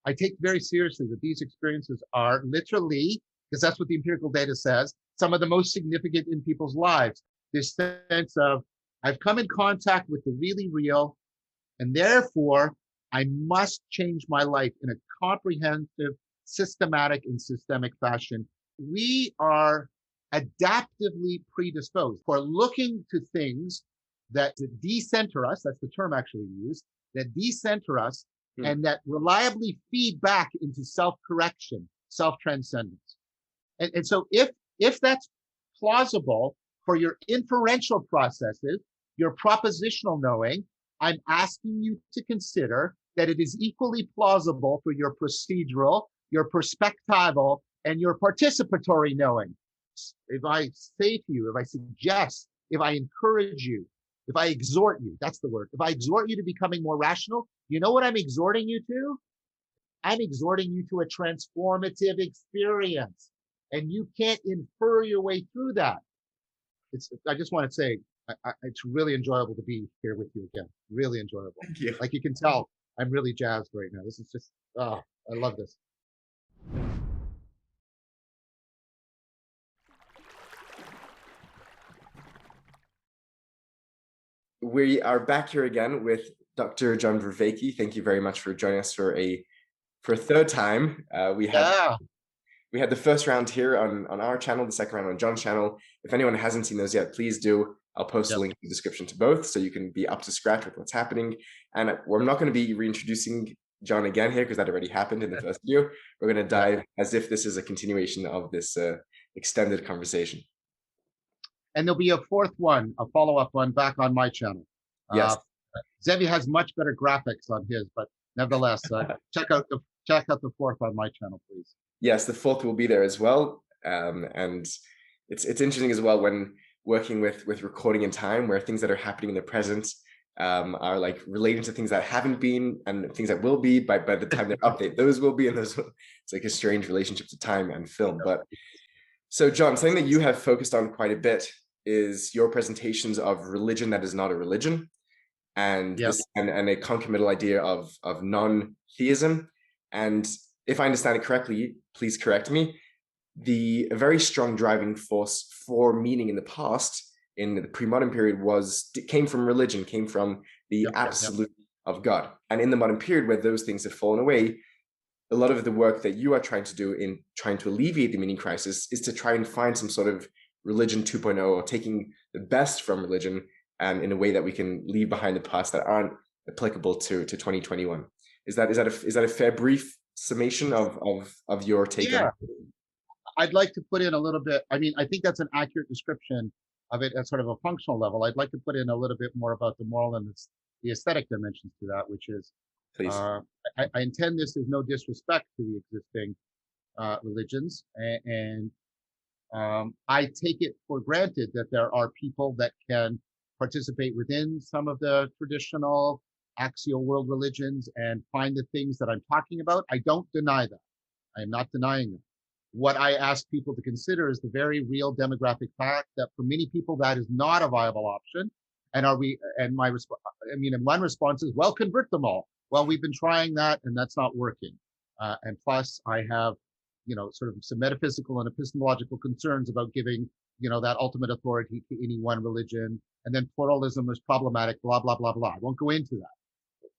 I take very seriously that these experiences are literally, because that's what the empirical data says, some of the most significant in people's lives. This sense of, I've come in contact with the really real, and therefore I must change my life in a comprehensive, systematic, and systemic fashion. We are adaptively predisposed for looking to things that decenter us. That's the term actually used, that decenter us and that reliably feed back into self-correction, self-transcendence. And so if that's plausible for your inferential processes, your propositional knowing, I'm asking you to consider that it is equally plausible for your procedural, your perspectival, and your participatory knowing. If I say to you, if I suggest, if I encourage you, if I exhort you, that's the word. If I exhort you to becoming more rational, you know what I'm exhorting you to? I'm exhorting you to a transformative experience. And you can't infer your way through that. I just want to say, it's really enjoyable to be here with you again. Really enjoyable. Thank you. Like you can tell, I'm really jazzed right now. This is just, I love this. We are back here again with Dr. John Vervaeke. Thank you very much for joining us for a third time. We had the first round here on our channel, the second round on John's channel. If anyone hasn't seen those yet, please do. I'll post a link in the description to both so you can be up to scratch with what's happening. And we're not going to be reintroducing John again here because that already happened in the first video. We're going to dive as if this is a continuation of this extended conversation. And there'll be a fourth one, a follow-up one back on my channel. Yes. Zevi has much better graphics on his, but nevertheless, check out the fourth on my channel, please. Yes, the fourth will be there as well. And it's interesting as well when working with recording in time, where things that are happening in the present are like relating to things that haven't been and things that will be by the time they update. Those will be, and those will, it's like a strange relationship to time and film. But so John, something that you have focused on quite a bit is your presentations of religion that is not a religion, and and a concomitant idea of non-theism. And if I understand it correctly, please correct me, a very strong driving force for meaning in the past, in the pre-modern period, came from religion, came from the absolute of God. And in the modern period, where those things have fallen away, a lot of the work that you are trying to do in trying to alleviate the meaning crisis is to try and find some sort of religion 2.0, or taking the best from religion and in a way that we can leave behind the past that aren't applicable to 2021. Is that a fair brief summation of your take on it? I'd like to put in a little bit, I mean, I think that's an accurate description of it at sort of a functional level. I'd like to put in a little bit more about the moral and the aesthetic dimensions to that, which is, please. I intend this as no disrespect to the existing religions, and I take it for granted that there are people that can participate within some of the traditional axial world religions and find the things that I'm talking about. I don't deny that. I am not denying that. What I ask people to consider is the very real demographic fact that for many people that is not a viable option. And my response, and one response is, well, convert them all. Well, we've been trying that and that's not working. And plus I have, sort of some metaphysical and epistemological concerns about giving, that ultimate authority to any one religion. And then pluralism is problematic, blah, blah, blah, blah. I won't go into that.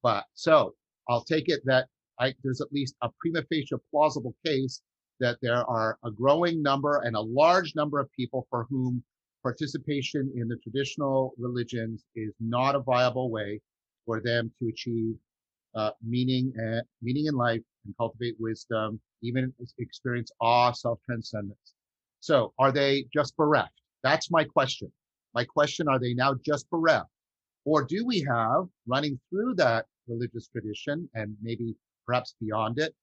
But so I'll take it that there's at least a prima facie plausible case that there are a growing number and a large number of people for whom participation in the traditional religions is not a viable way for them to achieve meaning in life and cultivate wisdom, even experience awe, self-transcendence. So are they just bereft? That's my question. My question, are they now just bereft? Or do we have, running through that religious tradition and maybe perhaps beyond it,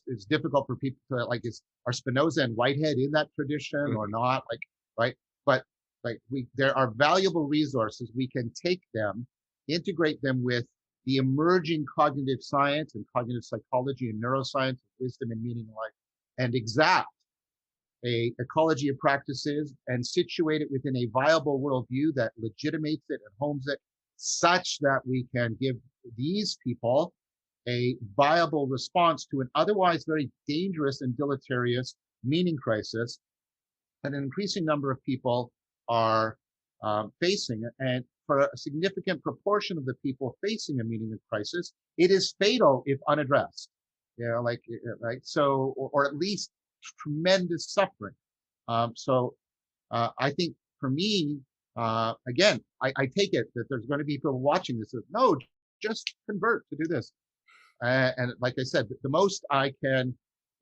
it's difficult for people to are Spinoza and Whitehead in that tradition or not, right? But there are valuable resources. We can take them, integrate them with the emerging cognitive science and cognitive psychology and neuroscience, wisdom and meaning in life, and exact a ecology of practices and situate it within a viable worldview that legitimates it and homes it, such that we can give these people a viable response to an otherwise very dangerous and deleterious meaning crisis that an increasing number of people are facing. And for a significant proportion of the people facing a meaning crisis, it is fatal if unaddressed. You know, like, right? So, or at least tremendous suffering. I think for me, again, I take it that there's going to be people watching this. That, no, just convert to do this. And like I said, the most I can,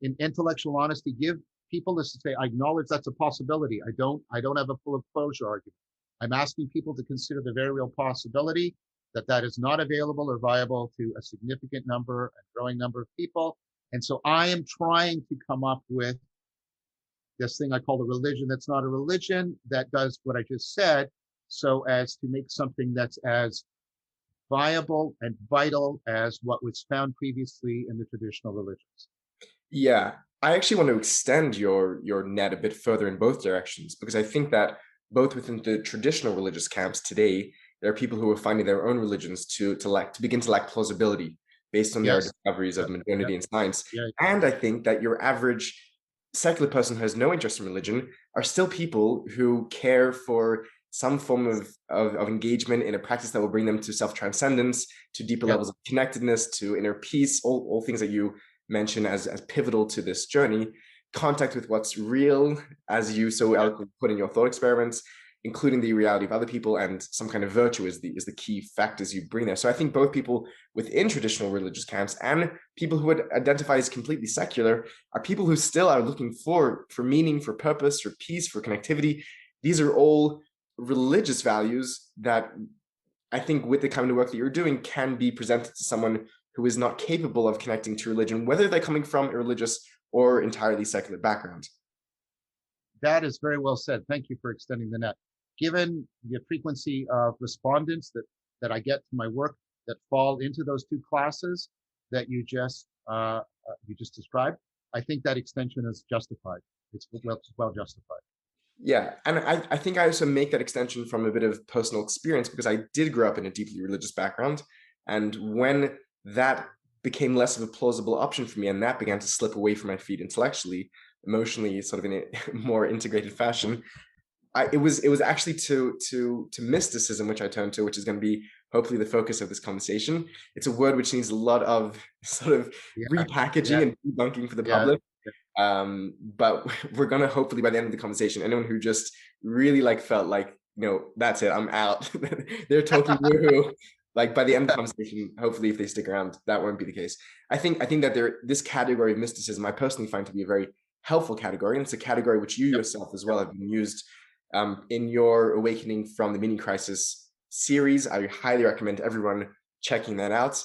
in intellectual honesty, give people is to say, I acknowledge that's a possibility. I don't have a full of closure argument. I'm asking people to consider the very real possibility that that is not available or viable to a significant number and growing number of people. And so I am trying to come up with this thing I call a religion that's not a religion that does what I just said, so as to make something that's as viable and vital as what was found previously in the traditional religions. Yeah, I actually want to extend your net a bit further in both directions, because I think that both within the traditional religious camps today, there are people who are finding their own religions to begin to lack plausibility based on their discoveries of modernity and science. And I think that your average secular person who has no interest in religion are still people who care for some form of engagement in a practice that will bring them to self-transcendence, to deeper levels of connectedness, to inner peace, all things that you mention as pivotal to this journey. Contact with what's real, as you so eloquently put in your thought experiments, including the reality of other people, and some kind of virtue is the key factors you bring there. So I think both people within traditional religious camps and people who would identify as completely secular are people who still are looking for meaning, for purpose, for peace, for connectivity. These are all religious values that I think with the kind of work that you're doing can be presented to someone who is not capable of connecting to religion, whether they're coming from a religious or entirely secular background. That is very well said. Thank you for extending the net. Given the frequency of respondents that I get to my work that fall into those two classes that you just described, I think that extension is justified. It's well justified. Yeah, and I think I also make that extension from a bit of personal experience, because I did grow up in a deeply religious background. And when that became less of a plausible option for me, and that began to slip away from my feet intellectually, emotionally, sort of in a more integrated fashion, it was actually to mysticism, which I turned to, which is going to be hopefully the focus of this conversation. It's a word which needs a lot of sort of repackaging and debunking for the public. But we're going to hopefully, by the end of the conversation, anyone who just really felt like, that's it, I'm out. They're talking woohoo. Like by the end of the conversation, hopefully if they stick around, that won't be the case. I think that this category of mysticism, I personally find to be a very helpful category. And it's a category which you yourself as well have been used in your Awakening from the Meaning Crisis series. I highly recommend everyone checking that out.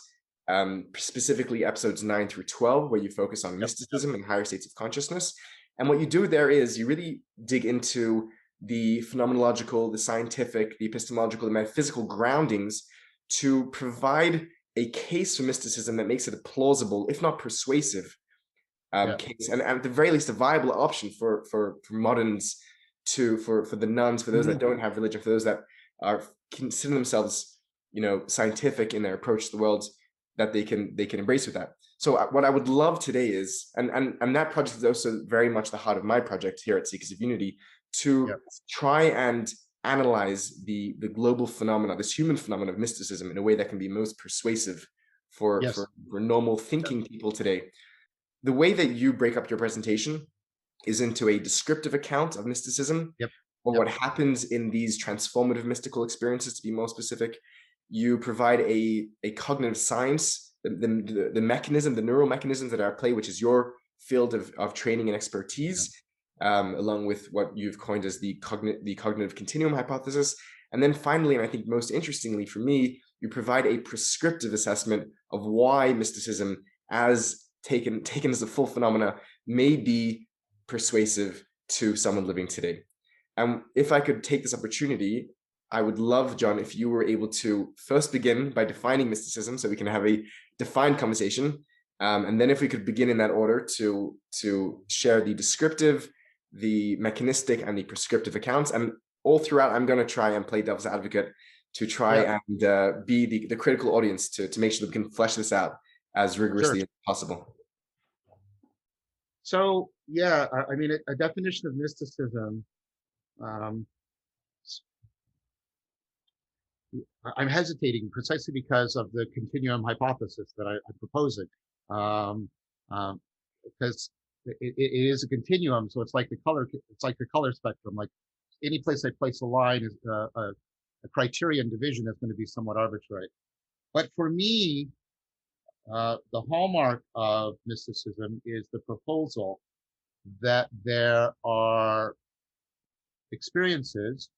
Specifically episodes 9 through 12, where you focus on mysticism and higher states of consciousness. And what you do there is you really dig into the phenomenological, the scientific, the epistemological, the metaphysical groundings to provide a case for mysticism that makes it a plausible, if not persuasive, case, and at the very least a viable option for moderns, for the nuns, for those that don't have religion, for those that are consider themselves, scientific in their approach to the world, that they can embrace with that. So what I would love today is, and that project is also very much the heart of my project here at Seekers of Unity, to try and analyze the global phenomena, this human phenomenon of mysticism, in a way that can be most persuasive for normal thinking people today. The way that you break up your presentation is into a descriptive account of mysticism, or what happens in these transformative mystical experiences, to be more specific. You provide a cognitive science, the mechanism, the neural mechanisms that are at play, which is your field of training and expertise, along with what you've coined as the cognitive continuum hypothesis. And then finally, and I think most interestingly for me, you provide a prescriptive assessment of why mysticism, as taken as a full phenomena, may be persuasive to someone living today. And if I could take this opportunity, I would love, John, if you were able to first begin by defining mysticism, so we can have a defined conversation. And then if we could begin in that order to share the descriptive, the mechanistic, and the prescriptive accounts. And all throughout, I'm going to try and play devil's advocate to try and be the critical audience to make sure that we can flesh this out as Sure. rigorously as possible. So yeah, I mean, a definition of mysticism. Um, I'm hesitating precisely because of the continuum hypothesis that I'm proposing. Um, because it is a continuum, so it's like the color spectrum. Like any place I place a line is a criterion division is going to be somewhat arbitrary. But for me, the hallmark of mysticism is the proposal that there are experiences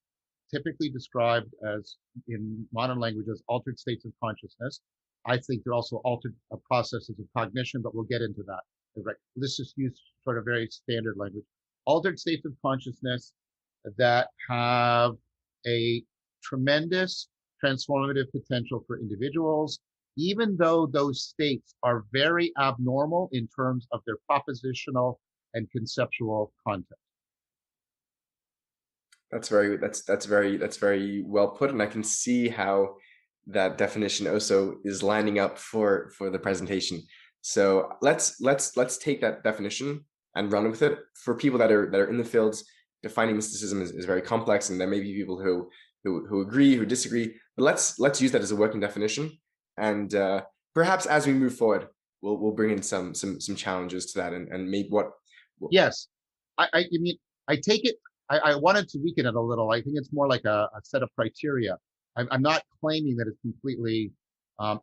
typically described as, in modern language, as altered states of consciousness. I think they're also altered processes of cognition, but we'll get into that. Right. Let's just use sort of very standard language. Altered states of consciousness that have a tremendous transformative potential for individuals, even though those states are very abnormal in terms of their propositional and conceptual content. That's very well put, and I can see how that definition also is lining up for the presentation. So let's take that definition and run with it. For people that are in the fields, defining mysticism is very complex, and there may be people who agree, who disagree. But let's use that as a working definition, and perhaps as we move forward, we'll bring in some challenges to that, and maybe what. Yes, I mean, I take it. I wanted to weaken it a little. I think it's more like a set of criteria. I'm not claiming that it's completely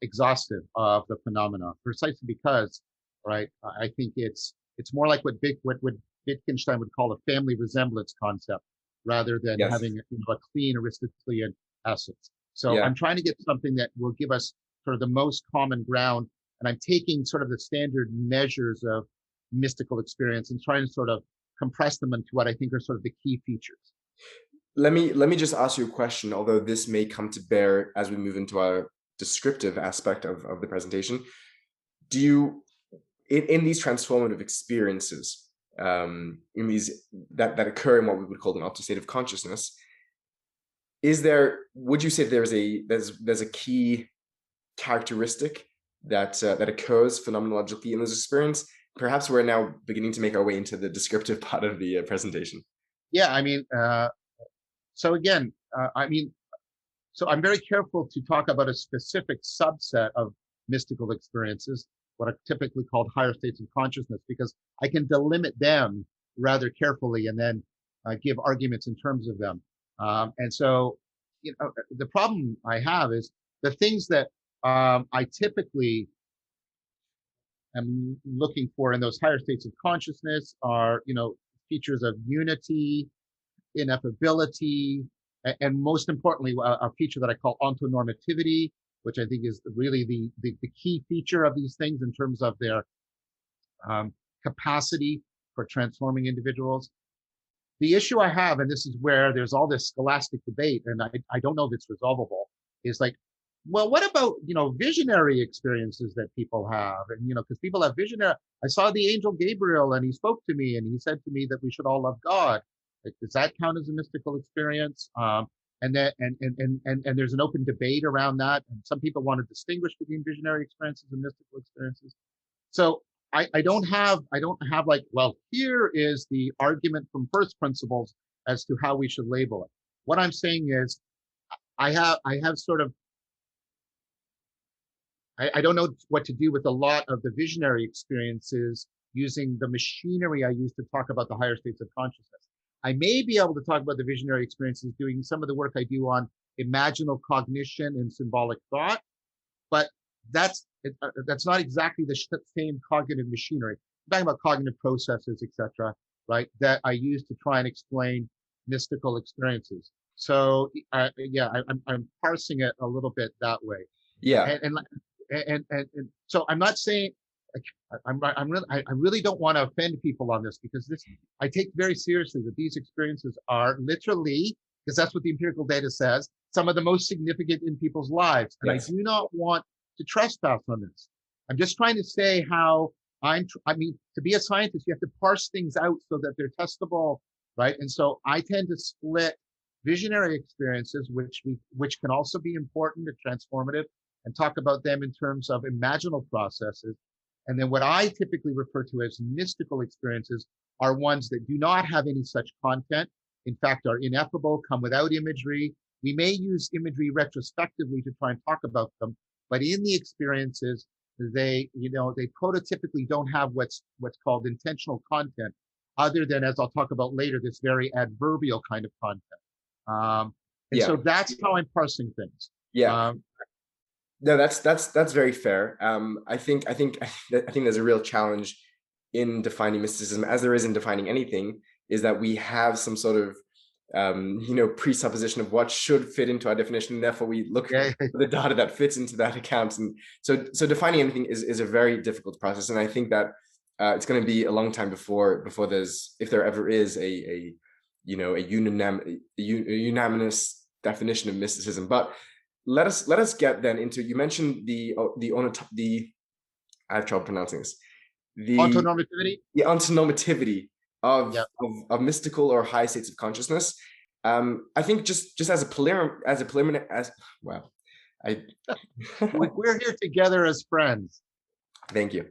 exhaustive of the phenomena, precisely because, right? I think it's more like what Wittgenstein would call a family resemblance concept, rather than Yes. having a clean Aristotelian essence. So Yeah. I'm trying to get something that will give us sort of the most common ground, and I'm taking sort of the standard measures of mystical experience and trying to sort of compress them into what I think are sort of the key features. Let me just ask you a question, although this may come to bear as we move into our descriptive aspect of the presentation. Do you, in these transformative experiences, in these that occur in what we would call an altered state of consciousness, would you say there's a key characteristic that occurs phenomenologically in this experience? Perhaps we're now beginning to make our way into the descriptive part of the presentation. Yeah, I mean, so again, I mean, so I'm very careful to talk about a specific subset of mystical experiences, what are typically called higher states of consciousness, because I can delimit them rather carefully and then give arguments in terms of them. And so, the problem I have is the things that I typically am looking for in those higher states of consciousness are, features of unity, ineffability, and most importantly, a feature that I call ontonormitivity, which I think is really the key feature of these things in terms of their capacity for transforming individuals. The issue I have, and this is where there's all this scholastic debate, and I don't know if it's resolvable, is like, well, what about, visionary experiences that people have? And, because people have visionary, I saw the angel Gabriel and he spoke to me and he said to me that we should all love God. Like, does that count as a mystical experience? And that, and there's an open debate around that. And some people want to distinguish between visionary experiences and mystical experiences. So I don't have like, well, here is the argument from first principles as to how we should label it. What I'm saying is I have sort of, I don't know what to do with a lot of the visionary experiences using the machinery I use to talk about the higher states of consciousness. I may be able to talk about the visionary experiences doing some of the work I do on imaginal cognition and symbolic thought, but that's not exactly the same cognitive machinery. I'm talking about cognitive processes, etc., right? That I use to try and explain mystical experiences. So yeah, I'm parsing it a little bit that way. Yeah. And so I'm not saying, like, I really don't want to offend people on this, because I take very seriously that these experiences are literally, because that's what the empirical data says, some of the most significant in people's lives. And Yes. I do not want to trespass on this. I'm just trying to say how I mean, to be a scientist, you have to parse things out so that they're testable, right? And so I tend to split visionary experiences, which can also be important and transformative, and talk about them in terms of imaginal processes. And then what I typically refer to as mystical experiences are ones that do not have any such content, in fact, are ineffable, come without imagery. We may use imagery retrospectively to try and talk about them, but in the experiences, they prototypically don't have what's called intentional content, other than, as I'll talk about later, this very adverbial kind of content. And Yeah. so that's how I'm parsing things. Yeah. No, that's very fair. I think there's a real challenge in defining mysticism, as there is in defining anything, is that we have some sort of presupposition of what should fit into our definition, and therefore we look for the data that fits into that account. And so defining anything is a very difficult process, and I think that it's going to be a long time before there's, if there ever is, a unanimous definition of mysticism. But let us get then into, you mentioned I have trouble pronouncing this, the Ontonormitivity. The ontonormitivity of mystical or high states of consciousness. I think just as a preliminary, we're here together as friends. Thank you.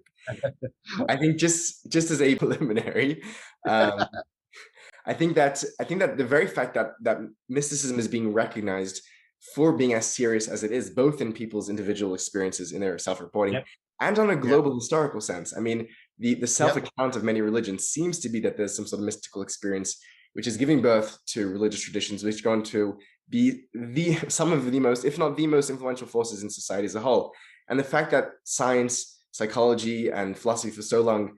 I think just as a preliminary, I think that the very fact that mysticism is being recognized for being as serious as it is, both in people's individual experiences in their self-reporting and on a global historical sense. I mean, the self-account of many religions seems to be that there's some sort of mystical experience which is giving birth to religious traditions which are going to be some of the most, if not the most, influential forces in society as a whole. And the fact that science, psychology, and philosophy for so long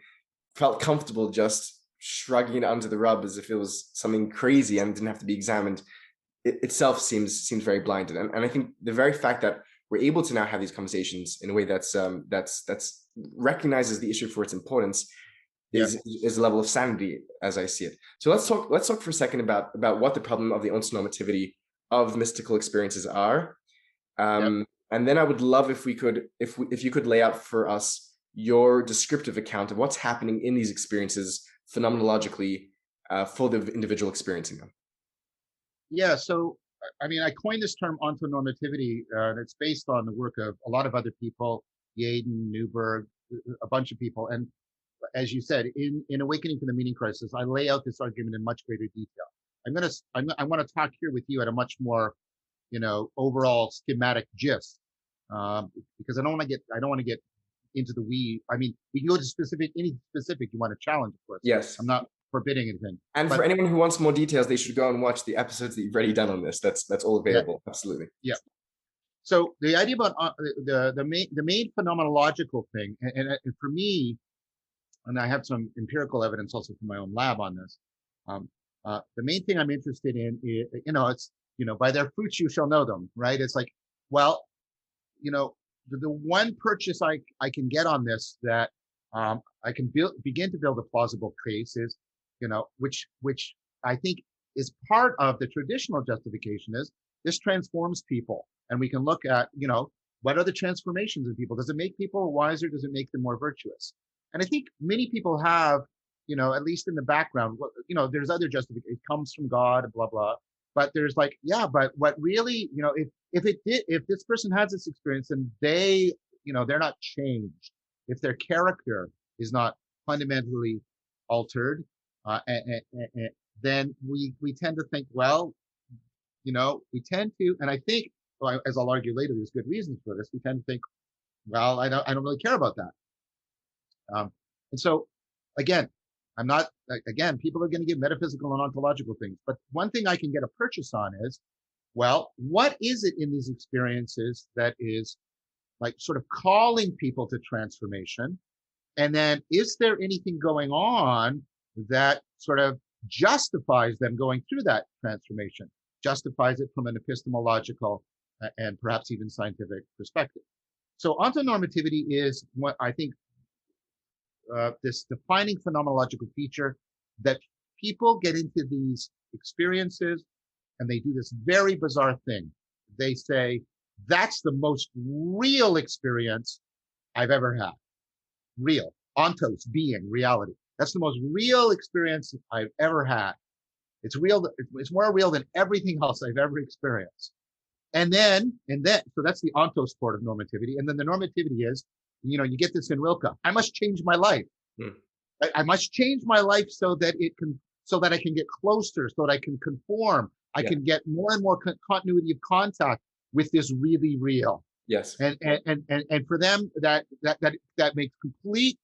felt comfortable just shrugging it under the rug as if it was something crazy and didn't have to be examined, itself seems very blinded. And I think the very fact that we're able to now have these conversations in a way that's recognizes the issue for its importance is a level of sanity, as I see it. So let's talk for a second about what the problem of the ontonormativity of mystical experiences are. And then I would love if you could lay out for us your descriptive account of what's happening in these experiences phenomenologically for the individual experiencing them. Yeah, so I mean, I coined this term ontonormativity, and it's based on the work of a lot of other people, Yaden, Newberg, a bunch of people. And as you said, in Awakening from the Meaning Crisis, I lay out this argument in much greater detail. I want to talk here with you at a much more, overall schematic gist, because I don't want to get into the weeds. I mean, we can go to any specific you want to challenge, of course. Yes. I'm not forbidding anything. And for anyone who wants more details, they should go and watch the episodes that you've already done on this. That's all available. Yeah. Absolutely. Yeah. So the idea about the main phenomenological thing, and for me, and I have some empirical evidence also from my own lab on this. The main thing I'm interested in is, it's, by their fruits you shall know them, right? It's like, well, the one purchase I can get on this that I can begin to build a plausible case is, which I think is part of the traditional justification is this transforms people. And we can look at, what are the transformations in people? Does it make people wiser? Does it make them more virtuous? And I think many people have, at least in the background, there's other justification. It comes from God, blah, blah. But there's like, but what really, if this person has this experience and they, they're not changed, if their character is not fundamentally altered, then we tend to think, well, we tend to, and I think, as I'll argue later, there's good reasons for this. We tend to think, well, I don't really care about that. And so, again, people are going to give metaphysical and ontological things, but one thing I can get a purchase on is, well, what is it in these experiences that is like sort of calling people to transformation? And then is there anything going on that sort of justifies them going through that transformation, justifies it from an epistemological and perhaps even scientific perspective? So ontonormativity is what I think this defining phenomenological feature that people get into these experiences and they do this very bizarre thing. They say, that's the most real experience I've ever had. Real. Ontos, being, reality. That's the most real experience I've ever had. It's real. It's more real than everything else I've ever experienced. So that's the ontos part of normativity. And then the normativity is, you get this in Rilke. I must change my life. Hmm. I must change my life so that I can get closer, so that I can conform. I Yeah. can get more and more continuity of contact with this really real. Yes. And for them, that makes complete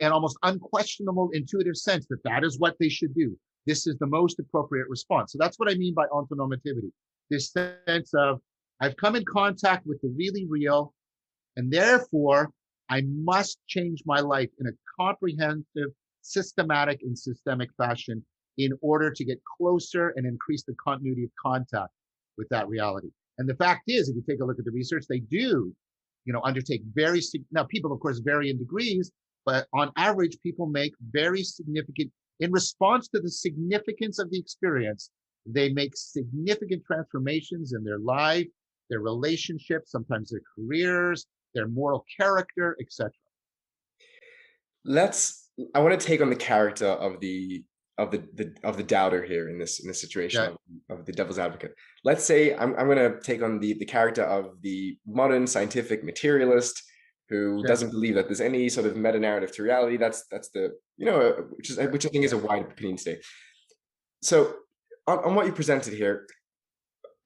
and almost unquestionable intuitive sense that is what they should do. This is the most appropriate response. So that's what I mean by ontonormativity. This sense of, I've come in contact with the really real, and therefore I must change my life in a comprehensive, systematic, and systemic fashion in order to get closer and increase the continuity of contact with that reality. And the fact is, if you take a look at the research, they do, undertake now people, of course, vary in degrees, but on average, people make very significant, in response to the significance of the experience, they make significant transformations in their life, their relationships, sometimes their careers, their moral character, etc. I want to take on the character of the doubter here in this situation, of the devil's advocate. Let's say I'm going to take on the character of the modern scientific materialist who doesn't believe that there's any sort of meta narrative to reality. That's the which I think is a wide opinion state. So on what you presented here,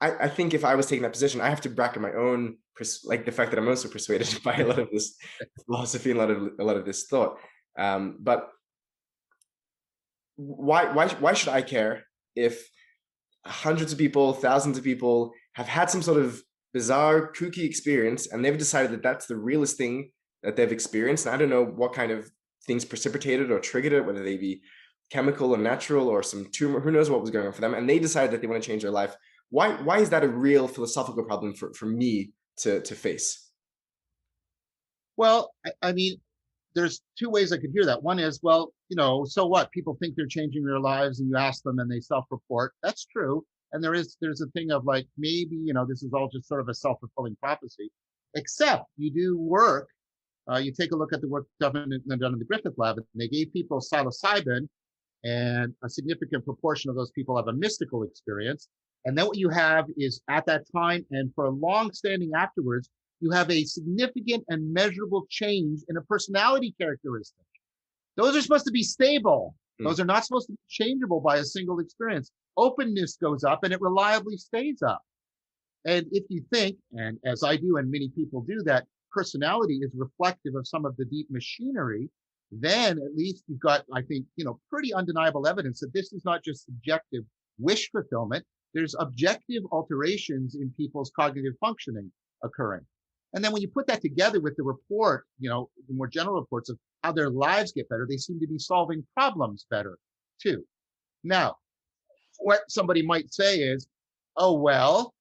I think if I was taking that position, I have to bracket my own, like the fact that I'm also persuaded by a lot of this philosophy and a lot of this thought. But why should I care if hundreds of people, thousands of people have had some sort of bizarre, kooky experience, and they've decided that that's the realest thing that they've experienced? And I don't know what kind of things precipitated or triggered it, whether they be chemical or natural or some tumor, who knows what was going on for them, and they decided that they want to change their life. Why is that a real philosophical problem for me to face? Well, I mean, there's two ways I could hear that. One is, well, so what? People think they're changing their lives, and you ask them and they self-report. That's true. And there's a thing of like, maybe, this is all just sort of a self-fulfilling prophecy, except you do work. You take a look at the work done in the Griffith lab, and they gave people psilocybin, and a significant proportion of those people have a mystical experience. And then what you have is, at that time and for a long standing afterwards, you have a significant and measurable change in a personality characteristic. Those are supposed to be stable. Those are not supposed to be changeable by a single experience. Openness goes up and it reliably stays up. And if you think, and as I do and many people do, that personality is reflective of some of the deep machinery, then at least you've got, I think, pretty undeniable evidence that this is not just subjective wish fulfillment. There's objective alterations in people's cognitive functioning occurring. And then when you put that together with the report, the more general reports of how their lives get better, they seem to be solving problems better too. Now, what somebody might say is, oh, well,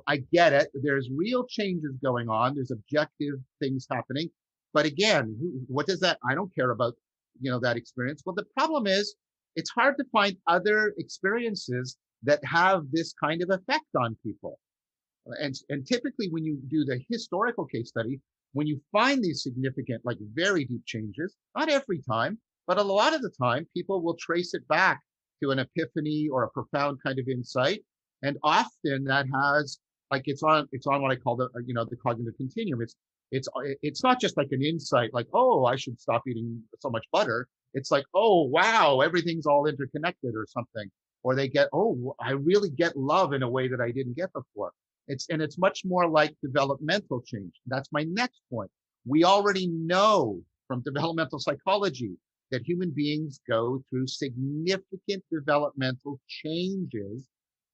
I get it. There's real changes going on. There's objective things happening. But again, what does that, I don't care about, that experience. Well, the problem is it's hard to find other experiences that have this kind of effect on people. And typically when you do the historical case study, when you find these significant, like very deep changes, not every time, but a lot of the time, people will trace it back to an epiphany or a profound kind of insight. And often that has, like, it's on what I call the cognitive continuum. It's not just like an insight, like, oh, I should stop eating so much butter. It's like, oh, wow, everything's all interconnected or something. Or they get, oh, I really get love in a way that I didn't get before. It's much more like developmental change. That's my next point. We already know from developmental psychology that human beings go through significant developmental changes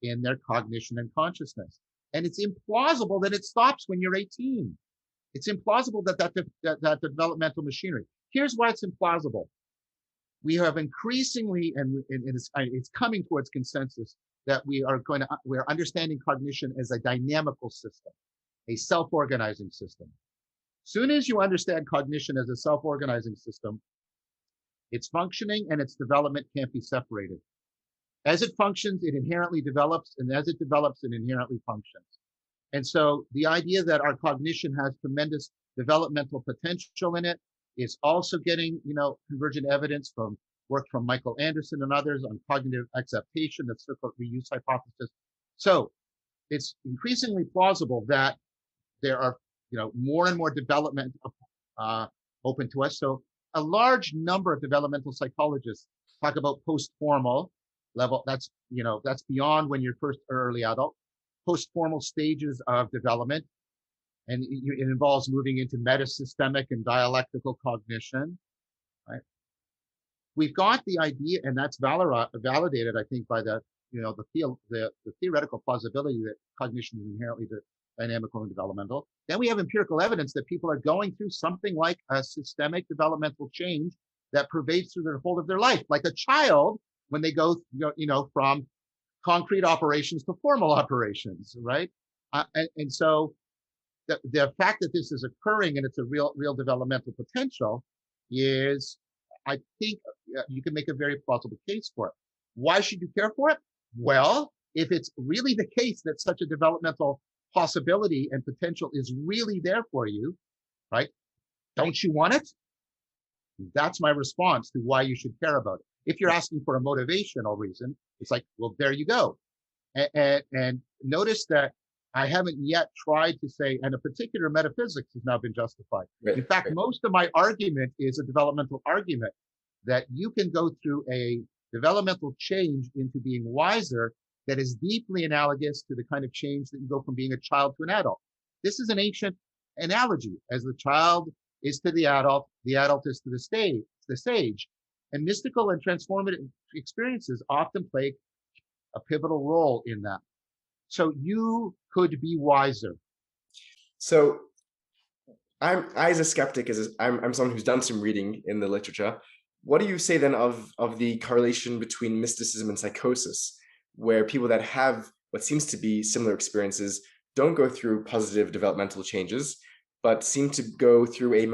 in their cognition and consciousness. And it's implausible that it stops when you're 18. It's implausible that developmental machinery. Here's why it's implausible. We have increasingly, and it's coming towards consensus, that we're understanding cognition as a dynamical system, a self-organizing system. Soon as you understand cognition as a self-organizing system, its functioning and its development can't be separated. As it functions, it inherently develops, and as it develops, it inherently functions. And so the idea that our cognition has tremendous developmental potential in it is also getting, convergent evidence from work from Michael Anderson and others on cognitive acceptation, the circuit reuse hypothesis. So it's increasingly plausible that there are, more and more development open to us. So a large number of developmental psychologists talk about post-formal level. That's beyond when you're first early adult, post-formal stages of development. And it involves moving into metasystemic and dialectical cognition, right? We've got the idea, and that's validated, I think, by the theoretical plausibility that cognition is inherently dynamical and developmental. Then we have empirical evidence that people are going through something like a systemic developmental change that pervades through the whole of their life, like a child when they go, from concrete operations to formal operations, right? And so the fact that this is occurring and it's a real developmental potential is, I think, you can make a very plausible case for it. Why should you care for it? Well, if it's really the case that such a developmental possibility and potential is really there for you, right? Don't you want it? That's my response to why you should care about it. If you're asking for a motivational reason, it's like, well, there you go. And notice that I haven't yet tried to say, and a particular metaphysics has now been justified. Right, in fact, right. most of my argument is a developmental argument that you can go through a developmental change into being wiser that is deeply analogous to the kind of change that you go from being a child to an adult. This is an ancient analogy. As the child is to the adult is to the sage. And mystical and transformative experiences often play a pivotal role in that. So you could be wiser. So I as a skeptic, I'm someone who's done some reading in the literature. What do you say then of the correlation between mysticism and psychosis, where people that have what seems to be similar experiences don't go through positive developmental changes, but seem to go through a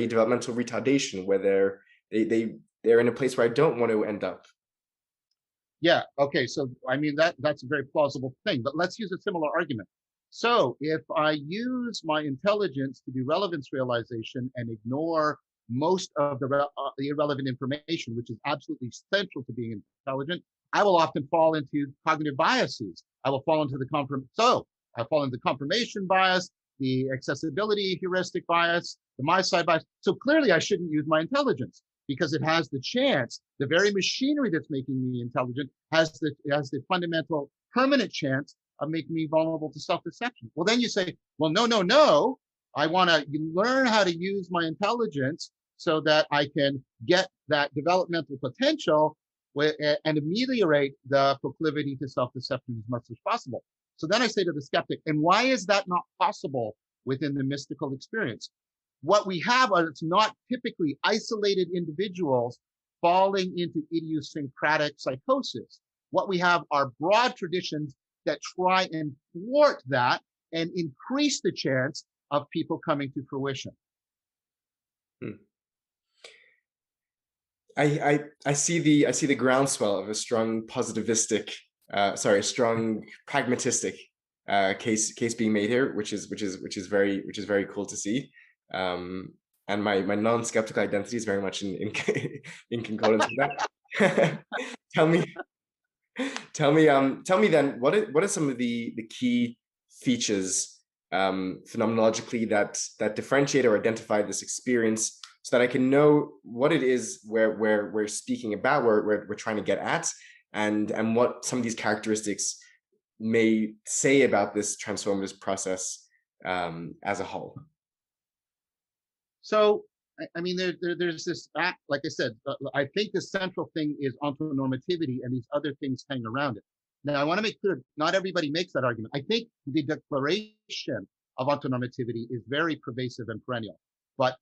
developmental retardation where they're in a place where I don't want to end up? Yeah. Okay. So, I mean, that's a very plausible thing, but let's use a similar argument. So if I use my intelligence to do relevance realization and ignore most of the irrelevant information, which is absolutely central to being intelligent, I will often fall into cognitive biases. I will fall into I fall into the confirmation bias, the accessibility heuristic bias, the my side bias. So clearly I shouldn't use my intelligence, because it has the chance, the very machinery that's making me intelligent has the fundamental permanent chance of making me vulnerable to self-deception. Well, then you say, well, no. I want to learn how to use my intelligence so that I can get that developmental potential and ameliorate the proclivity to self-deception as much as possible. So then I say to the skeptic, and why is that not possible within the mystical experience? What we have are, it's not typically isolated individuals falling into idiosyncratic psychosis. What we have are broad traditions that try and thwart that and increase the chance of people coming to fruition. I see the groundswell of a strong positivistic, strong pragmatistic case being made here, which is very cool to see. And my non-skeptical identity is very much in concordance with that. Tell me then, what are some of the key features phenomenologically that differentiate or identify this experience, so that I can know what it is we're speaking about, where we're trying to get at, and what some of these characteristics may say about this transformative process as a whole. So, I mean, there's this act, like I said, I think the central thing is ontonormitivity, and these other things hang around it. Now, I want to make clear, not everybody makes that argument. I think the declaration of ontonormitivity is very pervasive and perennial, but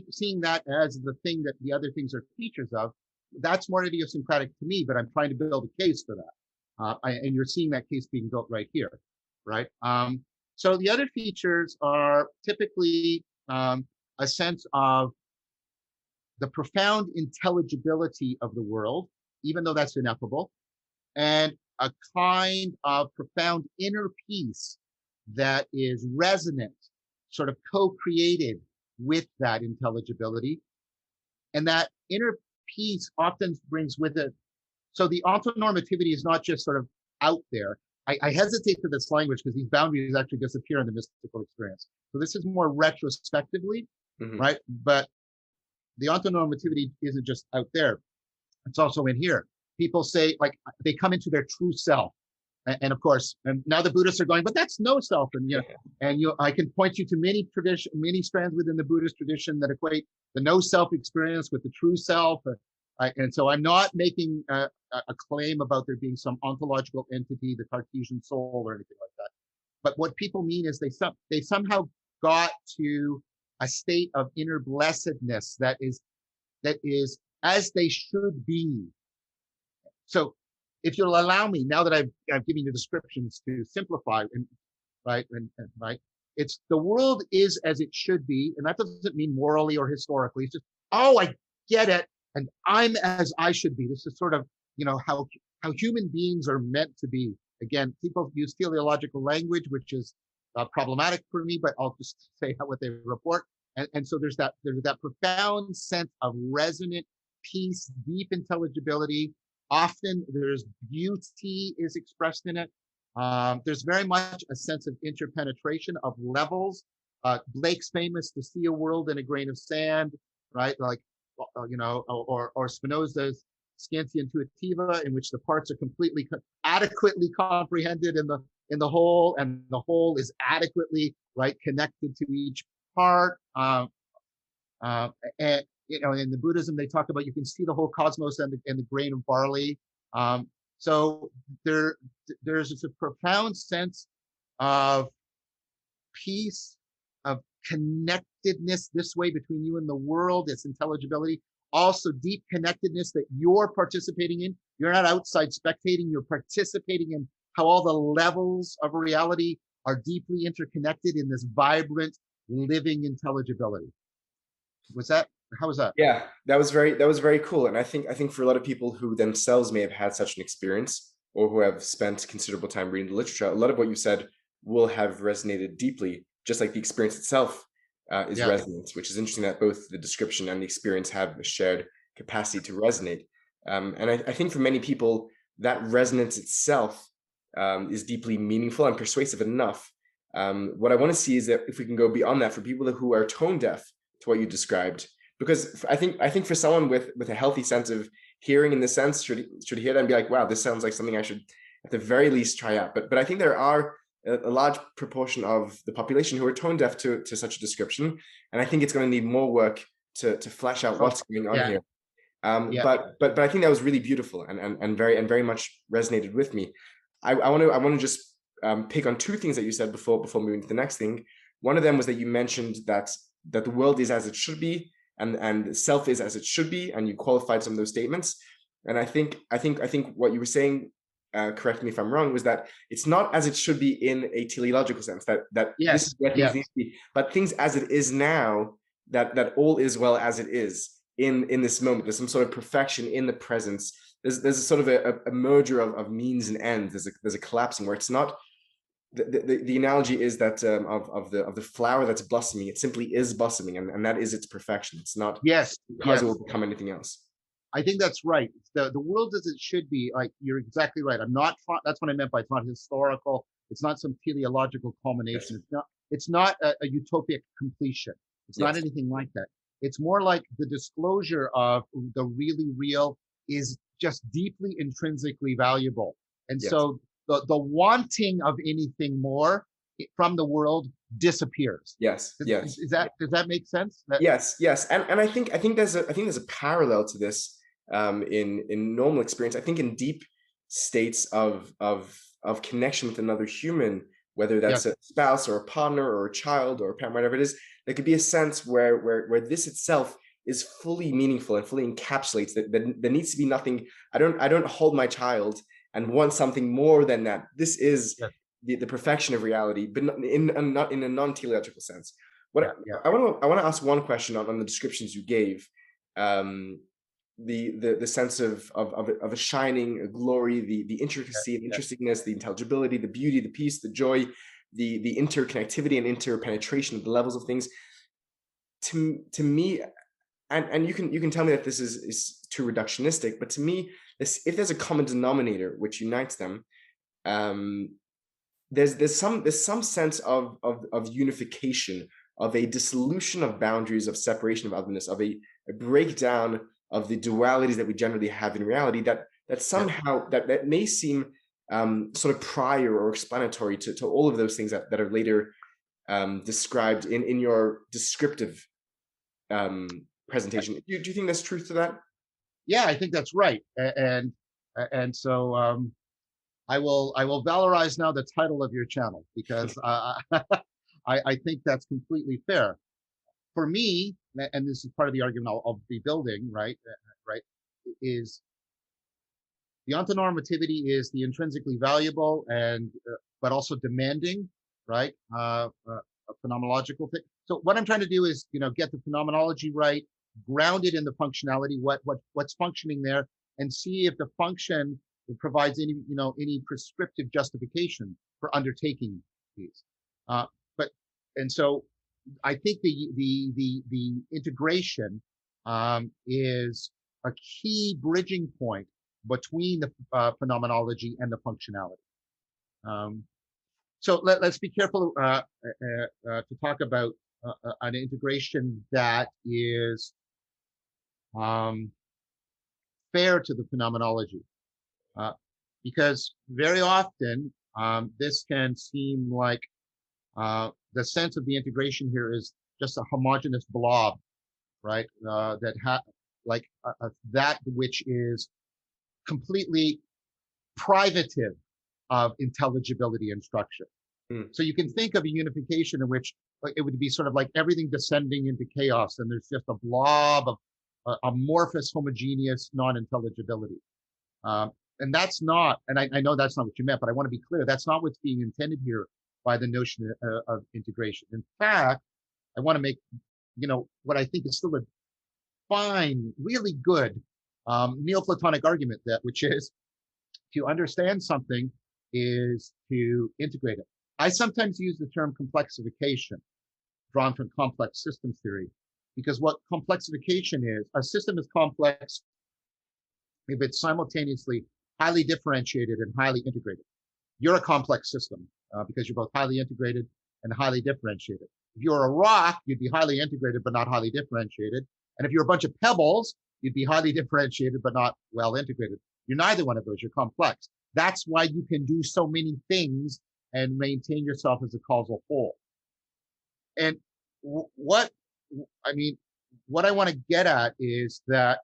seeing that as the thing that the other things are features of, that's more idiosyncratic to me, but I'm trying to build a case for that. And you're seeing that case being built right here, right? So the other features are typically a sense of the profound intelligibility of the world, even though that's ineffable, and a kind of profound inner peace that is resonant, sort of co-created with that intelligibility. And that inner peace often brings with it, so the ontonormitivity is not just sort of out there. I hesitate for this language because these boundaries actually disappear in the mystical experience. So this is more retrospectively, right? But the ontonormativity isn't just out there. It's also in here. People say, like, they come into their true self. And of course, and now the Buddhists are going, but that's no self. And I can point you to many strands within the Buddhist tradition that equate the no self experience with the true self. And so I'm not making a claim about there being some ontological entity, the Cartesian soul, or anything like that. But what people mean is they somehow got to a state of inner blessedness that is as they should be. So if you'll allow me, now that I've given you descriptions to simplify, and right, it's the world is as it should be, and that doesn't mean morally or historically. It's just, oh, I get it, and I'm as I should be. This is sort of, how human beings are meant to be. Again, people use teleological language, which is problematic for me, but I'll just say what they report. And so there's that profound sense of resonant peace, deep intelligibility. Often there's beauty is expressed in it. There's very much a sense of interpenetration of levels. Blake's famous "To see a world in a grain of sand," right? Like, or Spinoza's "Scientia Intuitiva," in which the parts are completely adequately comprehended in the whole, and the whole is adequately connected to each part. And in the Buddhism, they talk about you can see the whole cosmos and the grain of barley. So there's a profound sense of peace, of connectedness this way between you and the world, its intelligibility. Also deep connectedness that you're participating in. You're not outside spectating, you're participating in how all the levels of reality are deeply interconnected in this vibrant, living intelligibility. How was that? Yeah, that was very cool. And I think for a lot of people who themselves may have had such an experience, or who have spent considerable time reading the literature, a lot of what you said will have resonated deeply, just like the experience itself is resonant, which is interesting that both the description and the experience have a shared capacity to resonate. And I think for many people, that resonance itself is deeply meaningful and persuasive enough. What I want to see is that if we can go beyond that for people who are tone deaf to what you described, because I think for someone with a healthy sense of hearing, in the sense, should hear that and be like, wow, this sounds like something I should at the very least try out. But I think there are a large proportion of the population who are tone deaf to such a description, and I think it's going to need more work to flesh out what's going on here. But I think that was really beautiful and very much resonated with me. I want to just pick on two things that you said before moving to the next thing. One of them was that you mentioned that the world is as it should be, and self is as it should be, and you qualified some of those statements. And I think what you were saying, correct me if I'm wrong, was that it's not as it should be in a teleological sense, that this is where things need to be, but things as it is now, that all is well as it is in this moment. There's some sort of perfection in the presence. There's a sort of a merger of means and ends. There's a collapsing where it's not. The analogy is that of the flower that's blossoming, it simply is blossoming, and that is its perfection. It's not because it will become anything else. I think that's right. The world as it should be. Like, you're exactly right. That's what I meant by it's not historical. It's not some teleological culmination. Yes. It's not a utopic completion. It's not anything like that. It's more like the disclosure of the really real is just deeply intrinsically valuable. And so the wanting of anything more from the world disappears. Yes. Does that make sense? Yes. And I think there's a parallel to this in normal experience. I think in deep states of connection with another human, whether that's a spouse or a partner or a child or a parent, whatever it is, there could be a sense where this itself is fully meaningful and fully encapsulates that there needs to be nothing. I don't hold my child and want something more than that. This is the perfection of reality, but not in a non-teleological sense. I want to ask one question on the descriptions you gave. The sense of a shining, a glory, the intricacy and interestingness, the intelligibility, the beauty, the peace, the joy, the interconnectivity and interpenetration of the levels of things. To me, and you can tell me that this is too reductionistic, but to me, if there's a common denominator which unites them, there's some sense of unification, of a dissolution of boundaries, of separation of otherness, of a breakdown of the dualities that we generally have in reality, that somehow that may seem sort of prior or explanatory to all of those things that are later described in your descriptive presentation. Do you think there's truth to that? Yeah, I think that's right. And so I will valorize now the title of your channel, because I think that's completely fair. For me, and this is part of the argument I'll be building, right, is the ontonormativity is the intrinsically valuable and but also demanding, right, a phenomenological thing. So what I'm trying to do is, get the phenomenology right, grounded in the functionality, what's functioning there, and see if the function provides any prescriptive justification for undertaking these. But and so I think the integration is a key bridging point between the phenomenology and the functionality. So let's be careful to talk about an integration that is fair to the phenomenology, because very often this can seem like the sense of the integration here is just a homogeneous blob, right? That which is completely privative of intelligibility and structure. So you can think of a unification in which it would be sort of like everything descending into chaos, and there's just a blob of amorphous, homogeneous non-intelligibility. And that's not, and I know that's not what you meant, but I want to be clear, that's not what's being intended here by the notion of integration. In fact, I want to make, what I think is still a fine, really good Neoplatonic argument, which is to understand something is to integrate it. I sometimes use the term complexification, drawn from complex systems theory, because what complexification is, a system is complex if it's simultaneously highly differentiated and highly integrated. You're a complex system because you're both highly integrated and highly differentiated. If you're a rock, you'd be highly integrated but not highly differentiated. And if you're a bunch of pebbles, you'd be highly differentiated but not well integrated. You're neither one of those. You're complex. That's why you can do so many things and maintain yourself as a causal whole. And what I want to get at is that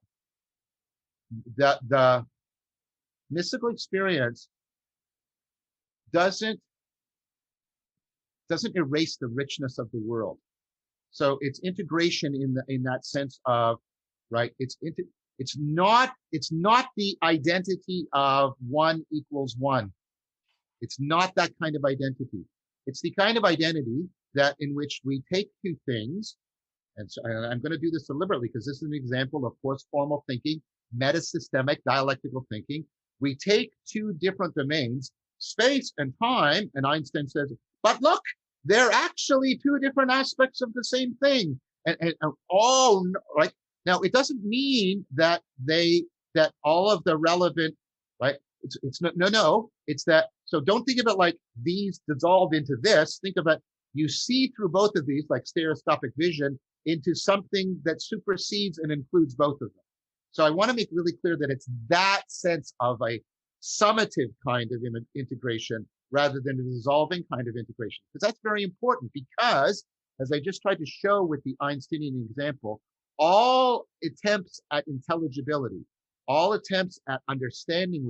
the mystical experience doesn't erase the richness of the world. So it's integration in that sense of, right, it's not the identity of 1 equals 1. It's not that kind of identity. It's the kind of identity that in which we take two things, and so and I'm going to do this deliberately because this is an example of formal thinking, metasystemic dialectical thinking. We take two different domains, space and time, and Einstein says, but look, they're actually two different aspects of the same thing. And all right. Now, it doesn't mean that all of the relevant, right? It's no. It's that. So don't think of it like these dissolve into this. Think of it. You see through both of these, like stereoscopic vision, into something that supersedes and includes both of them. So I want to make really clear that it's that sense of a summative kind of integration rather than a dissolving kind of integration. Because that's very important, because, as I just tried to show with the Einsteinian example, all attempts at intelligibility, all attempts at understanding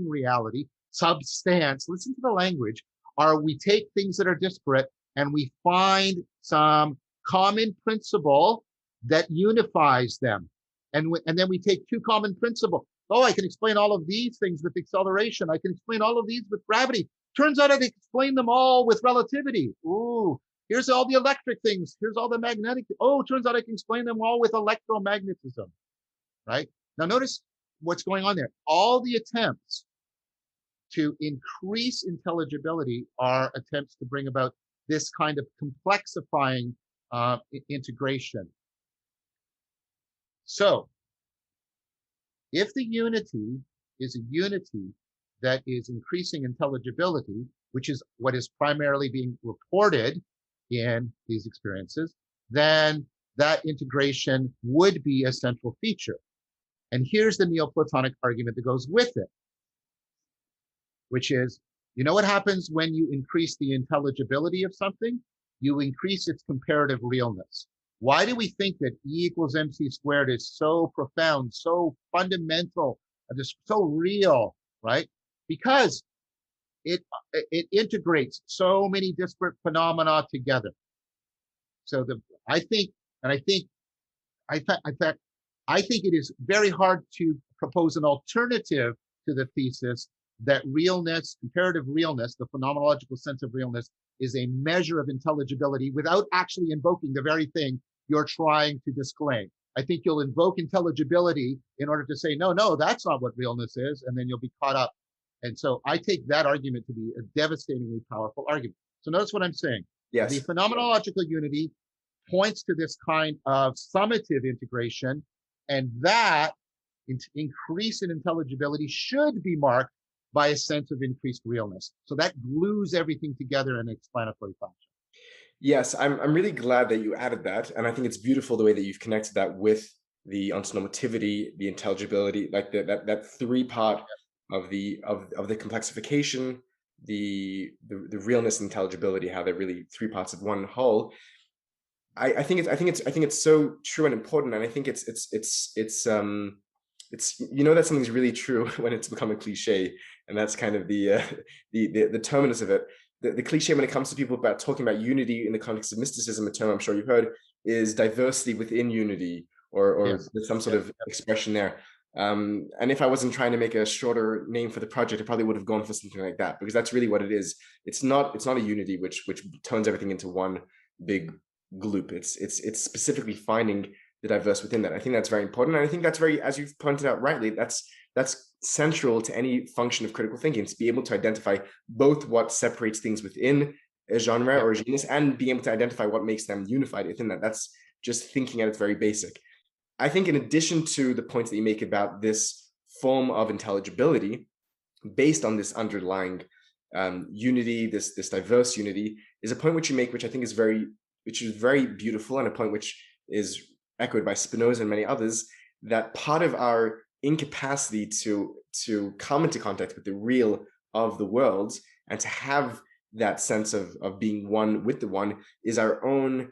reality, substance, listen to the language, are we take things that are disparate and we find some common principle that unifies them. And then we take two common principles. Oh, I can explain all of these things with acceleration. I can explain all of these with gravity. Turns out I can explain them all with relativity. Ooh, here's all the electric things. Here's all the magnetic. Oh, turns out I can explain them all with electromagnetism, right? Now notice what's going on there. All the attempts to increase intelligibility are attempts to bring about this kind of complexifying integration. So if the unity is a unity that is increasing intelligibility, which is what is primarily being reported in these experiences, then that integration would be a central feature. And here's the Neoplatonic argument that goes with it, which is, you know what happens when you increase the intelligibility of something? You increase its comparative realness. Why do we think that E equals MC squared is so profound, so fundamental, just so real, right? Because it integrates so many disparate phenomena together. So I think, and I think, in fact, I think it is very hard to propose an alternative to the thesis that realness, comparative realness, the phenomenological sense of realness, is a measure of intelligibility without actually invoking the very thing you're trying to disclaim. I think you'll invoke intelligibility in order to say, no, no, that's not what realness is, and then you'll be caught up. And so I take that argument to be a devastatingly powerful argument. So notice what I'm saying. Yes. The phenomenological unity points to this kind of summative integration, and that increase in intelligibility should be marked by a sense of increased realness. So that glues everything together in an explanatory fashion. Yes, I'm really glad that you added that, and I think it's beautiful the way that you've connected that with the ontonormativity, the intelligibility, like that three-part of the complexification, the realness and intelligibility, how they're really three parts of one whole. I think it's so true and important, and I think it's you know that something's really true when it's become a cliche, and that's kind of the terminus of it. The cliche when it comes to people about talking about unity in the context of mysticism, a term I'm sure you've heard, is diversity within unity, or Yes. there's some sort of expression there. And if I wasn't trying to make a shorter name for the project, I probably would have gone for something like that, because that's really what it is. It's not a unity which turns everything into one big gloop. It's specifically finding the diverse within that. I think that's very important, and I think that's very, as you've pointed out rightly, that's central to any function of critical thinking, to be able to identify both what separates things within a genre or a genus, and being able to identify what makes them unified within that. That's just thinking at its very basic. I think in addition to the points that you make about this form of intelligibility based on this underlying unity, this diverse unity, is a point which you make, which I think is very beautiful, and a point which is echoed by Spinoza and many others, that part of our incapacity to come into contact with the real of the world and to have that sense of being one with the one is our own,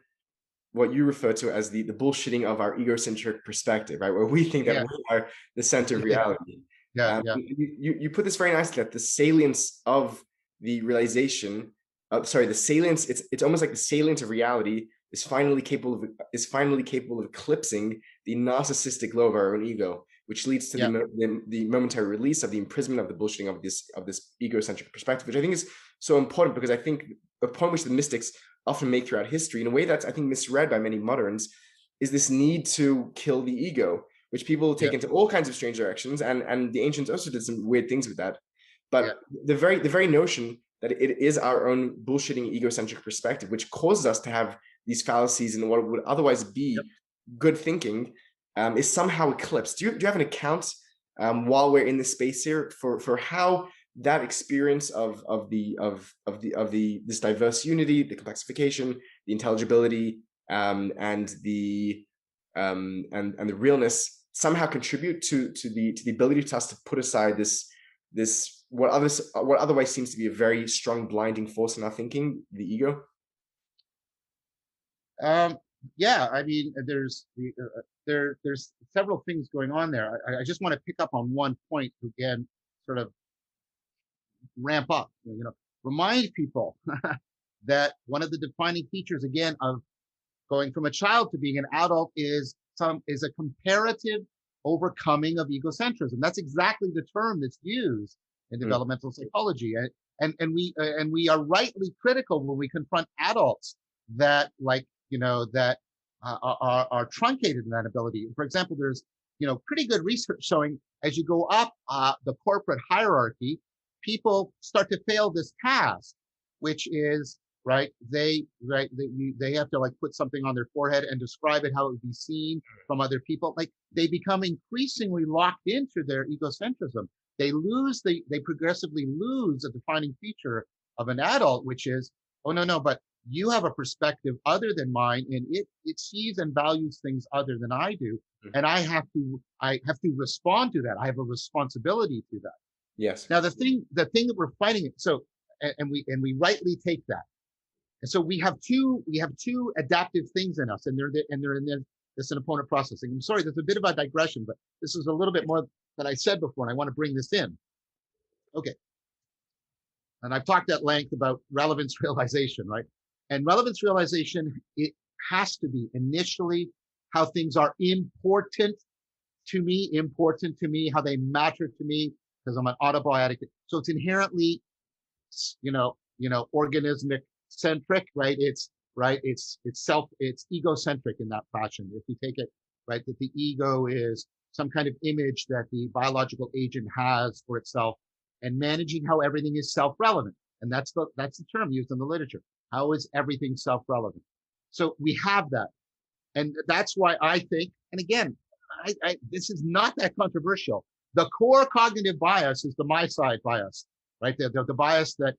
what you refer to as the bullshitting of our egocentric perspective, right? Where we think that we are the center of reality. You put this very nicely, that the salience of the realization, the salience, it's almost like the salience of reality is finally capable of eclipsing the narcissistic glow of our own ego, which leads to the momentary release of the imprisonment of the bullshitting of this egocentric perspective, which I think is so important, because I think a point which the mystics often make throughout history, in a way that's, I think, misread by many moderns, is this need to kill the ego, which people take into all kinds of strange directions, and the ancients also did some weird things with that. But the very notion that it is our own bullshitting egocentric perspective which causes us to have these fallacies in what would otherwise be good thinking, is somehow eclipsed. Do you have an account, while we're in this space here, for how that experience of this diverse unity, the complexification, the intelligibility, and the realness somehow contribute to the ability to us to put aside this what otherwise seems to be a very strong blinding force in our thinking, the ego? I mean, there's several things going on there. I just want to pick up on one point to, again, sort of ramp up, remind people that one of the defining features, again, of going from a child to being an adult is a comparative overcoming of egocentrism. That's exactly the term that's used in developmental psychology, and we are rightly critical when we confront adults that are truncated in that ability. For example, there's pretty good research showing as you go up the corporate hierarchy, people start to fail this task, which is they have to put something on their forehead and describe it how it would be seen from other people. They become increasingly locked into their egocentrism. they progressively lose a defining feature of an adult, which is, oh no, but you have a perspective other than mine, and it sees and values things other than I do, and I have to respond to that. I have a responsibility to that. Yes. Now the thing that we're fighting, so and we rightly take that, and so we have two adaptive things in us, and they're in this an opponent processing. I'm sorry, there's a bit of a digression, but this is a little bit more than I said before, and I want to bring this in. Okay. And I've talked at length about relevance realization, right? And relevance realization, it has to be initially how things are important to me, how they matter to me, because I'm an autobiotic. So it's inherently, organismic centric, right? It's egocentric in that fashion. If we take it, right, that the ego is some kind of image that the biological agent has for itself, and managing how everything is self-relevant. And that's the term used in the literature. How is everything self-relevant? So we have that. And that's why I think, and again, this is not that controversial. The core cognitive bias is the my side bias, right? The bias that,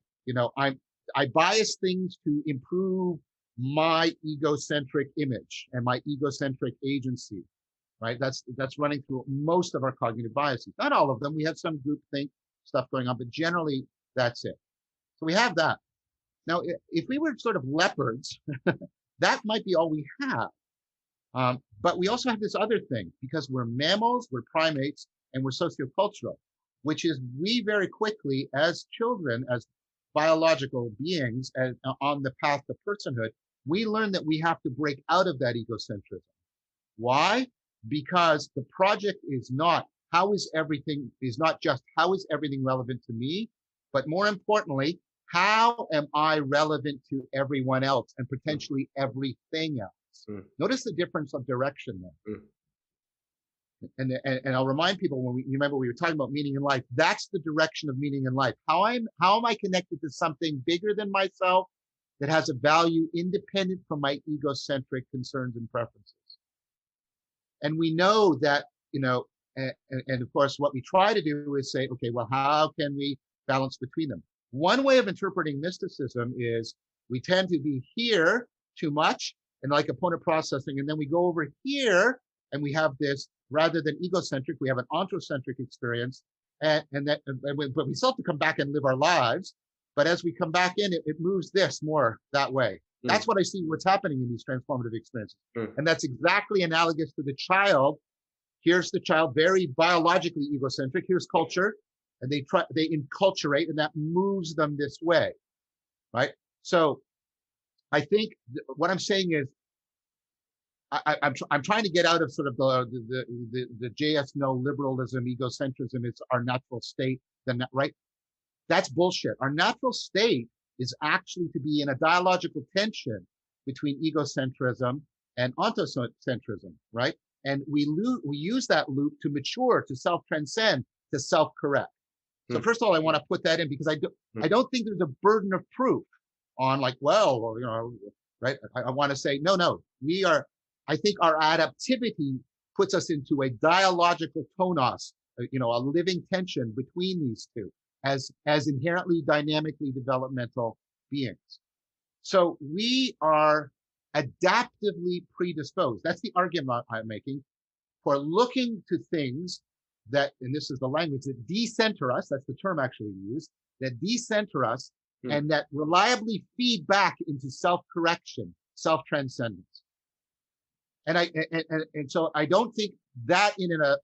I bias things to improve my egocentric image and my egocentric agency, right? That's running through most of our cognitive biases. Not all of them. We have some groupthink stuff going on, but generally that's it. So we have that. Now, if we were sort of leopards, that might be all we have. But we also have this other thing, because we're mammals, we're primates, and we're sociocultural, which is we very quickly, as children, as biological beings, and on the path to personhood, we learn that we have to break out of that egocentrism. Why? Because the project is not just how is everything relevant to me, but more importantly, how am I relevant to everyone else and potentially everything else? Notice the difference of direction there. And I'll remind people, you remember we were talking about meaning in life, that's the direction of meaning in life. How am I connected to something bigger than myself that has a value independent from my egocentric concerns and preferences? And we know that, and of course, what we try to do is say, okay, well, how can we balance between them? One way of interpreting mysticism is we tend to be here too much and like opponent processing, and then we go over here and we have this, rather than egocentric, we have an ontocentric experience, but we still have to come back and live our lives. But as we come back in, it moves this more that way. That's what I see what's happening in these transformative experiences. And that's exactly analogous to the child. Here's the child, very biologically egocentric. Here's culture, and they enculturate, and that moves them this way, right? So I think what I'm saying is, I'm trying to get out of sort of the JS no liberalism, egocentrism is our natural state, right? That's bullshit. Our natural state is actually to be in a dialogical tension between egocentrism and ontocentrism, right? And we use that loop to mature, to self-transcend, to self-correct. So first of all, I want to put that in, because I don't think there's a burden of proof on like, well, right? I want to say, no, I think our adaptivity puts us into a dialogical tonos, a living tension between these two as inherently dynamically developmental beings. So we are adaptively predisposed. That's the argument I'm making for looking to things that, and this is the language, that decenter us, that's the term actually used, that decenter us and that reliably feed back into self-correction, self-transcendence. And so I don't think that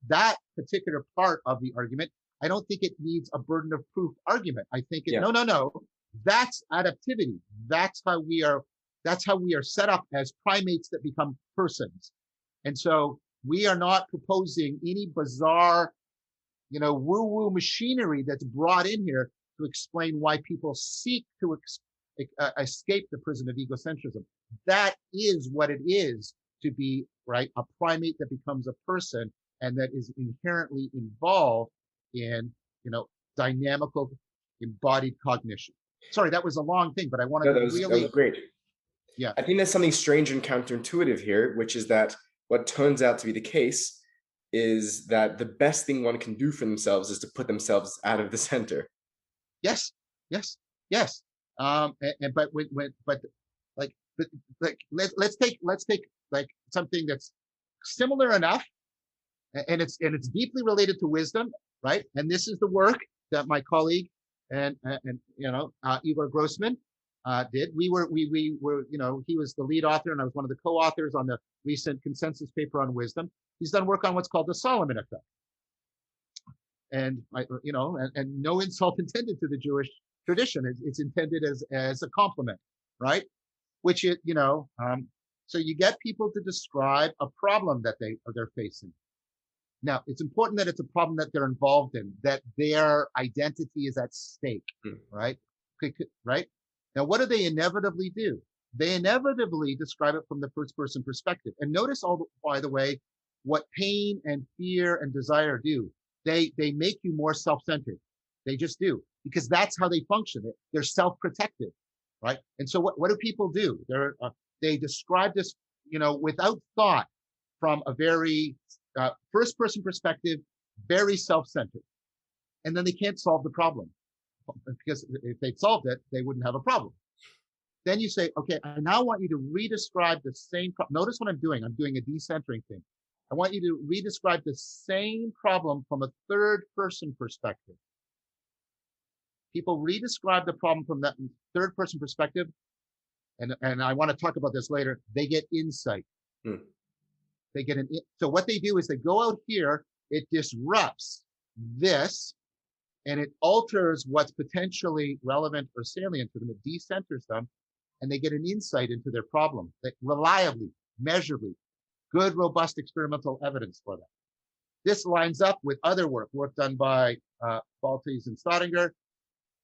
that particular part of the argument, I don't think it needs a burden of proof argument. I think no, that's adaptivity. That's how we are set up as primates that become persons. And so we are not proposing any bizarre, woo-woo machinery that's brought in here to explain why people seek to escape the prison of egocentrism. That is what it is to be, right, a primate that becomes a person and that is inherently involved in, dynamical embodied cognition. Sorry, that was a long thing, but I wanted to really... That was great. Yeah. I think there's something strange and counterintuitive here, which is that what turns out to be the case is that the best thing one can do for themselves is to put themselves out of the center. Yes, yes, yes. But like, but like let's take like something that's similar enough, and it's deeply related to wisdom, right? And this is the work that my colleague and Igor Grossman did. We were he was the lead author, and I was one of the co-authors on the recent consensus paper on wisdom. He's done work on what's called the Solomon effect. And and no insult intended to the Jewish tradition. It's intended as a compliment, right? Which so you get people to describe a problem that they're facing. Now, it's important that it's a problem that they're involved in, that their identity is at stake, right? Right? Now, what do they inevitably do? They inevitably describe it from the first person perspective. And notice, by the way, what pain and fear and desire do. They make you more self-centered. They just do, because that's how they function. They're self-protective, right? And so what do people do? They describe this, without thought, from a very first person perspective, very self-centered. And then they can't solve the problem, because if they'd solved it, they wouldn't have a problem. Then you say, okay, I now want you to redescribe the same problem. Notice what I'm doing. I'm doing a decentering thing. I want you to redescribe the same problem from a third person perspective. People redescribe the problem from that third person perspective. And I want to talk about this later. They get insight. They get so what they do is they go out here, it disrupts this, and it alters what's potentially relevant or salient to them. It decenters them, and they get an insight into their problem, that reliably, measurably, good, robust experimental evidence for that. This lines up with other work done by Baltes and Staudinger.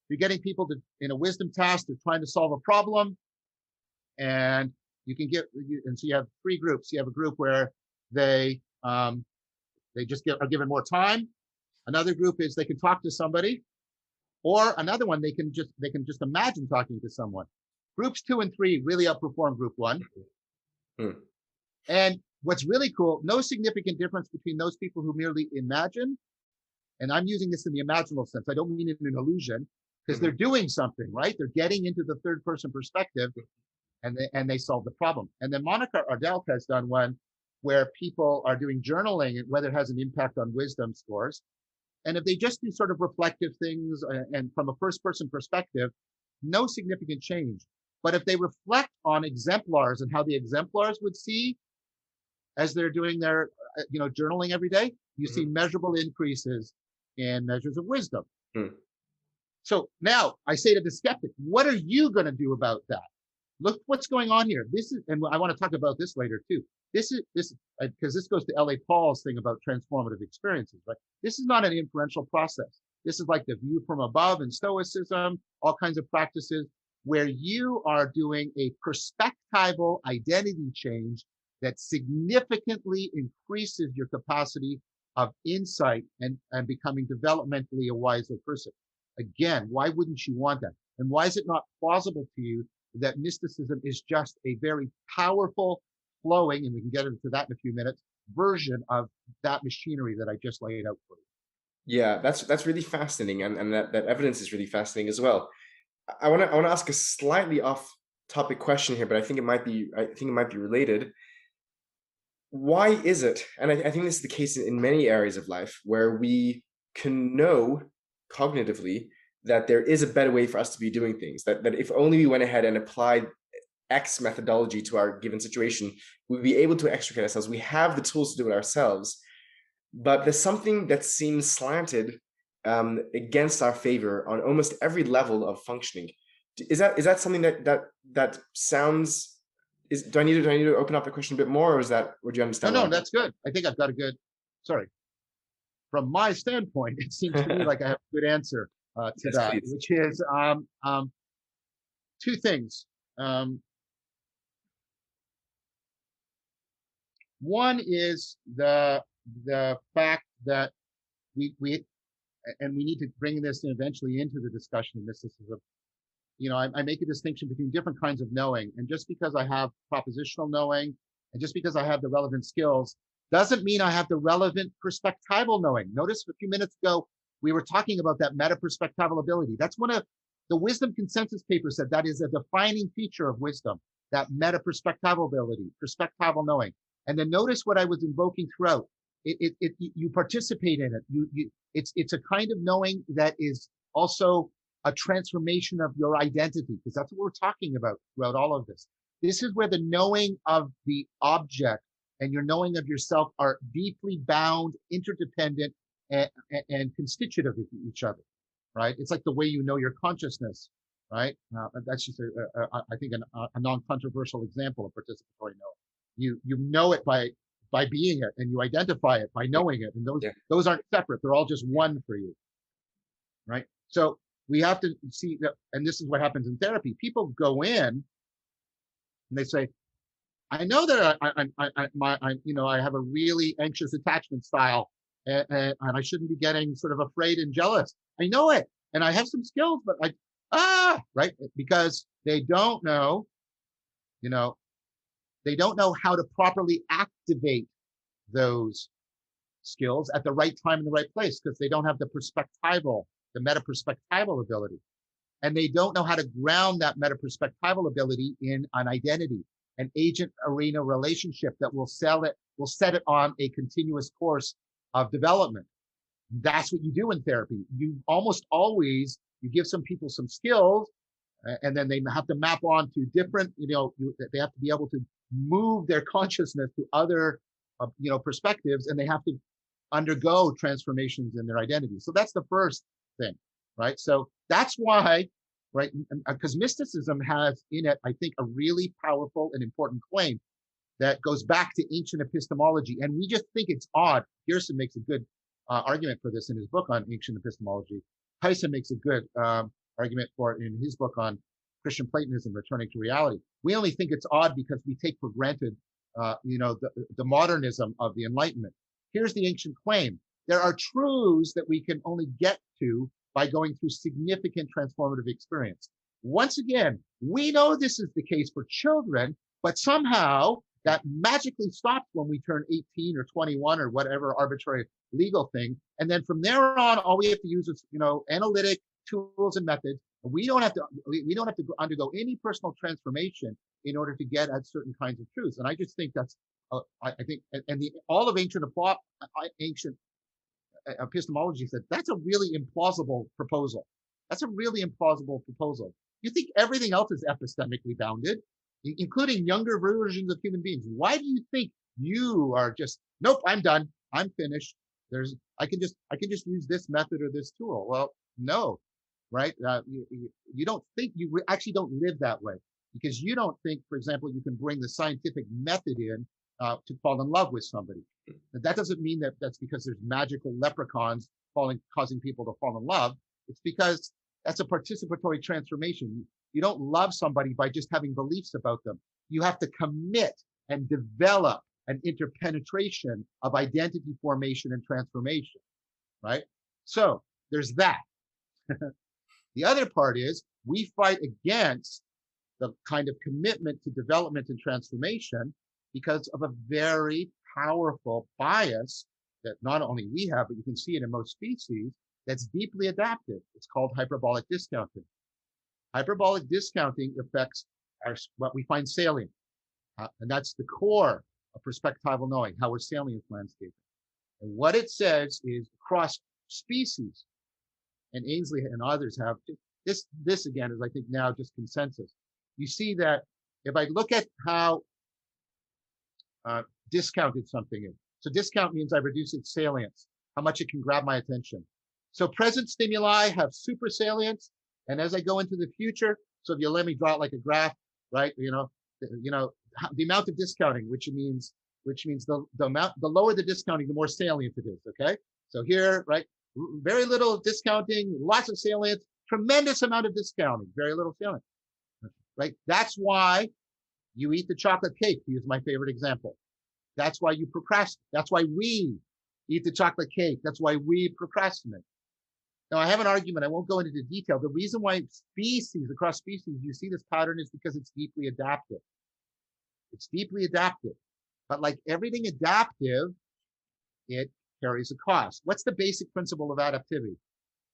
You're getting people to, in a wisdom task, they're trying to solve a problem, and you can and so you have three groups. You have a group where they just are given more time. Another group is they can talk to somebody, or another one they can just imagine talking to someone. Groups 2 and 3 really outperform group 1. And what's really cool, no significant difference between those people who merely imagine, and I'm using this in the imaginal sense. I don't mean it in an illusion, because they're doing something, right? They're getting into the third person perspective, and they solve the problem. And then Monica Ardelk has done one where people are doing journaling, and whether it has an impact on wisdom scores. And if they just do sort of reflective things and from a first person perspective, no significant change. But if they reflect on exemplars and how the exemplars would see as they're doing their journaling every day, you see measurable increases in measures of wisdom. So now I say to the skeptic, what are you going to do about that? Look what's going on here. This is, and I want to talk about this later too. This because this goes to L.A. Paul's thing about transformative experiences, right? This is not an inferential process. This is like the view from above in Stoicism, all kinds of practices where you are doing a perspectival identity change that significantly increases your capacity of insight and becoming developmentally a wiser person. Again, why wouldn't you want that? And why is it not plausible to you that mysticism is just a very powerful, flowing, and we can get into that in a few minutes, version of that machinery that I just laid out for you? Yeah, that's really fascinating, and that evidence is really fascinating as well. I want to ask a slightly off-topic question here, but I think it might be related. Why is it, and I think this is the case in many areas of life, where we can know cognitively that there is a better way for us to be doing things, that if only we went ahead and applied X methodology to our given situation, we'd be able to extricate ourselves. We have the tools to do it ourselves, but there's something that seems slanted against our favor on almost every level of functioning. Is that something that sounds? Do I need to open up the question a bit more, or would you understand? No, that's good. I think I've got a good. Sorry. From my standpoint, it seems to me like I have a good answer to yes, that, please. which is two things. One is the fact that we need to bring this eventually into the discussion of mysticism. I make a distinction between different kinds of knowing, and just because I have propositional knowing, and just because I have the relevant skills, Doesn't mean I have the relevant perspectival knowing. Notice a few minutes ago, we were talking about that meta-perspectival ability. That's one of the wisdom consensus papers said that is a defining feature of wisdom, that meta-perspectival ability, perspectival knowing. And then notice what I was invoking throughout. You participate in it. It's a kind of knowing that is also a transformation of your identity, because that's what we're talking about throughout all of this. This is where the knowing of the object and your knowing of yourself are deeply bound, interdependent, and constitutive of each other, right? It's like the way you know your consciousness, right? That's just, I think, a non-controversial example of participatory knowing. You know it by being it, and you identify it by knowing it, and those aren't separate. They're all just one for you, right? So we have to see that, and this is what happens in therapy. People go in and they say, I know that I have a really anxious attachment style, and I shouldn't be getting sort of afraid and jealous. I know it, and I have some skills, but right? Because they don't know, they don't know how to properly activate those skills at the right time in the right place, because they don't have the meta-perspectival ability. And they don't know how to ground that meta-perspectival ability in an identity, an agent arena relationship that will set it on a continuous course of development. That's what you do in therapy. You almost always, you give some people some skills, and then they have to map on to different, they have to be able to move their consciousness to other, perspectives, and they have to undergo transformations in their identity. So that's the first thing, right? So that's why, right, because mysticism has in it, I think, a really powerful and important claim that goes back to ancient epistemology. And we just think it's odd. Pearson makes a good argument for this in his book on ancient epistemology. Tyson makes a good argument for it in his book on Christian Platonism, Returning to Reality. We only think it's odd because we take for granted, the modernism of the Enlightenment. Here's the ancient claim. There are truths that we can only get to by going through significant transformative experience. Once again, we know this is the case for children, but somehow that magically stops when we turn 18 or 21 or whatever arbitrary legal thing. And then from there on, all we have to use is, analytic tools and methods. We don't have to undergo any personal transformation in order to get at certain kinds of truths. And I just think that's, I think, and all of ancient epistemology said that's a really implausible proposal. That's a really implausible proposal. You think everything else is epistemically bounded, including younger versions of human beings. Why do you think you are just, nope, I'm done, I'm finished. I can just use this method or this tool. Well, no, right? You don't think, you actually don't live that way, because you don't think, for example, you can bring the scientific method in to fall in love with somebody. And that doesn't mean that that's because there's magical leprechauns causing people to fall in love. It's because that's a participatory transformation. You don't love somebody by just having beliefs about them. You have to commit and develop an interpenetration of identity formation and transformation, right? So there's that. The other part is we fight against the kind of commitment to development and transformation because of a very powerful bias that not only we have, but you can see it in most species, that's deeply adaptive. It's called hyperbolic discounting. Hyperbolic discounting affects what we find salient. And that's the core of perspectival knowing, how we're salient landscaping. And what it says is across species, and Ainsley and others have, this again is, I think, now just consensus. You see that if I look at how discounted something is. So discount means I reduce its salience, how much it can grab my attention. So present stimuli have super salience, and as I go into the future, so if you let me draw it like a graph, right? The amount of discounting, which means the lower the discounting, the more salient it is. Okay, so here, right, very little discounting, lots of salience, tremendous amount of discounting, very little salience. Right? That's why you eat the chocolate cake, to use my favorite example. That's why you procrastinate. That's why we eat the chocolate cake. That's why we procrastinate. Now, I have an argument. I won't go into the detail. The reason why across species, you see this pattern is because it's deeply adaptive. It's deeply adaptive. But like everything adaptive, it carries a cost. What's the basic principle of adaptivity?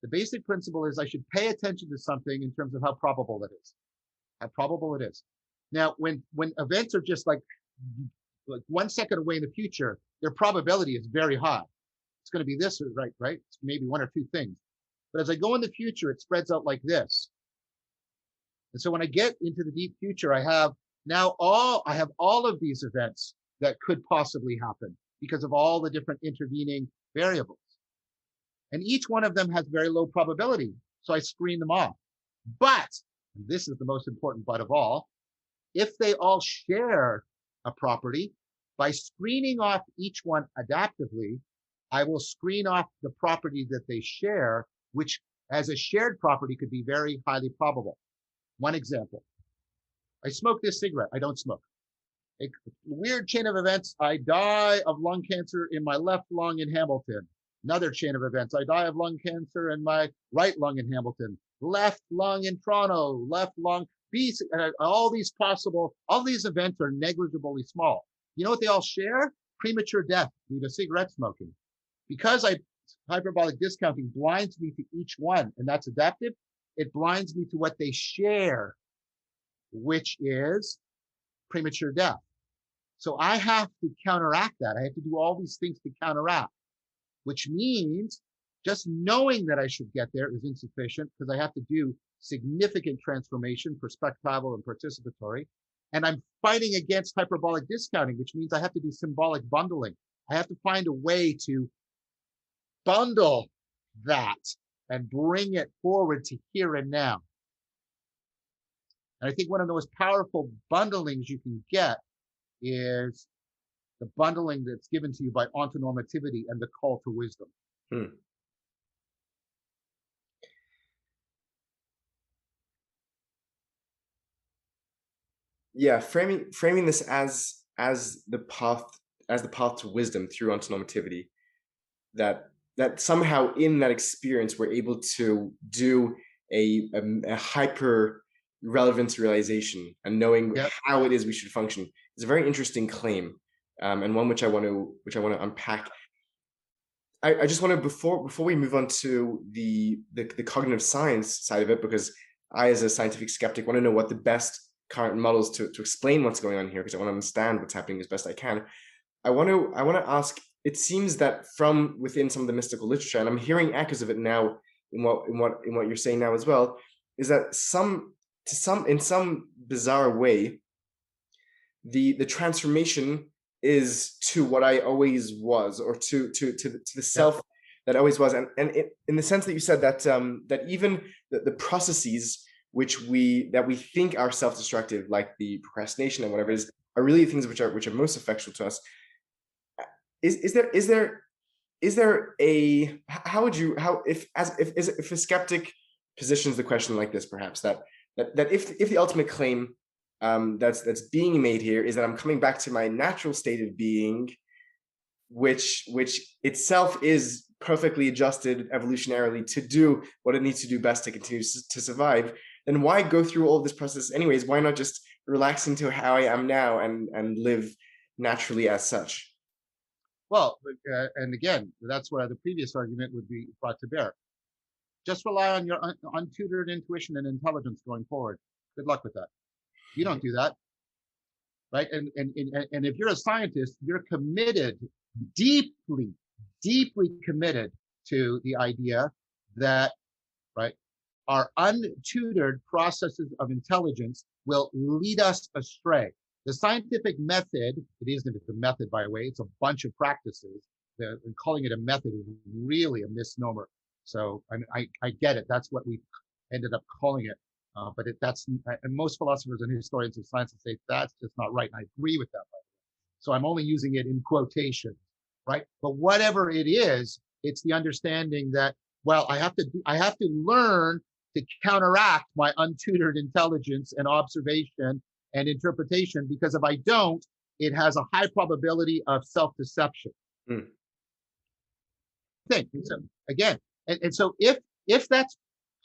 The basic principle is I should pay attention to something in terms of how probable it is. How probable it is. Now, when events are just like 1 second away in the future, their probability is very high. It's going to be this, right? It's maybe one or two things. But as I go in the future, it spreads out like this. And so when I get into the deep future, I have all of these events that could possibly happen because of all the different intervening variables. And each one of them has very low probability. So I screen them off. But, and this is the most important but of all, if they all share a property, by screening off each one adaptively, I will screen off the property that they share, which as a shared property could be very highly probable. One example, I smoke this cigarette. I don't smoke. A weird chain of events. I die of lung cancer in my left lung in Hamilton. Another chain of events. I die of lung cancer in my right lung in Hamilton. Left lung in Toronto. Left lung. All these events are negligibly small. You know what they all share? Premature death due to cigarette smoking. Because hyperbolic discounting blinds me to each one, and that's adaptive, it blinds me to what they share, which is premature death. So I have to counteract that. I have to do all these things to counteract, which means just knowing that I should get there is insufficient because I have to do significant transformation, perspectival and participatory. And I'm fighting against hyperbolic discounting, which means I have to do symbolic bundling. I have to find a way to bundle that and bring it forward to here and now. And I think one of the most powerful bundlings you can get is the bundling that's given to you by ontonormativity and the call to wisdom. Yeah, framing this as the path to wisdom through ontonormativity, that somehow in that experience we're able to do a hyper relevance realization and knowing how it is we should function. It's a very interesting claim, and one which I want to unpack. I just want to before we move on to the cognitive science side of it, because I, as a scientific skeptic, want to know what the best current models to explain what's going on here, because I want to understand what's happening as best I can. I want to ask. It seems that from within some of the mystical literature, and I'm hearing echoes of it now in what you're saying now as well, is that in some bizarre way, the transformation is to what I always was, or to the self that always was, and in the sense that you said that that even the processes which we think are self-destructive, like the procrastination and whatever it is, are really things which are most effectual to us. Is there a, how would you, if a skeptic positions the question like this, perhaps that if the ultimate claim that's being made here is that I'm coming back to my natural state of being, which itself is perfectly adjusted evolutionarily to do what it needs to do best to continue to survive, then why go through all this process anyways? Why not just relax into how I am now and live naturally as such? Well, and again, that's where the previous argument would be brought to bear. Just rely on your untutored intuition and intelligence going forward. Good luck with that. You don't do that, right? And if you're a scientist, you're committed, deeply committed to the idea that, right, our untutored processes of intelligence will lead us astray. The scientific method, it isn't a method, by the way, it's a bunch of practices. And calling it a method is really a misnomer. So I get it. That's what we ended up calling it. But and most philosophers and historians of science say that's just not right. And I agree with that, by the way. So I'm only using it in quotation, right? But whatever it is, it's the understanding that, well, I have to learn to counteract my untutored intelligence and observation and interpretation, because if I don't, it has a high probability of self-deception. So again, and so if that's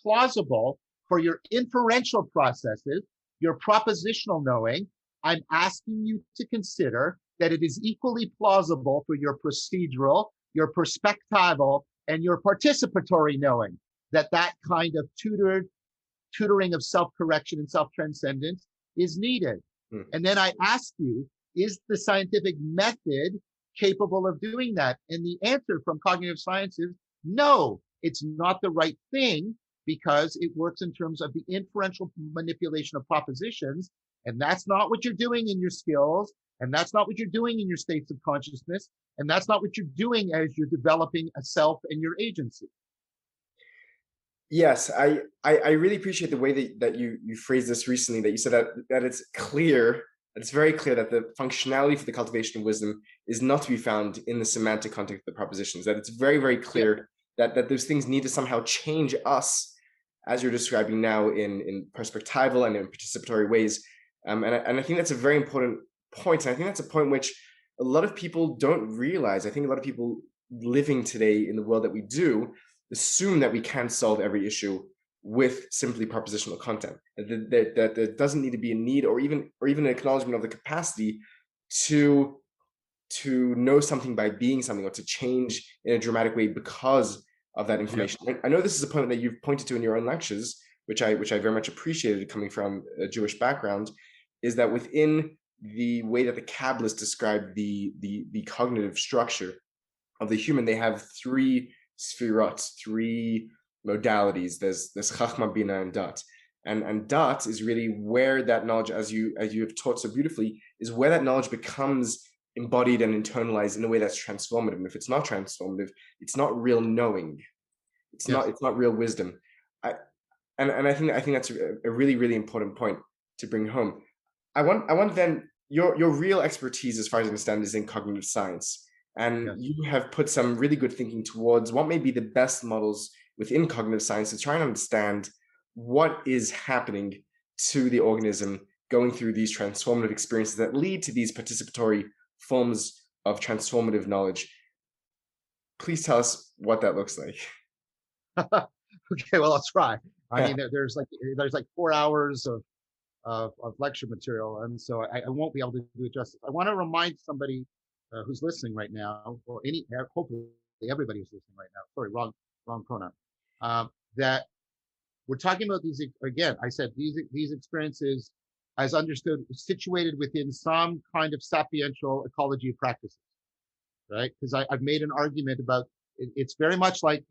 plausible for your inferential processes, your propositional knowing, I'm asking you to consider that it is equally plausible for your procedural, your perspectival, and your participatory knowing that that kind of tutoring of self-correction and self-transcendence is needed. And then I ask you, is the scientific method capable of doing that? And the answer from cognitive science is no, it's not the right thing, because it works in terms of the inferential manipulation of propositions. And that's not what you're doing in your skills. And that's not what you're doing in your states of consciousness. And that's not what you're doing as you're developing a self and your agency. Yes, I really appreciate the way that you phrased this recently, that you said that it's clear, it's very clear that the functionality for the cultivation of wisdom is not to be found in the semantic context of the propositions, that it's very, very clear that those things need to somehow change us, as you're describing now, in perspectival and in participatory ways. And I think that's a very important point. And I think that's a point which a lot of people don't realize. I think a lot of people living today in the world that we do assume that we can solve every issue with simply propositional content, that there doesn't need to be a need or even an acknowledgement of the capacity to know something by being something, or to change in a dramatic way because of that information. I know this is a point that you've pointed to in your own lectures, which I very much appreciated, coming from a Jewish background, is that within the way that the Kabbalists describe the cognitive structure of the human, they have three sfirot, three modalities. There's Chachma, Bina, and Dat. And Dat is really where that knowledge, as you have taught so beautifully, is where that knowledge becomes embodied and internalized in a way that's transformative. And if it's not transformative, it's not real knowing. It's not real wisdom. I think that's a really, really important point to bring home. I want then your real expertise, as far as I understand, is in cognitive science. And you have put some really good thinking towards what may be the best models within cognitive science to try and understand what is happening to the organism going through these transformative experiences that lead to these participatory forms of transformative knowledge. Please tell us what that looks like. Okay, well, I'll try. I mean, there's like 4 hours of lecture material, and so I won't be able to do it justice. I want to remind somebody who's listening right now, or hopefully everybody who's listening right now. Sorry, wrong pronoun. That we're talking about these again. I said these experiences, as understood, situated within some kind of sapiential ecology of practices, right? Because I've made an argument about it's very much like,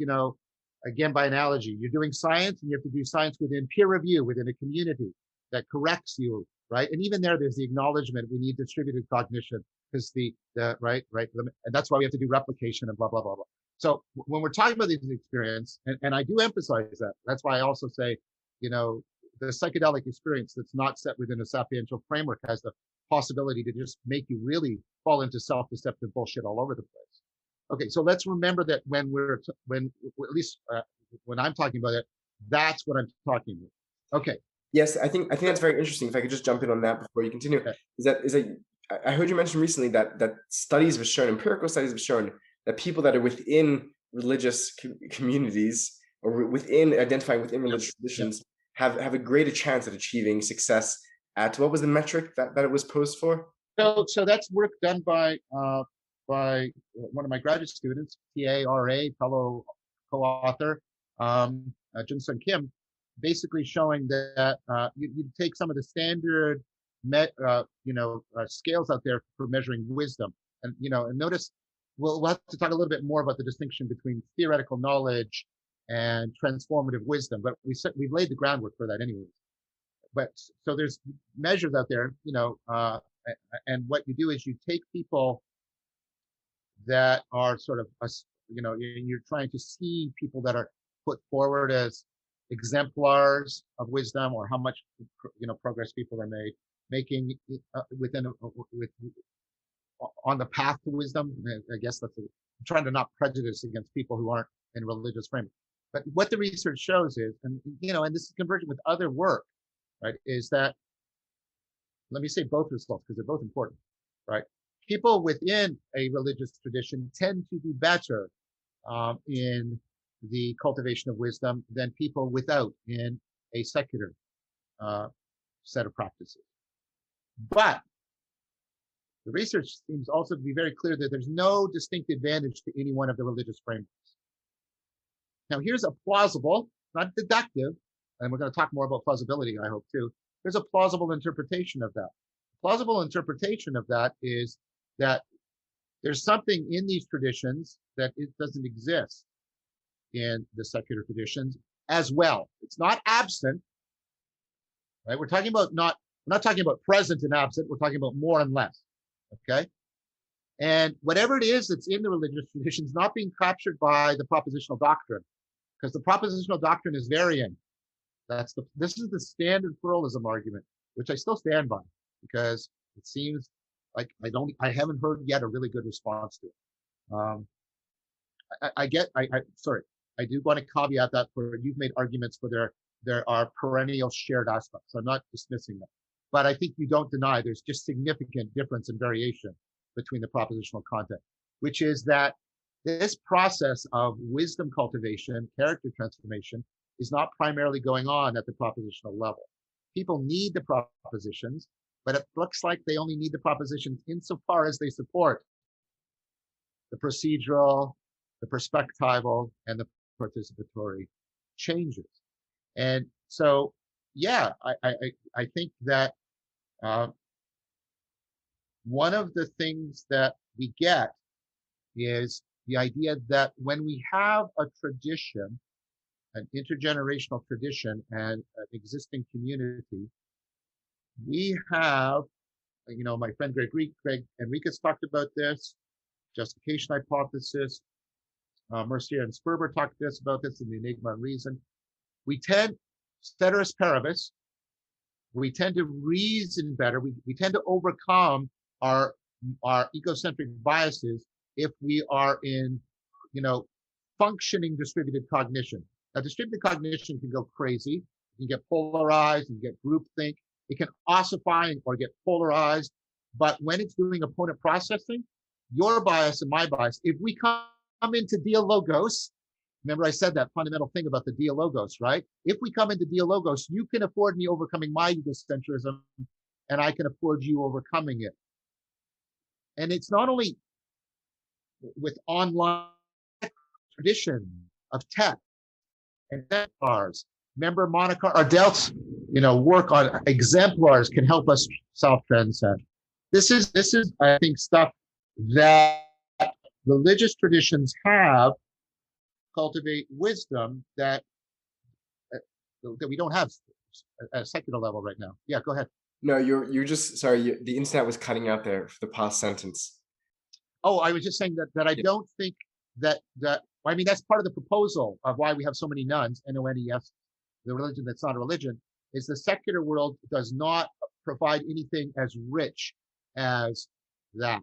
again, by analogy, you're doing science and you have to do science within peer review, within a community that corrects you, right? And even there's the acknowledgement we need distributed cognition, because the right, and that's why we have to do replication and blah blah blah blah. So when we're talking about these experiences, and I do emphasize that, that's why I also say, the psychedelic experience that's not set within a sapiential framework has the possibility to just make you really fall into self-deceptive bullshit all over the place. Okay, so let's remember that when at least when I'm talking about it, that's what I'm talking about. Okay. Yes, I think that's very interesting. If I could just jump in on that before you continue, is that I heard you mention recently that studies have shown, empirical studies have shown, that people that are within religious communities, or identifying within religious traditions, have a greater chance at achieving success at, what was the metric that it was posed for? So that's work done by one of my graduate students, PARA, fellow co-author, Jun-Sun Kim, basically showing that you take some of the standard scales out there for measuring wisdom, and notice we'll have to talk a little bit more about the distinction between theoretical knowledge and transformative wisdom, but we've laid the groundwork for that anyways. But so there's measures out there, and what you do is you take people that are sort of, you're trying to see people that are put forward as exemplars of wisdom, or how much progress people are making on the path to wisdom. I guess I'm trying to not prejudice against people who aren't in religious framework. But what the research shows is, and this is convergent with other work, right, is that, let me say both results because they're both important, right? People within a religious tradition tend to do better in the cultivation of wisdom than people without, in a secular set of practices. But The research seems also to be very clear that there's no distinct advantage to any one of the religious frameworks. Now, here's a plausible, not deductive, and we're going to talk more about plausibility, I hope, too. There's a plausible interpretation of that. Plausible interpretation of that is that there's something in these traditions that it doesn't exist in the secular traditions as well. It's not absent, right? We're not talking about present and absent. We're talking about more and less, okay? And whatever it is that's in the religious traditions not being captured by the propositional doctrine, because the propositional doctrine is varying. This is the standard pluralism argument, which I still stand by, because it seems like I haven't heard yet a really good response to it. I do want to caveat that you've made arguments for there are perennial shared aspects. I'm not dismissing that, but I think you don't deny there's just significant difference and variation between the propositional content, which is that this process of wisdom cultivation, character transformation, is not primarily going on at the propositional level. People need the propositions, but it looks like they only need the propositions insofar as they support the procedural, the perspectival, and the participatory changes. And so, yeah, I think that one of the things that we get is the idea that when we have a tradition, an intergenerational tradition and an existing community, we have, my friend Greg Enriquez talked about this, justification hypothesis, Mercier and Sperber talked about this in the Enigma and Reason. We tend, ceteris paribus, we tend to reason better. We tend to overcome our egocentric biases if we are in, functioning distributed cognition. Now, distributed cognition can go crazy. It can get polarized, and get groupthink. It can ossify or get polarized. But when it's doing opponent processing, your bias and my bias, if we come into dialogos, remember I said that fundamental thing about the dialogos, right? If we come into dialogos, you can afford me overcoming my egocentrism, and I can afford you overcoming it. And it's not only with online tradition of tech and exemplars. Remember Monica Ardelt's, work on exemplars can help us self-transcend. This is, I think, stuff that religious traditions have cultivate wisdom that we don't have at a secular level right now. Yeah, go ahead. No, you're just sorry. The internet was cutting out there for the past sentence. Oh, I was just saying that I don't think that I mean, that's part of the proposal of why we have so many nuns, N-O-N-E-S, the religion that's not a religion, is the secular world does not provide anything as rich as that.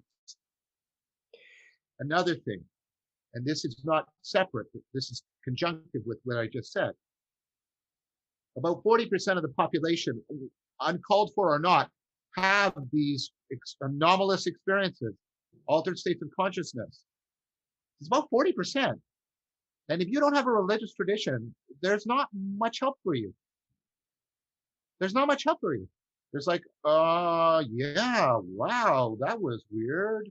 Another thing, and this is not separate, this is conjunctive with what I just said. About 40% of the population, uncalled for or not, have these anomalous experiences, altered states of consciousness. It's about 40%. And if you don't have a religious tradition, there's not much help for you. There's not much help for you. There's like, yeah, wow, that was weird.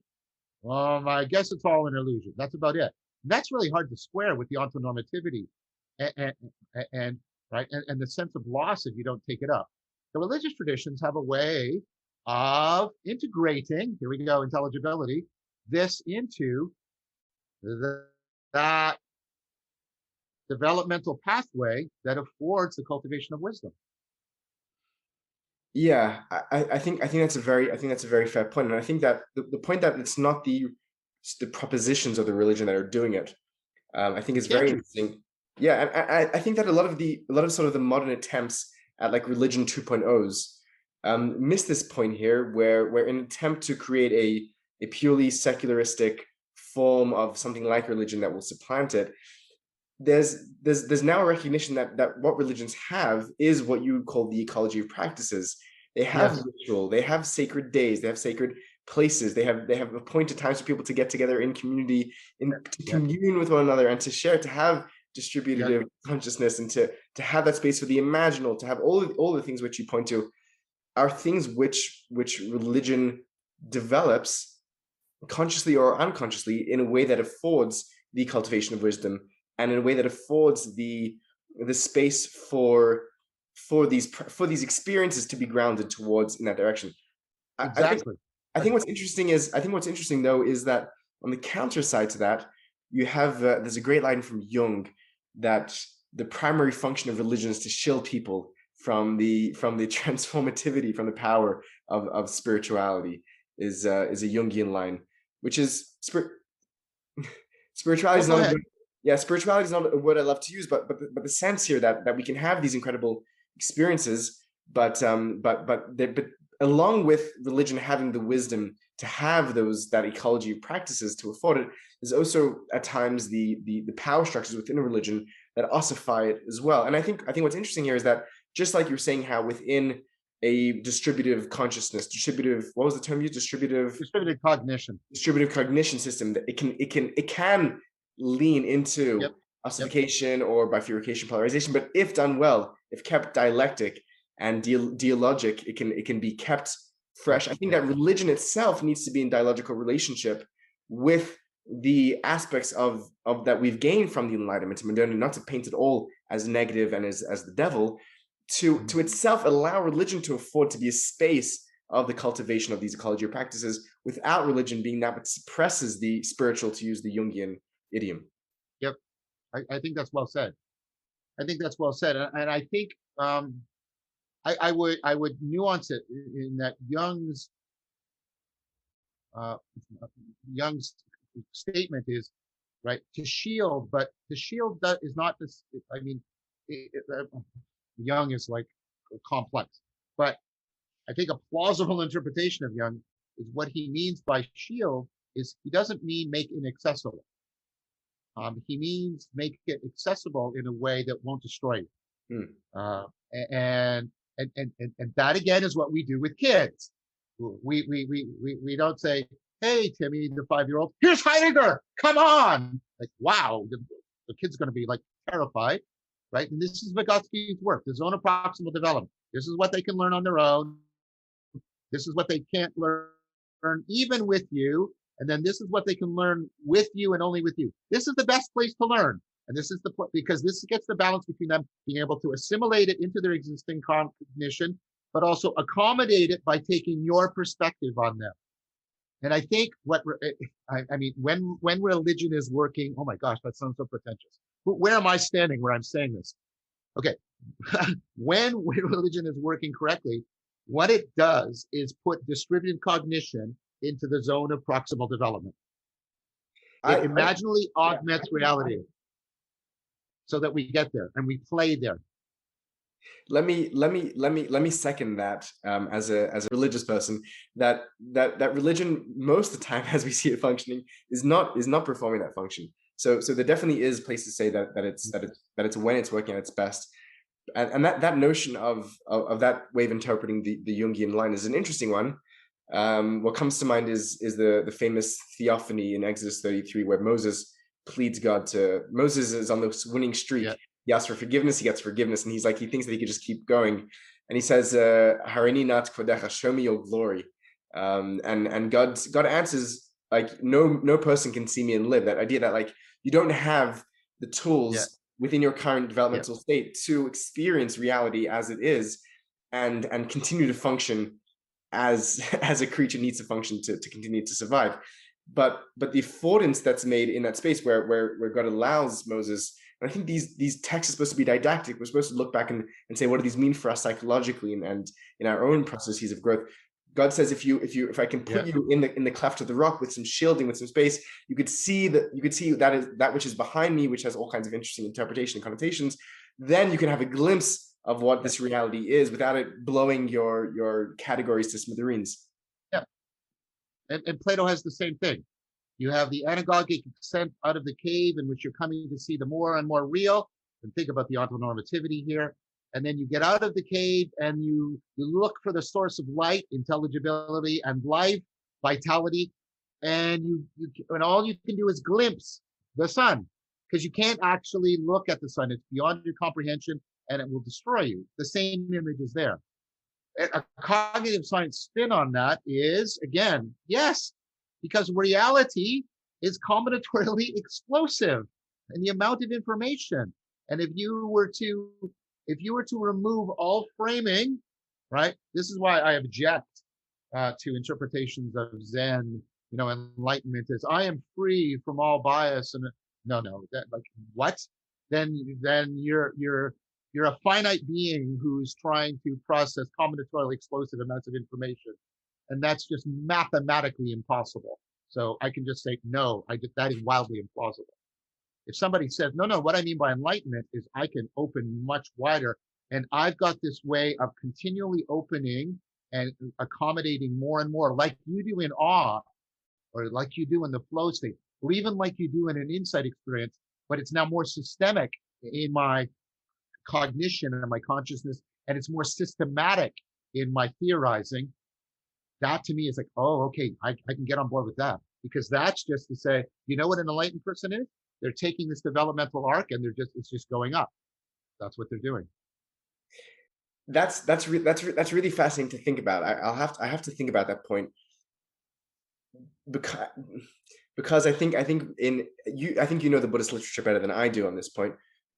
I guess it's all an illusion. That's about it. That's really hard to square with the ontonormitivity and right and the sense of loss if you don't take it up. The religious traditions have a way of integrating, here we go, intelligibility, this into that developmental pathway that affords the cultivation of wisdom. Yeah, I think that's a very fair point, and I think that the point that it's not the propositions of the religion that are doing it, I think is very interesting. Yeah, and I think that a lot of sort of the modern attempts at like religion 2.0s miss this point here, where in an attempt to create a purely secularistic form of something like religion that will supplant it, there's now a recognition that what religions have is what you call the ecology of practices. They have ritual, they have sacred days, they have sacred places, they have appointed times for people to get together in community, to commune with one another, and to share, to have distributive consciousness, and to have that space for the imaginal, to have all the things which you point to are things which religion develops consciously or unconsciously in a way that affords the cultivation of wisdom, and in a way that affords the space for these experiences to be grounded towards in that direction. Exactly. I think what's interesting though is that on the counter side to that, you have there's a great line from Jung that the primary function of religion is to shield people from the transformativity, from the power of spirituality, is a Jungian line, which is spirituality is Go not a ahead. word, yeah, spirituality is not a word I love to use, but the sense here that we can have these incredible experiences, but along with religion having the wisdom to have that ecology of practices to afford it, there's also at times the power structures within a religion that ossify it as well. And I think what's interesting here is that, just like you're saying how within a distributive consciousness, what was the term used? Distributive cognition system, that it can lean into ossification or bifurcation, polarization, but if done well, if kept dialectic and dialogic, it can be kept fresh. I think that religion itself needs to be in dialogical relationship with the aspects of that we've gained from the Enlightenment and modernity, not to paint it all as negative and as the devil, to itself allow religion to afford to be a space of the cultivation of these ecology practices, without religion being that which suppresses the spiritual, to use the Jungian idiom. Yep. I think that's well said. I think that's well said. And I think I would nuance it in that Jung's statement is right to shield, but to shield that is not this. I mean, Jung is like complex, but I think a plausible interpretation of Jung is what he means by shield is he doesn't mean make inaccessible. He means make it accessible in a way that won't destroy you. And that again is what we do with kids. We don't say, "Hey, Timmy, the 5-year-old, here's Heidegger. Come on!" Like, wow, the kid's going to be like terrified, right? And this is Vygotsky's work, the zone of proximal development. This is what they can learn on their own. This is what they can't learn even with you. And then this is what they can learn with you and only with you. This is the best place to learn. And this is because this gets the balance between them being able to assimilate it into their existing cognition, but also accommodate it by taking your perspective on them. And I think I mean, when religion is working, oh my gosh, that sounds so pretentious. Where am I standing where I'm saying this? Okay. when religion is working correctly, what it does is put distributed cognition into the zone of proximal development. It imaginally augments reality so that we get there and we play there. Let me second that, as a religious person, that religion most of the time, as we see it functioning, is not performing that function. So there definitely is place to say that it's when it's working at its best. And that notion of that way of interpreting the Jungian line is an interesting one. What comes to mind is the famous theophany in Exodus 33, where Moses pleads God to. Moses is on this winning streak. Yeah. He asks for forgiveness, he gets forgiveness, and he thinks that he could just keep going. And he says, "Harini nat kvodecha, show me your glory." And God answers, like, no person can see me and live. That idea that, like, you don't have the tools within your current developmental state to experience reality as it is, and continue to function as a creature needs to function to continue to survive. But the affordance that's made in that space where God allows Moses, and I think these texts are supposed to be didactic. We're supposed to look back and say, what do these mean for us psychologically and in our own processes of growth? God says, if I can put you in the cleft of the rock with some shielding, with some space, you could see that is that which is behind me, which has all kinds of interesting interpretation and connotations. Then you can have a glimpse of what this reality is without it blowing your categories to smithereens. Yeah. And Plato has the same thing. You have the anagogic ascent out of the cave in which you're coming to see the more and more real. And think about the ontonormitivity here. And then you get out of the cave and you look for the source of light, intelligibility, and life, vitality. And and all you can do is glimpse the sun, because you can't actually look at the sun. It's beyond your comprehension and it will destroy you. The same image is there. a cognitive science spin on that is, again, yes, because reality is combinatorially explosive and the amount of information. And if you were to remove all framing, right? This is why I object to interpretations of Zen, enlightenment as I am free from all bias. And no, that, like, what? Then you're a finite being who's trying to process combinatorially explosive amounts of information, and that's just mathematically impossible. So I can just say no. That is wildly implausible. If somebody says no, what I mean by enlightenment is I can open much wider, and I've got this way of continually opening and accommodating more and more, like you do in awe, or like you do in the flow state, or even like you do in an insight experience, but it's now more systemic in my cognition and my consciousness, and it's more systematic in my theorizing. That to me is like, oh, okay, I can get on board with that, because that's just to say, you know what an enlightened person is? They're taking this developmental arc and it's just going up. That's what they're doing. That's really fascinating to think about. I have to think about that point, because I think you know the Buddhist literature better than I do on this point,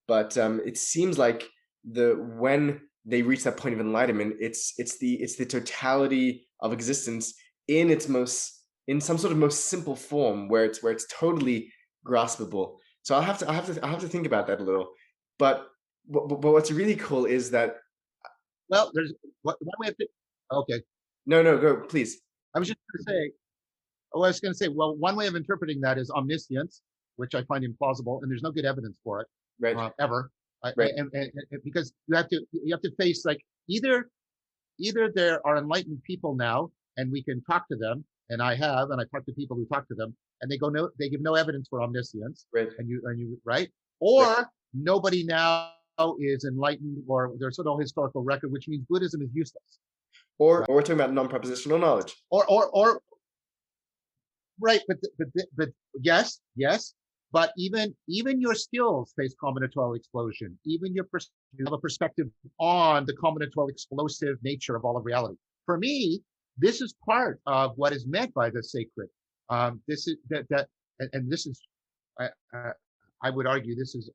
but it seems like when they reach that point of enlightenment, it's the totality of existence in some sort of most simple form, where it's totally graspable. So I'll have to think about that a little. But what's really cool is that, well, there's one way of okay. No, go, please. I was just going to say, well, one way of interpreting that is omniscience, which I find implausible, and there's no good evidence for it, right? Ever. Right. And because you have to face, like, either there are enlightened people now, and we can talk to them, and I talked to people who talk to them, and they give no evidence for omniscience, right? And you right, or right. Nobody now is enlightened, or there's no historical record, which means Buddhism is useless. Or we're talking about non-propositional knowledge. Or right, but yes, but even your skills face combinatorial explosion. Even you have a perspective on the combinatorial explosive nature of all of reality. For me, this is part of what is meant by the sacred. This is and this is, I would argue, this is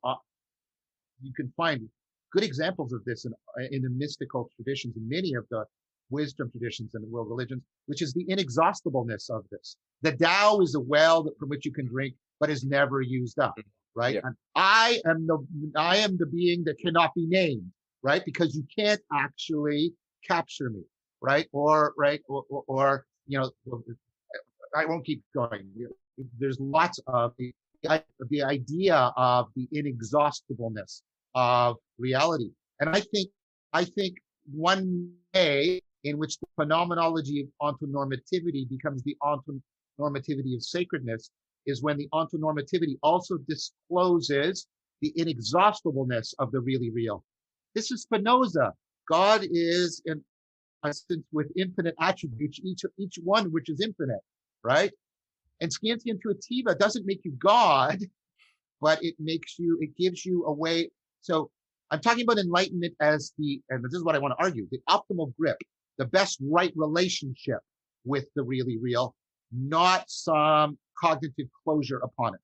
you can find good examples of this in the mystical traditions, in many of the wisdom traditions and the world religions, which is the inexhaustibleness of this. The Tao is a well from which you can drink, but is never used up, right? Yeah. And I am the being that cannot be named, right? Because you can't actually capture me, right? Or I won't keep going. There's lots of the idea of the inexhaustibleness of reality, and I think one way in which the phenomenology of ontonormativity becomes the ontonormativity of sacredness is when the ontonormativity also discloses the inexhaustibleness of the really real. This is Spinoza. God is in essence with infinite attributes, each one which is infinite, right? And scientia intuitiva doesn't make you God, but it gives you a way. So I'm talking about enlightenment as and this is what I want to argue, the optimal grip, the best right relationship with the really real, not some cognitive closure upon it.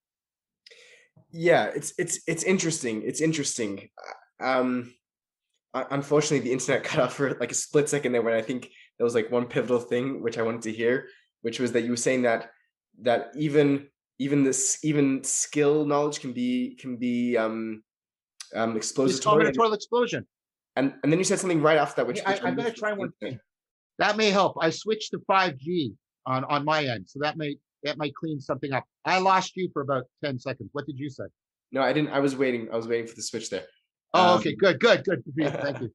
Yeah, it's interesting. It's interesting. Unfortunately, the internet cut off for like a split second there when I think there was like one pivotal thing which I wanted to hear, which was that you were saying that even skill knowledge can be explository. It's combinatorial explosion. And then you said something right after that, which I'm going to try one thing. That may help. I switched to 5G on my end, so that might clean something up. I lost you for about 10 seconds. What did you say? No, I didn't. I was waiting for the switch there. Oh, okay, good. Thank you.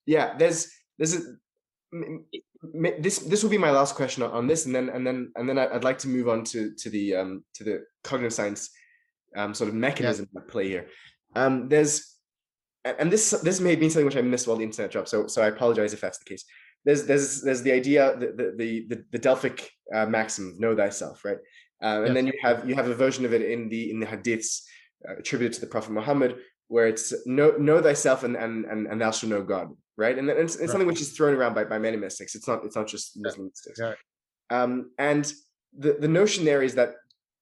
Yeah, this will be my last question on this, and then I'd like to move on to the cognitive science sort of mechanism at play here. This may have been something which I missed while the internet dropped, so I apologize if that's the case. There's the idea, the Delphic maxim, know thyself, right? And then you have a version of it in the hadiths attributed to the Prophet Muhammad, where it's know thyself and thou shalt know God, right? And it's something which is thrown around by many mystics. It's not just Muslim mystics. And the notion there is that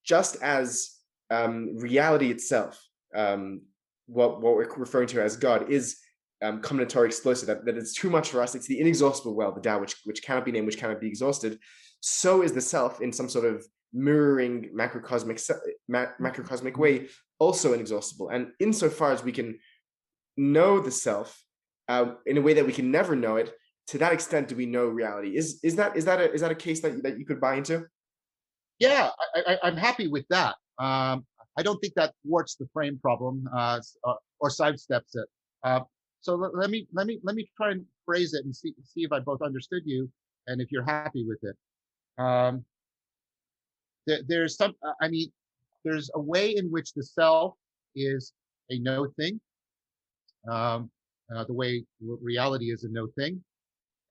just as reality itself, what we're referring to as God, is combinatorial explosive, that it's too much for us, it's the inexhaustible well, the Tao, which cannot be named, which cannot be exhausted, so is the self in some sort of mirroring macrocosmic way also inexhaustible. And insofar as we can know the self in a way that we can never know it, to that extent do we know reality. Is that a case that you could buy into? Yeah, I'm happy with that. I don't think that thwarts the frame problem or sidesteps it. So let me try and phrase it and see if I both understood you and if you're happy with it. There's some, there's a way in which the self is a no thing, the way reality is a no thing,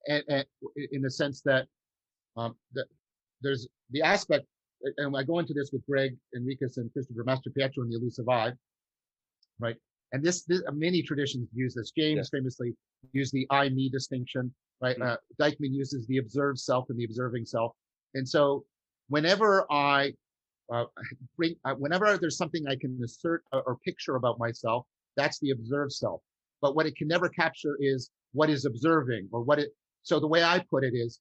and in the sense that, there's the aspect, and I go into this with Greg Enriquez and Christopher Master Pietro in The Elusive Eye, right? And this many traditions use this. James famously used the I-me distinction, right? Deichmann uses the observed self and the observing self. And so whenever whenever there's something I can assert or picture about myself, that's the observed self. But what it can never capture is what is observing, or so the way I put it is,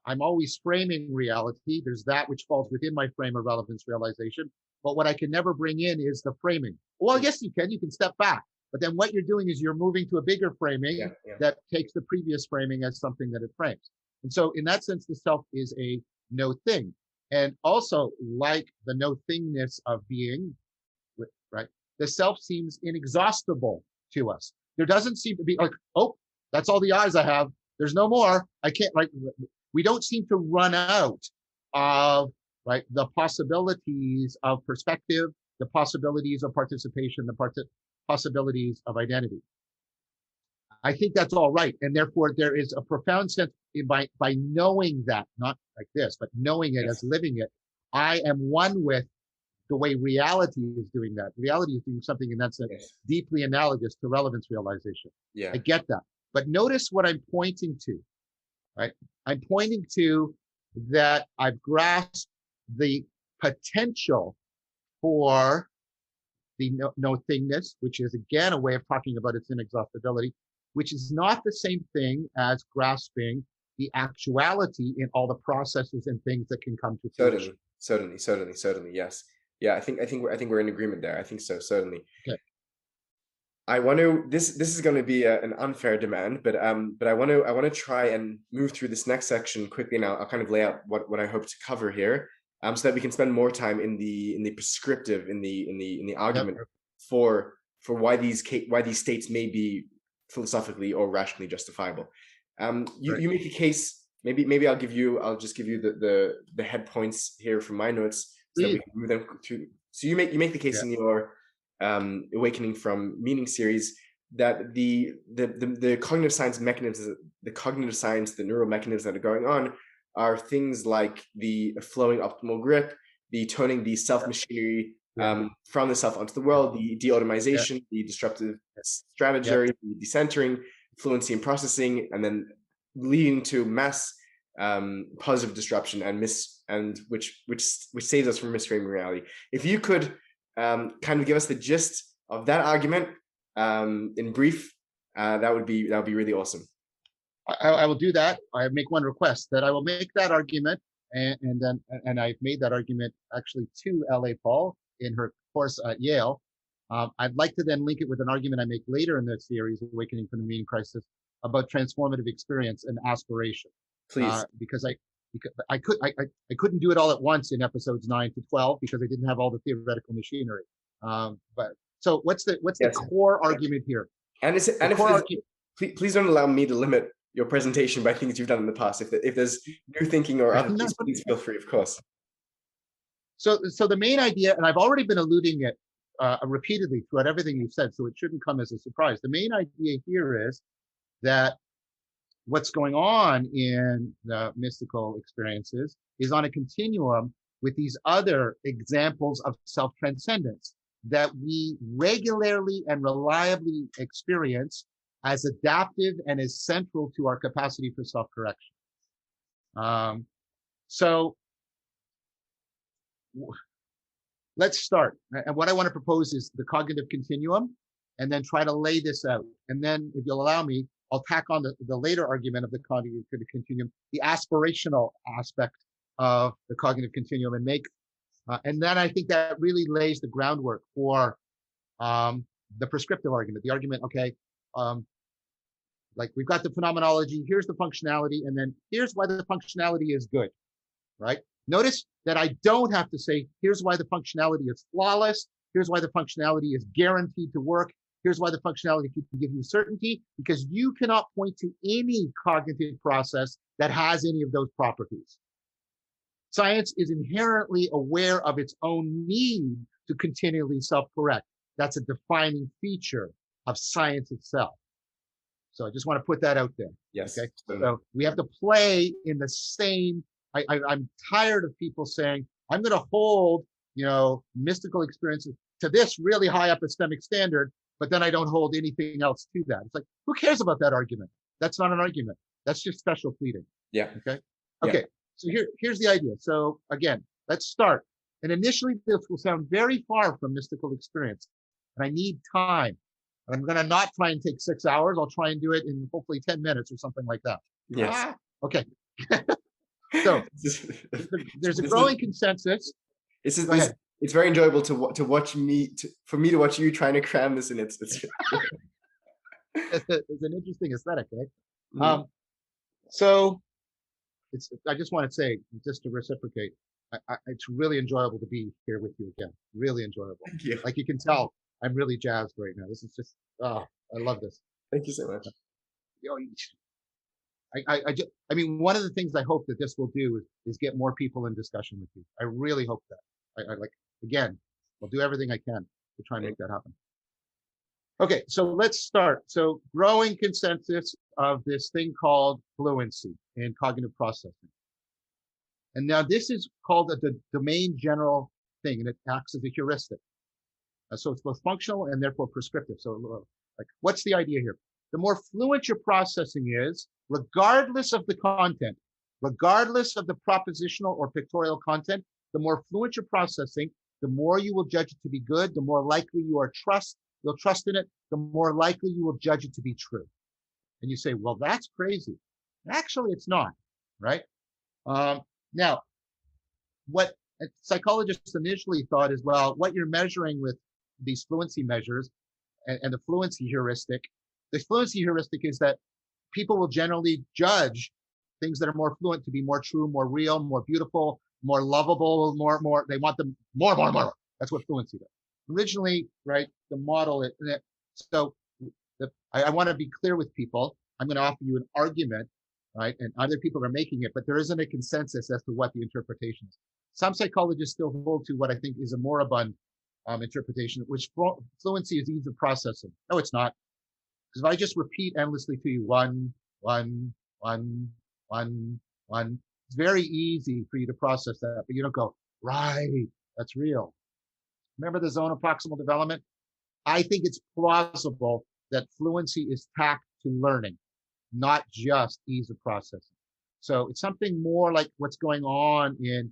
I'm always framing reality. There's that which falls within my frame of relevance realization. But what I can never bring in is the framing. Well, yes, you can step back. But then what you're doing is you're moving to a bigger framing that takes the previous framing as something that it frames. And so in that sense, the self is a no thing. And also, like the no thingness of being, right? The self seems inexhaustible to us. There doesn't seem to be like, oh, that's all the eyes I have. There's no more. I can't, like, we don't seem to run out of, right, the possibilities of perspective, the possibilities of participation, the possibilities of identity. I think that's all right. And therefore, there is a profound sense by knowing that, not like this, but knowing it as living it, I am one with the way reality is doing that. Reality is doing something in that sense deeply analogous to relevance realization. I get that. But notice what I'm pointing to, right? I'm pointing to that I've grasped the potential for the no thingness, which is again a way of talking about its inexhaustibility, which is not the same thing as grasping the actuality in all the processes and things that can come to fruition. Certainly, yes. Yeah, I think we're in agreement there. I think so, certainly. Okay. I want to. This is going to be an unfair demand, but I want to try and move through this next section quickly. Now I'll kind of lay out what I hope to cover here, so that we can spend more time in the prescriptive, in the argument for why these states may be philosophically or rationally justifiable. You make a case. Maybe I'll just give you the head points here from my notes, so that we can move them through. So you make the case in your Awakening from Meaning series that the cognitive science mechanisms, the cognitive science, the neural mechanisms that are going on are things like the flowing optimal grip, the toning the self machinery from the self onto the world, the de-automization, the disruptive strategy, the decentering, fluency in processing, and then leading to mass positive disruption and which saves us from misframing reality. If you could kind of give us the gist of that argument in brief, that would be really awesome. I will do that. I make one request, that I will make that argument, and I've made that argument actually to L.A. Paul in her course at Yale. I'd like to then link it with an argument I make later in the series, Awakening from the Meaning Crisis, about transformative experience and aspiration. Please, because I couldn't do it all at once in episodes 9 to 12 because I didn't have all the theoretical machinery. But so what's the core argument here? Please don't allow me to limit your presentation by things you've done in the past. If there's new thinking or other things, please feel free, of course. So the main idea, and I've already been alluding it repeatedly throughout everything you've said, so it shouldn't come as a surprise. The main idea here is that what's going on in the mystical experiences is on a continuum with these other examples of self-transcendence that we regularly and reliably experience as adaptive and as central to our capacity for self-correction. So let's start. And what I want to propose is the cognitive continuum, and then try to lay this out. And then, if you'll allow me, I'll tack on the later argument of the cognitive continuum, the aspirational aspect of the cognitive continuum, and make, and then I think that really lays the groundwork for the prescriptive argument. The argument, okay, like we've got the phenomenology, here's the functionality, and then here's why the functionality is good, right? Notice that I don't have to say, here's why the functionality is flawless, here's why the functionality is guaranteed to work, here's why the functionality can give you certainty, because you cannot point to any cognitive process that has any of those properties. Science is inherently aware of its own need to continually self-correct. That's a defining feature of science itself. So I just want to put that out there. Yes. Okay. So we have to play in the same. I'm tired of people saying, I'm going to hold, mystical experiences to this really high epistemic standard, but then I don't hold anything else to that. It's like, who cares about that argument? That's not an argument. That's just special pleading. Yeah. Okay. Okay. Yeah. So here's the idea. So again, let's start. And initially, this will sound very far from mystical experience, and I need time. And I'm going to not try and take 6 hours. I'll try and do it in hopefully 10 minutes or something like that. Yes. Okay. So there's a growing consensus. It's very enjoyable for me to watch you trying to cram this in. It's it's an interesting aesthetic, right? So I just want to say, just to reciprocate, it's really enjoyable to be here with you again. Really enjoyable. Thank you. Like you can tell, I'm really jazzed right now. This is just, I love this. Thank you so much. I mean, one of the things I hope that this will do is get more people in discussion with you. I really hope that. Again, I'll do everything I can to try and make that happen. Okay, so let's start. So growing consensus of this thing called fluency in cognitive processing. And now this is called a domain general thing, and it acts as a heuristic. So it's both functional and therefore prescriptive. So like, what's the idea here? The more fluent your processing is, regardless of the content, regardless of the propositional or pictorial content, the more fluent your processing, the more you will judge it to be good, the more likely you'll trust in it, the more likely you will judge it to be true. And you say, well, that's crazy. Actually, it's not, right? Now, what psychologists initially thought is, well, what you're measuring with these fluency measures and the fluency heuristic is that people will generally judge things that are more fluent to be more true, more real, more beautiful, more lovable, more, they want them more. That's what fluency does. Originally, right, the model, I want to be clear with people. I'm going to offer you an argument, right? And other people are making it, but there isn't a consensus as to what the interpretation is. Some psychologists still hold to what I think is a moribund interpretation, which fluency is ease of processing. No, it's not. Because if I just repeat endlessly to you, one, it's very easy for you to process that, but you don't go, right, that's real. Remember the zone of proximal development? I think it's plausible that fluency is tacked to learning, not just ease of processing. So it's something more like what's going on in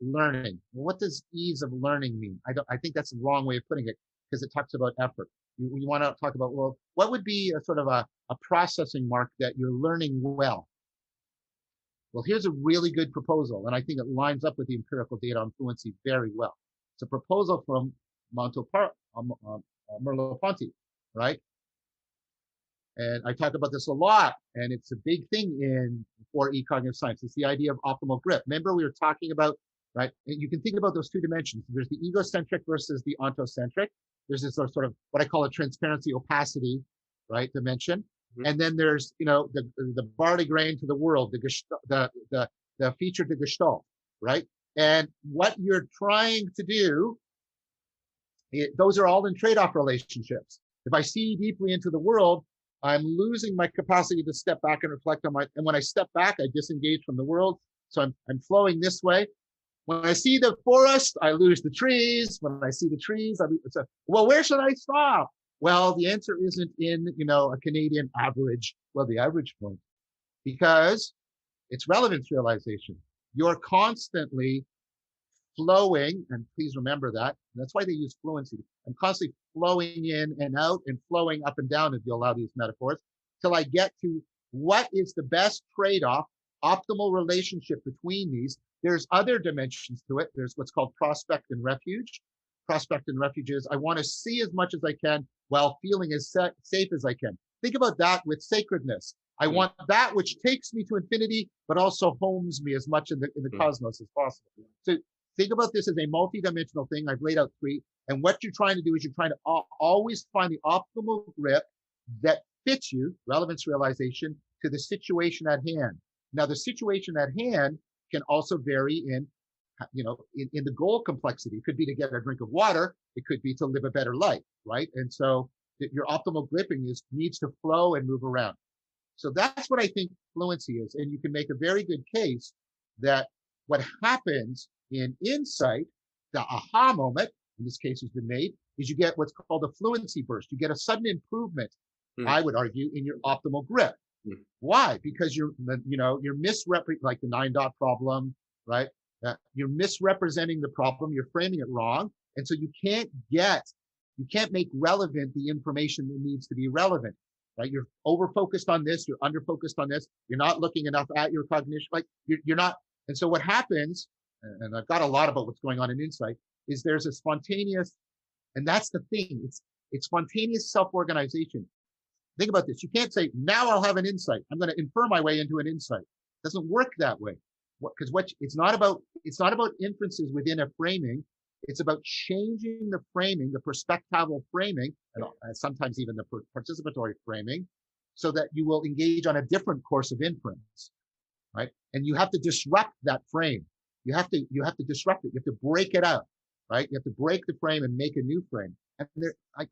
learning. Well, what does ease of learning mean? I think that's the wrong way of putting it, because it talks about effort. You want to talk about, well, what would be a sort of a processing mark that you're learning well? Well, here's a really good proposal, and I think it lines up with the empirical data on fluency very well. It's a proposal from Merleau-Ponty, right? And I talk about this a lot, and it's a big thing in 4E cognitive science. It's the idea of optimal grip. Remember we were talking about, right? And you can think about those two dimensions. There's the egocentric versus the ontocentric. There's this sort of what I call a transparency opacity, right, dimension. Mm-hmm. And then there's, the barley grain to the world, the feature to gestalt, right? And what you're trying to do, those are all in trade-off relationships. If I see deeply into the world, I'm losing my capacity to step back and reflect on and when I step back, I disengage from the world. So I'm flowing this way. When I see the forest, I lose the trees. When I see the trees, I lose. So, well, where should I stop? Well, the answer isn't in, a Canadian average, well, the average point, because it's relevance realization. You're constantly flowing, and please remember that. That's why they use fluency. I'm constantly flowing in and out and flowing up and down, if you allow these metaphors, till I get to what is the best trade-off, optimal relationship between these. There's other dimensions to it. There's what's called prospect and refuge. Prospect and refuge is I want to see as much as I can while feeling as safe as I can. Think about that with sacredness. I want that which takes me to infinity, but also homes me as much in the cosmos as possible. So think about this as a multidimensional thing. I've laid out three. And what you're trying to do is you're trying to always find the optimal grip that fits you, relevance realization, to the situation at hand. Now, the situation at hand can also vary in the goal complexity. It could be to get a drink of water. It could be to live a better life, right? And so your optimal gripping needs to flow and move around. So that's what I think fluency is. And you can make a very good case that what happens in insight, the aha moment, in this case has been made, is you get what's called a fluency burst. You get a sudden improvement, I would argue, in your optimal grip. Why? Because you're misrepresenting, like the 9-dot problem, right? You're misrepresenting the problem. You're framing it wrong. And so you can't make relevant the information that needs to be relevant, right? You're over-focused on this. You're under-focused on this. You're not looking enough at your cognition. Like you're not. And so what happens, and I've got a lot about what's going on in insight, is there's a spontaneous, and that's the thing. It's spontaneous self-organization. Think about this. You can't say, now I'll have an insight. I'm going to infer my way into an insight. It doesn't work that way. Because it's not about inferences within a framing. It's about changing the framing, the perspectival framing, and sometimes even the participatory framing, so that you will engage on a different course of inference, right? And you have to disrupt that frame. You have to disrupt it. You have to break it up, right? You have to break the frame and make a new frame. And I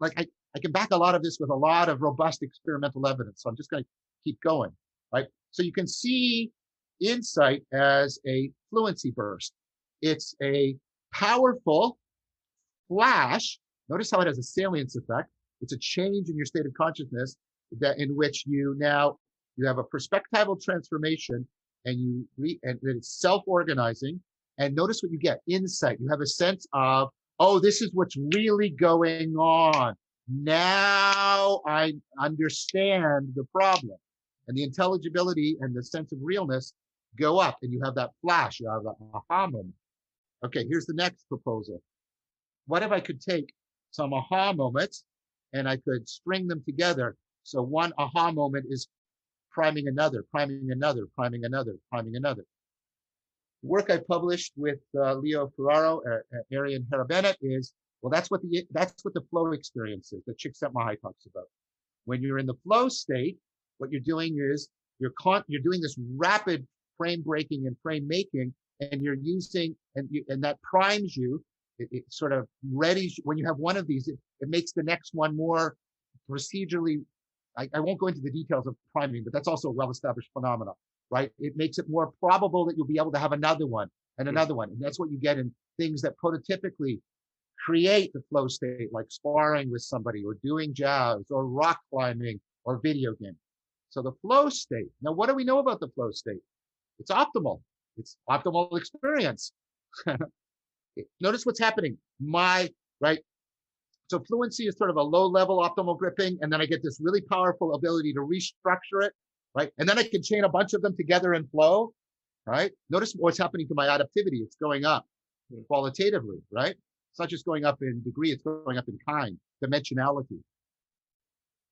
can back a lot of this with a lot of robust experimental evidence. So I'm just going to keep going, right? So you can see insight as a fluency burst. It's a powerful flash. Notice how it has a salience effect. It's a change in your state of consciousness in which you have a perspectival transformation, and it's self-organizing. And notice what you get: insight. You have a sense of, oh, this is what's really going on. Now I understand the problem. And the intelligibility and the sense of realness go up, and you have that flash, you have that aha moment. Okay, here's the next proposal. What if I could take some aha moments and I could string them together? So one aha moment is priming another, priming another, priming another, priming another. The work I published with Leo Ferraro, Arian Harabenet is, well, that's what the flow experience is that Csikszentmihalyi talks about. When you're in the flow state, what you're doing is you're doing this rapid frame breaking and frame making, and you're using, and that primes you. It sort of readies, when you have one of these, it makes the next one more procedurally. I won't go into the details of priming, but that's also a well-established phenomenon, right? It makes it more probable that you'll be able to have another one and another one. And that's what you get in things that prototypically create the flow state, like sparring with somebody or doing jazz or rock climbing or video gaming. So the flow state. Now, what do we know about the flow state? It's optimal. It's optimal experience. Notice what's happening. Right? So fluency is sort of a low-level optimal gripping, and then I get this really powerful ability to restructure it, right? And then I can chain a bunch of them together and flow, right? Notice what's happening to my adaptivity. It's going up qualitatively, right? It's not just going up in degree, it's going up in kind, dimensionality.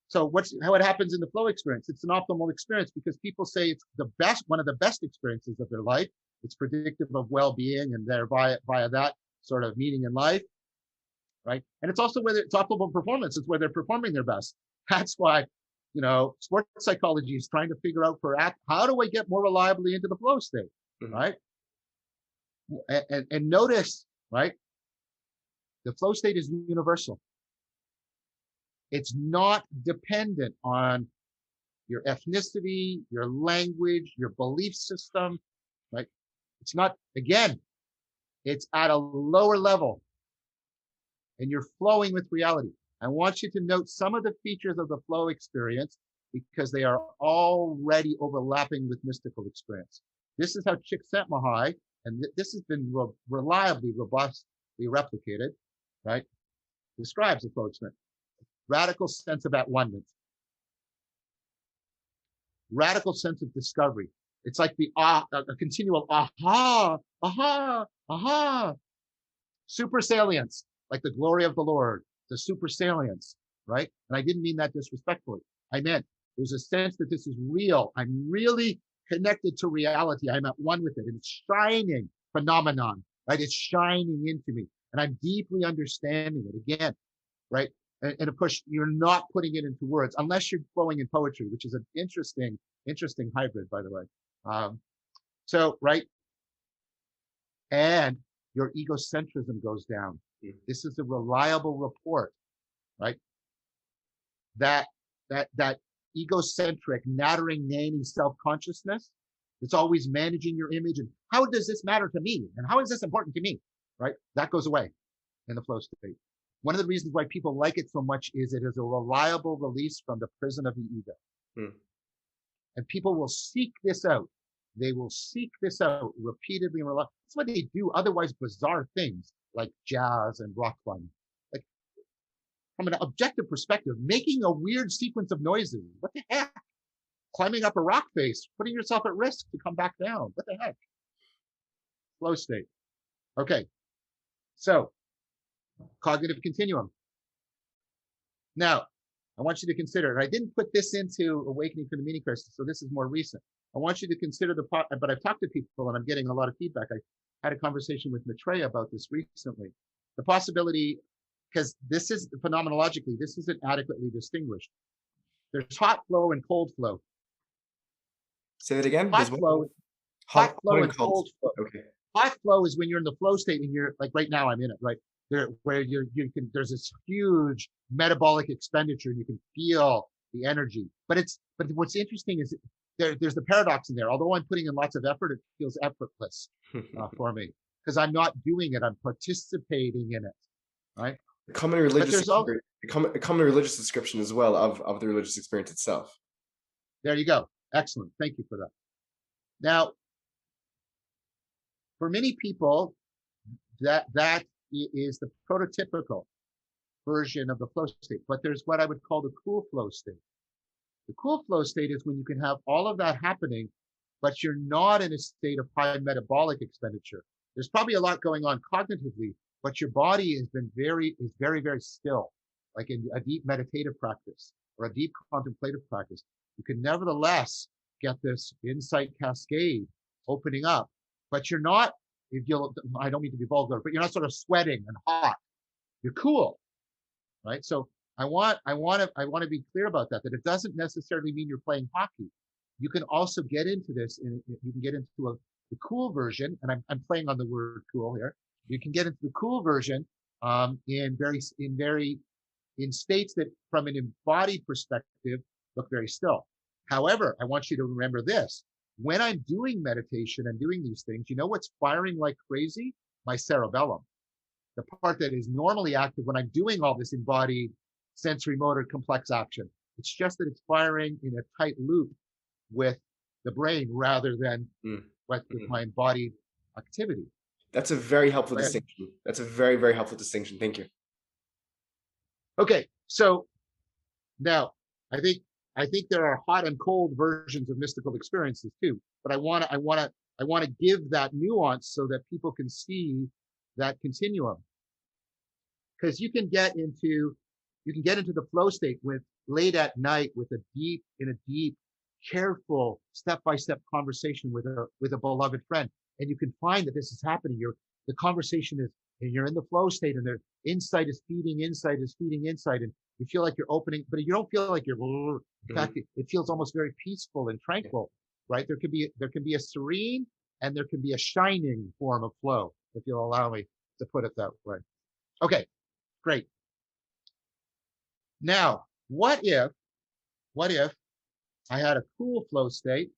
So how it happens in the flow experience? It's an optimal experience because people say it's one of the best experiences of their life. It's predictive of well-being, and thereby via that sort of meaning in life, right? And it's also where it's optimal performance. It's where they're performing their best. That's why, sports psychology is trying to figure out how do I get more reliably into the flow state, right? And notice, right? The flow state is universal. It's not dependent on your ethnicity, your language, your belief system, right? It's not, again, It's at a lower level and you're flowing with reality. I want you to note some of the features of the flow experience because they are already overlapping with mystical experience. This is how Csikszentmihalyi, and this has been reliably, robustly replicated, right? Describes the flow experience. Radical sense of at-one-ment. Radical sense of discovery. It's like a continual aha, aha, aha. Super salience, like the glory of the Lord, the super salience, right? And I didn't mean that disrespectfully. I meant there's a sense that this is real. I'm really connected to reality. I'm at one with it. And it's shining phenomenon, right? It's shining into me. And I'm deeply understanding it again, right? And of course, you're not putting it into words unless you're flowing in poetry, which is an interesting hybrid, by the way. So, right? And your egocentrism goes down. This is a reliable report, right? That egocentric, nattering, nanny self-consciousness that's always managing your image and how does this matter to me? And how is this important to me? Right? That goes away in the flow state. One of the reasons why people like it so much is it is a reliable release from the prison of the ego. And people will seek this out. They will seek this out repeatedly and reliably. That's why they do otherwise bizarre things like jazz and rock climbing. Like from an objective perspective, making a weird sequence of noises. What the heck? Climbing up a rock face, putting yourself at risk to come back down. What the heck? Flow state. Okay. So, cognitive continuum. Now, I want you to consider, and I didn't put this into Awakening from the Meaning Crisis, so this is more recent. I want you to consider but I've talked to people and I'm getting a lot of feedback. I had a conversation with Maitreya about this recently. The possibility, because this is phenomenologically, this isn't adequately distinguished. There's hot flow and cold flow. Say that again. Hot flow and cold flow. Okay. Hot flow is when you're in the flow state and you're like right now I'm in it, right? Where there's this huge metabolic expenditure and you can feel the energy. But what's interesting is there's the paradox in there. Although I'm putting in lots of effort, it feels effortless for me because I'm not doing it. I'm participating in it, right? A common religious description as well of the religious experience itself. There you go. Excellent. Thank you for that. Now, for many people, that is the prototypical version of the flow state. But there's what I would call the cool flow state. The cool flow state is when you can have all of that happening, but you're not in a state of high metabolic expenditure. There's probably a lot going on cognitively, but your body is very, very still, like in a deep meditative practice or a deep contemplative practice. You can nevertheless get this insight cascade opening up, but you're not, I don't mean to be vulgar, but you're not sort of sweating and hot. You're cool, right? So I want to be clear about that it doesn't necessarily mean you're playing hockey. You can also get into this, and you can get into the cool version, and I'm playing on the word cool here. You can get into the cool version in states that, from an embodied perspective, look very still. However, I want you to remember this. When I'm doing meditation and doing these things, you know what's firing like crazy? My cerebellum. The part that is normally active when I'm doing all this embodied sensory motor complex action. It's just that it's firing in a tight loop with the brain rather than with my embodied activity. That's a very helpful distinction. That's a very, very helpful distinction. Thank you. Okay, so now I think there are hot and cold versions of mystical experiences too, but I want to give that nuance so that people can see that continuum. Because you can get into the flow state with late at night with a deep, careful, step-by-step conversation with a beloved friend, and you can find that this is happening. The conversation is, and you're in the flow state, and their insight is feeding insight, and you feel like you're opening, but you don't feel like you're. In fact, it feels almost very peaceful and tranquil, right? There can be a serene and there can be a shining form of flow, if you'll allow me to put it that way. Okay, great. Now, what if I had a cool flow state?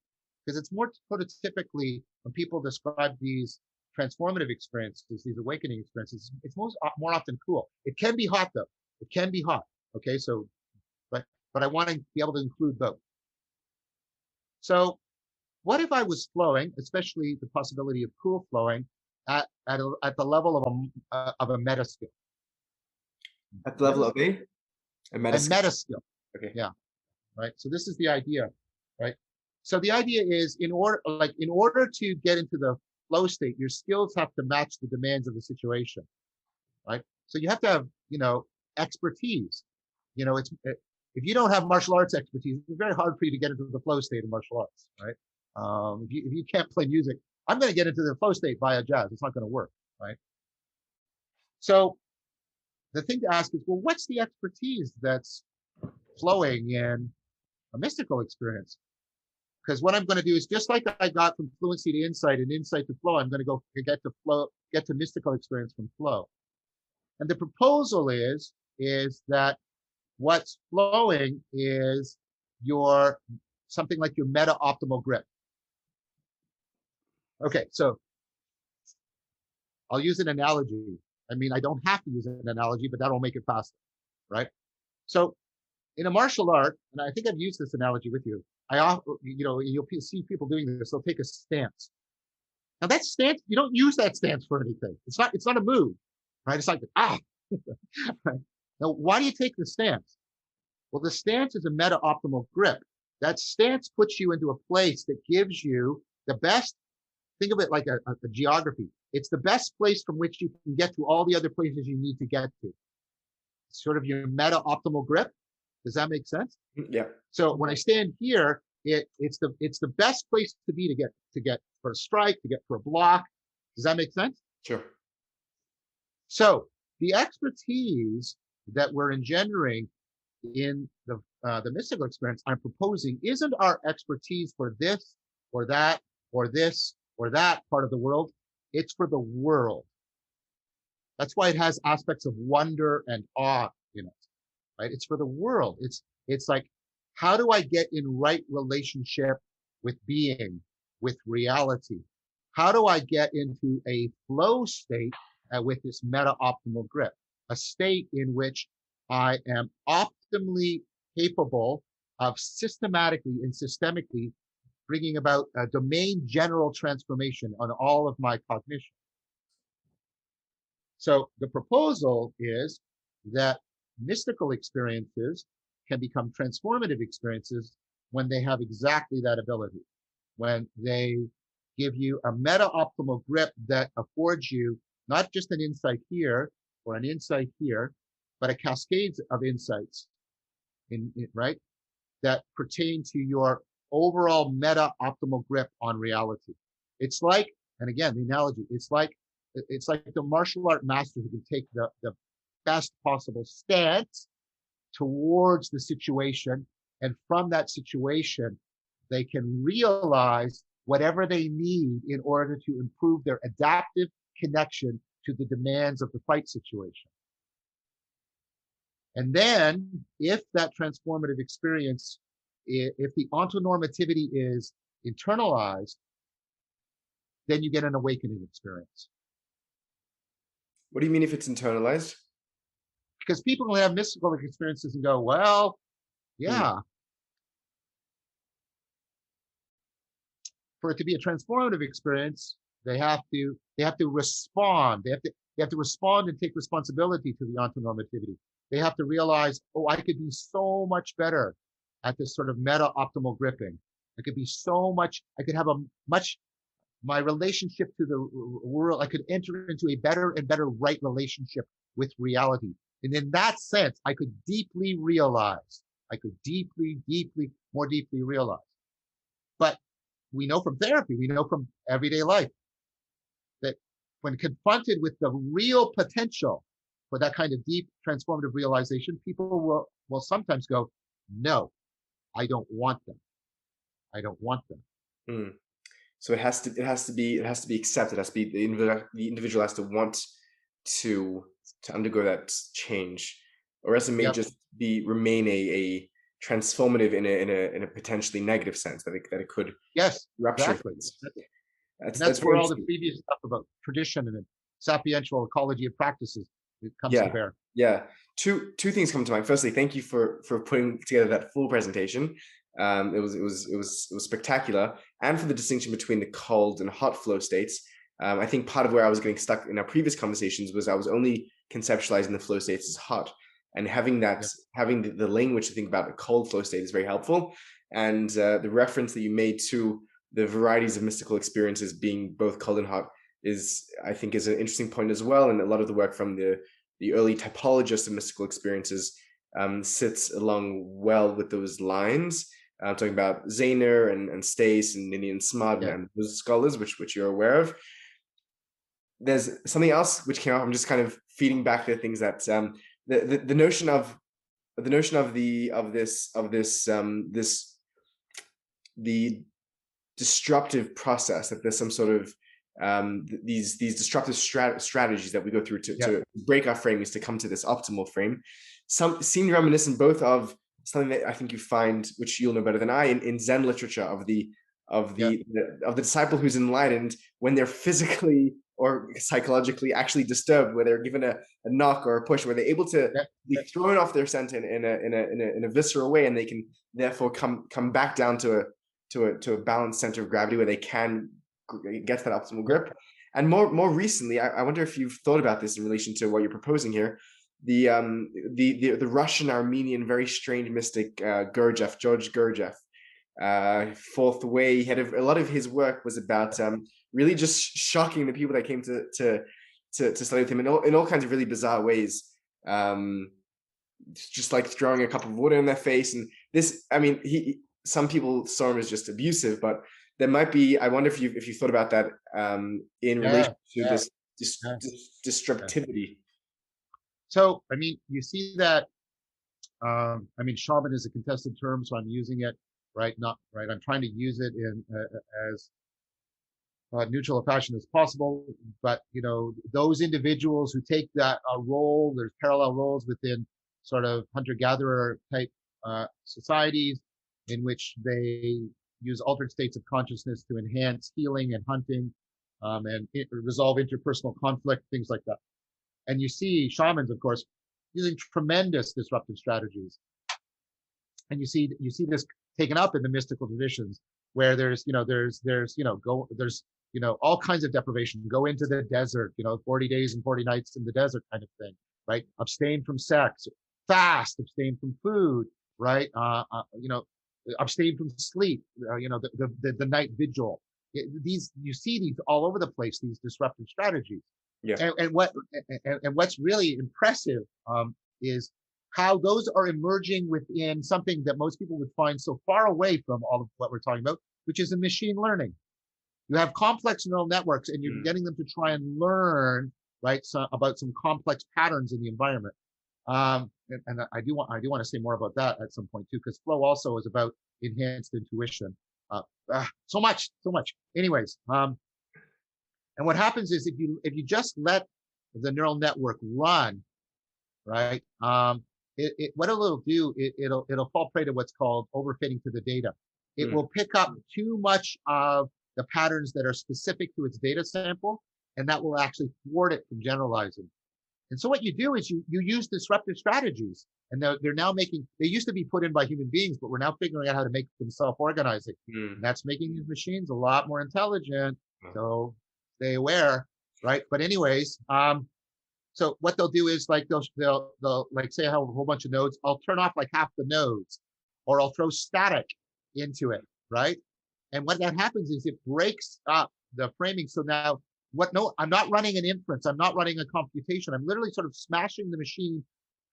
Because it's more prototypically when people describe these transformative experiences, these awakening experiences, it's more often cool. It can be hot though. It can be hot. Okay, so but I want to be able to include both. So what if I was flowing, especially the possibility of cool flowing, at the level of a meta skill? At the level of a meta skill. Meta skill. Okay. Yeah. Right. So this is the idea, right? So the idea is in order to get into the flow state, your skills have to match the demands of the situation, right? So you have to have, expertise. If you don't have martial arts expertise, it's very hard for you to get into the flow state of martial arts, right? If you can't play music, I'm going to get into the flow state via jazz. It's not going to work, right? So the thing to ask is, well, what's the expertise that's flowing in a mystical experience? Because what I'm going to do is just like I got from fluency to insight and insight to flow, I'm going to go get to mystical experience from flow. And the proposal is that what's flowing is something like your meta optimal grip. Okay, so I'll use an analogy. I mean, I don't have to use an analogy, but that'll make it faster, right? So in a martial art, and I think I've used this analogy with you, you'll see people doing this. They'll take a stance. Now that stance, you don't use that stance for anything. It's not a move, right? It's like, right? Now, why do you take the stance? Well, the stance is a meta optimal grip. That stance puts you into a place that gives you the best. Think of it like a geography. It's the best place from which you can get to all the other places you need to get to. It's sort of your meta optimal grip. Does that make sense? Yeah. So when I stand here, it's the best place to be to get for a strike, to get for a block. Does that make sense? Sure. So the expertise that we're engendering in the mystical experience I'm proposing isn't our expertise for this or that or this or that part of the world. It's for the world. That's why it has aspects of wonder and awe in it, right? It's for the world. It's like, how do I get in right relationship with being, with reality? How do I get into a flow state with this meta optimal grip, a state in which I am optimally capable of systematically and systemically bringing about a domain general transformation on all of my cognition. So the proposal is that mystical experiences can become transformative experiences when they have exactly that ability, when they give you a meta-optimal grip that affords you not just an insight here or an insight here, but a cascade of insights, right, that pertain to your overall meta-optimal grip on reality. It's like, and again, the analogy, it's like the martial art master who can take the best possible stance towards the situation, and from that situation, they can realize whatever they need in order to improve their adaptive connection to the demands of the fight situation. And then, if that transformative experience, if the ontonormitivity is internalized, then you get an awakening experience. What do you mean if it's internalized? Because people will have mystical experiences and go, well, yeah. For it to be a transformative experience, they have to respond. They have to respond and take responsibility to the ontonormitivity. They have to realize, oh, I could be so much better at this sort of meta optimal gripping. I could be so much, I could have my relationship to the world, I could enter into a better and better right relationship with reality. And in that sense, I could deeply realize, more deeply realize. But we know from therapy, we know from everyday life, that when confronted with the real potential for that kind of deep transformative realization, people will sometimes go, no, I don't want them. I don't want them. So it has to be accepted. It has to be the individual has to want to undergo that change, or else it may just remain a transformative in a potentially negative sense, that it could rupture things. And That's that's very where all the interesting. previous stuff about tradition and sapiential ecology of practices, it comes to Yeah, bear. yeah. Two things come to mind. Firstly, thank you for putting together that full presentation. It was spectacular, and for the distinction between the cold and hot flow states. I think part of where I was getting stuck in our previous conversations was I was only conceptualizing the flow states as hot, and having Yep. the language to think about a cold flow state is very helpful. And the reference that you made to the varieties of mystical experiences being both cold and hot I think is an interesting point as well. And a lot of the work from the early typologists of mystical experiences sits along well with those lines. Talking about Zahner and Stace and Ninian Smart Yeah. and those scholars, which you're aware of. There's something else which came up. I'm just kind of feeding back the things that the notion of the disruptive process, that there's some sort of these disruptive strategies that we go through Yeah. to break our framings to come to this optimal frame. Some seem reminiscent both of something that I think you find, which you'll know better than I, in Zen literature, of the Yeah. disciple who's enlightened when they're physically or psychologically actually disturbed, where they're given a knock or a push, where they're able to Yeah. be thrown off their scent in a visceral way, and they can therefore come back down to a balanced center of gravity where they can get to that optimal Yeah. grip. And more recently, I wonder if you've thought about this in relation to what you're proposing here. The Russian Armenian very strange mystic George Gurdjieff, fourth way. He had a lot of his work was about really just shocking the people that came to study with him in all kinds of really bizarre ways. Just like throwing a cup of water in their face, and this. I mean, some people saw him as just abusive, but there might be. I wonder if you thought about that in Yeah. relation to Yeah. this Yeah. Yeah. disruptivity. So, I mean, you see that, I mean, shaman is a contested term, so I'm using it, right? Not right. I'm trying to use it in as neutral a fashion as possible. But, those individuals who take that role, there's parallel roles within sort of hunter-gatherer type societies in which they use altered states of consciousness to enhance healing and hunting, and resolve interpersonal conflict, things like that. And you see shamans, of course, using tremendous disruptive strategies. And you see this taken up in the mystical traditions, where there's all kinds of deprivation. Go into the desert, 40 days and 40 nights in the desert kind of thing, right? Abstain from sex, fast, abstain from food, right? Abstain from sleep, the night vigil. You see these all over the place, these disruptive strategies. Yeah. And what's really impressive is how those are emerging within something that most people would find so far away from all of what we're talking about, which is in machine learning. You have complex neural networks, and you're getting them to try and learn, right, about some complex patterns in the environment. And I do want to say more about that at some point too, because flow also is about enhanced intuition. So much. Anyways, and what happens is if you just let the neural network run, right? What it'll do, it'll fall prey to what's called overfitting to the data. It will pick up too much of the patterns that are specific to its data sample, and that will actually thwart it from generalizing. And so what you do is you use disruptive strategies, and they're now making. They used to be put in by human beings, but we're now figuring out how to make them self-organizing. And that's making these machines a lot more intelligent. So stay aware, right? But anyways, so what they'll do is like they'll like say I have a whole bunch of nodes. I'll turn off like half the nodes, or I'll throw static into it, right? And what that happens is it breaks up the framing. So now no, I'm not running an inference. I'm not running a computation. I'm literally sort of smashing the machine,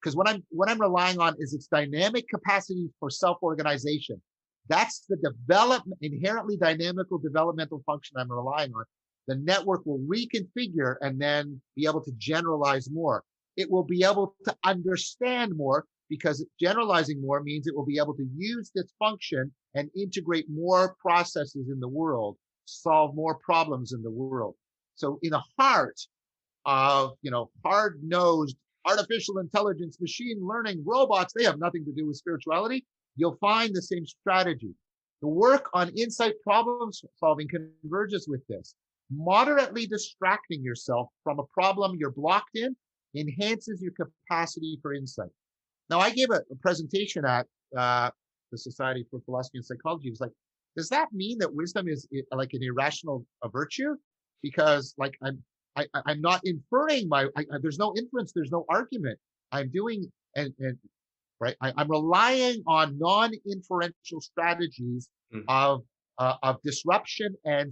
because what I'm relying on is its dynamic capacity for self-organization. That's the inherently dynamical developmental function I'm relying on. The network will reconfigure and then be able to generalize more. It will be able to understand more, because generalizing more means it will be able to use this function and integrate more processes in the world, solve more problems in the world. So in the heart of, hard-nosed artificial intelligence, machine learning robots, they have nothing to do with spirituality. You'll find the same strategy. The work on insight problem solving converges with this. Moderately distracting yourself from a problem you're blocked in enhances your capacity for insight. Now, I gave a presentation at the Society for Philosophy and Psychology. It was like, does that mean that wisdom is like an irrational virtue? Because like I'm not inferring there's no inference, there's no argument. I'm doing and right. I'm relying on non-inferential strategies of disruption and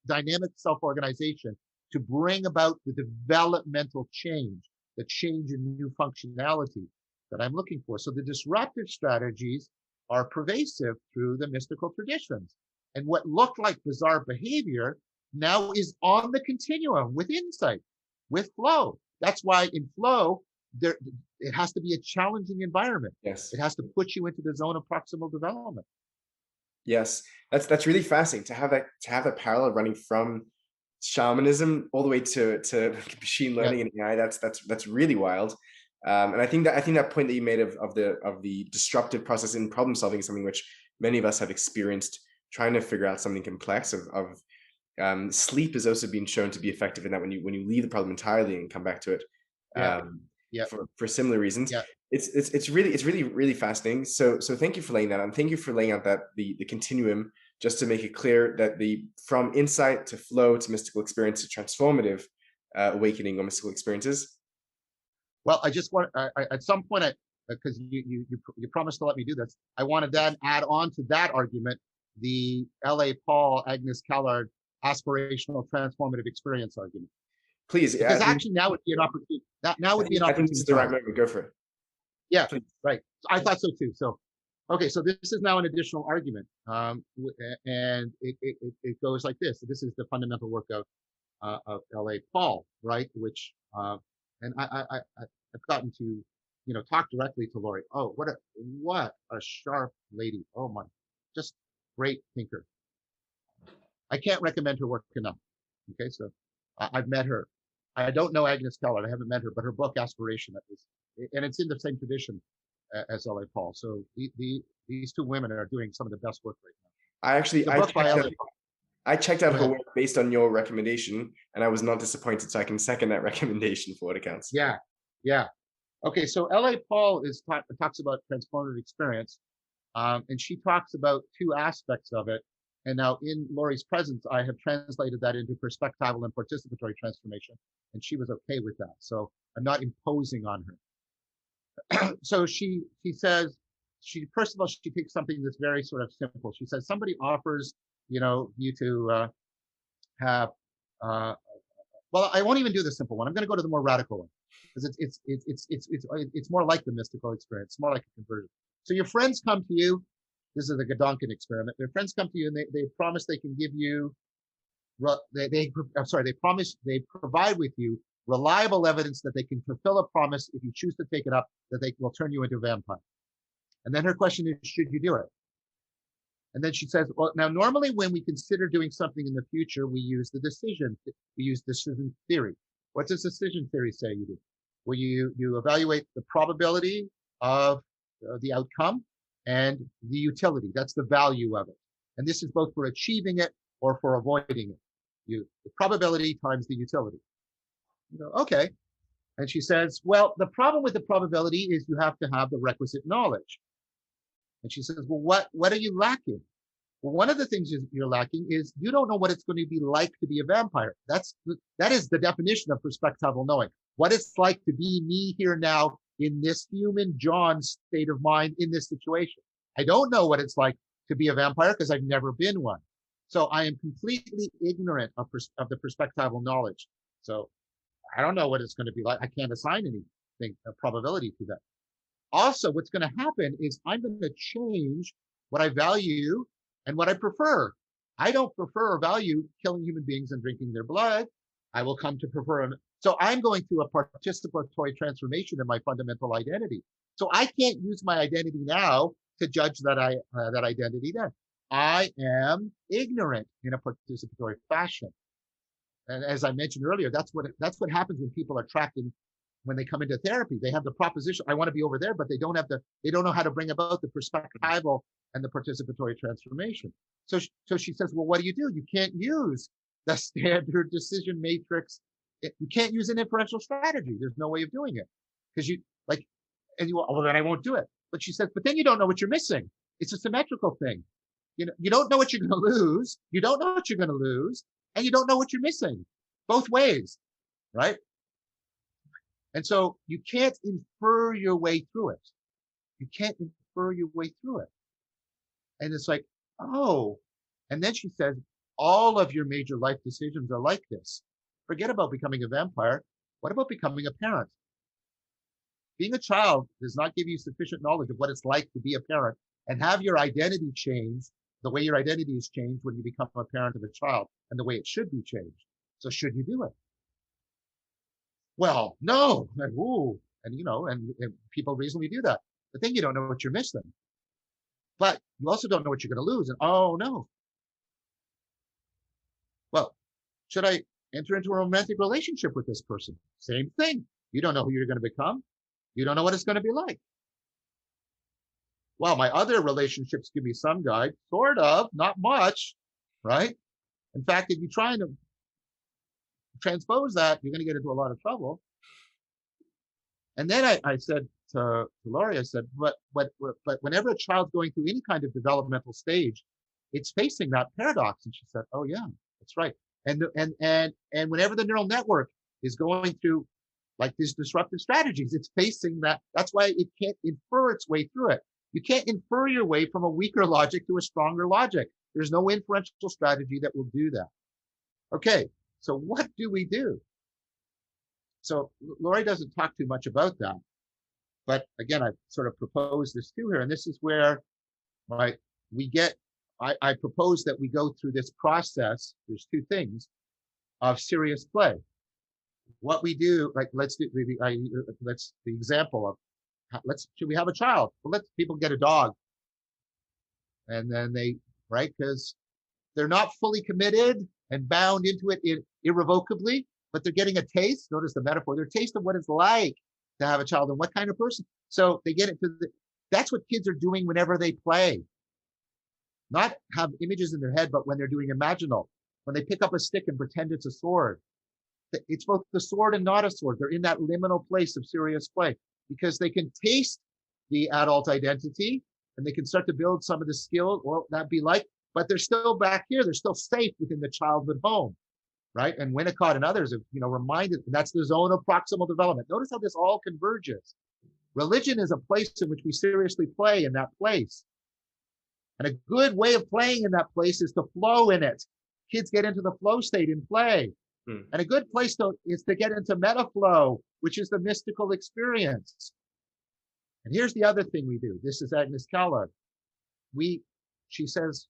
dynamic self-organization to bring about the developmental change, the change in new functionality that I'm looking for. So the disruptive strategies are pervasive through the mystical traditions. And what looked like bizarre behavior now is on the continuum with insight, with flow. That's why in flow, it has to be a challenging environment. Yes. It has to put you into the zone of proximal development. Yes, that's really fascinating to have that parallel running from shamanism all the way to machine learning and AI. That's really wild. And I think that point that you made of the disruptive process in problem solving is something which many of us have experienced, trying to figure out something complex. Sleep has also been shown to be effective in that when you leave the problem entirely and come back to it. For similar reasons. Yeah. It's really fascinating. So thank you for laying that out, and thank you for laying out that the continuum, just to make it clear that from insight to flow to mystical experience to transformative awakening or mystical experiences. Well, I just want at some point, because you promised to let me do this, I want to then add on to that argument the L.A. Paul, Agnes Callard aspirational transformative experience argument. Please, because actually now would be an opportunity. Now would be an opportunity. I think this is the right moment. Go for it. Yeah, please. Right. I thought so too. So, okay, so this is now an additional argument, and it goes like this. This is the fundamental work of L.A. Paul, right? Which and I've gotten to talk directly to Laurie. Oh, what a sharp lady. Oh my, just great thinker. I can't recommend her work enough. Okay, so I've met her. I don't know Agnes Keller. I haven't met her, but her book Aspiration, and it's in the same tradition as L.A. Paul. So these two women are doing some of the best work right now. I checked out her work based on your recommendation, and I was not disappointed. So I can second that recommendation for what it counts. Yeah. Okay, so L.A. Paul talks about transformative experience, and she talks about two aspects of it. And now in Laurie's presence, I have translated that into perspectival and participatory transformation, and she was okay with that. So I'm not imposing on her. So she says, first of all, she takes something that's very sort of simple. She says, somebody offers, you to have, well, I won't even do the simple one. I'm going to go to the more radical one, because it's more like the mystical experience, more like a conversion. So your friends come to you. This is the Godonkin experiment. Their friends come to you and they promise they can give you, they provide with you reliable evidence that they can fulfill a promise if you choose to take it up, that they will turn you into a vampire. And then her question is, should you do it? And then she says, well, now normally when we consider doing something in the future, we use decision theory. What does decision theory say you do? Well, you evaluate the probability of the outcome and the utility. That's the value of it. And this is both for achieving it or for avoiding it. The probability times the utility. Okay. And she says, well, the problem with the probability is you have to have the requisite knowledge. And she says, well, what are you lacking? Well, one of the things you're lacking is you don't know what it's going to be like to be a vampire. That is the definition of perspectival knowing. What it's like to be me here now in this human John state of mind in this situation. I don't know what it's like to be a vampire because I've never been one. So I am completely ignorant of the perspectival knowledge. So I don't know what it's going to be like. I can't assign anything, a probability to that. Also, what's going to happen is I'm going to change what I value and what I prefer. I don't prefer or value killing human beings and drinking their blood. I will come to prefer. So I'm going through a participatory transformation in my fundamental identity. So I can't use my identity now to judge that identity then. I am ignorant in a participatory fashion. And as I mentioned earlier, that's what happens when people are trapped in, when they come into therapy. They have the proposition, I want to be over there, but they don't know how to bring about the perspectival and the participatory transformation. So she says, well, what do? You can't use the standard decision matrix. You can't use an inferential strategy. There's no way of doing it because you like, and you, well, then I won't do it. But she says, but then you don't know what you're missing. It's a symmetrical thing. You don't know what you're going to lose. You don't know what you're going to lose, and you don't know what you're missing. Both ways, right? And so you can't infer your way through it. You can't infer your way through it. And it's like, oh. And then she says, all of your major life decisions are like this. Forget about becoming a vampire. What about becoming a parent? Being a child does not give you sufficient knowledge of what it's like to be a parent and have your identity changed the way your identity is changed when you become a parent of a child and the way it should be changed. So should you do it? Well, no. And, ooh, and people reasonably do that. But then you don't know what you're missing. But you also don't know what you're going to lose. And oh, no. Well, should I enter into a romantic relationship with this person? Same thing. You don't know who you're going to become. You don't know what it's going to be like. Well, my other relationships give me some guide, sort of, not much, right? In fact, if you try to transpose that, you're going to get into a lot of trouble. And then I said to Laurie, I said, but whenever a child's going through any kind of developmental stage, it's facing that paradox. And she said, oh yeah, that's right. And whenever the neural network is going through like these disruptive strategies, it's facing that. That's why it can't infer its way through it. You can't infer your way from a weaker logic to a stronger logic. There's no inferential strategy that will do that. Okay, so what do we do? So Laurie doesn't talk too much about that. But again, I've sort of proposed this to her, and this is where I propose that we go through this process. There's two things of serious play. What we do, like let's do the example of should we have a child? Well, let's people get a dog, and then right, because they're not fully committed and bound into it irrevocably, but they're getting a taste. Notice the metaphor. They're a taste of what it's like to have a child and what kind of person. So they get into that's what kids are doing whenever they play. Not have images in their head, but when they're doing imaginal, when they pick up a stick and pretend it's a sword. It's both the sword and not a sword. They're in that liminal place of serious play because they can taste the adult identity and they can start to build some of the skill, what that be like, but they're still back here. They're still safe within the childhood home, right? And Winnicott and others have, reminded, that's the zone of proximal development. Notice how this all converges. Religion is a place in which we seriously play in that place. And a good way of playing in that place is to flow in it. Kids get into the flow state in play. And a good place is to get into metaflow, which is the mystical experience. And here's the other thing we do. This is Agnes Keller. She says,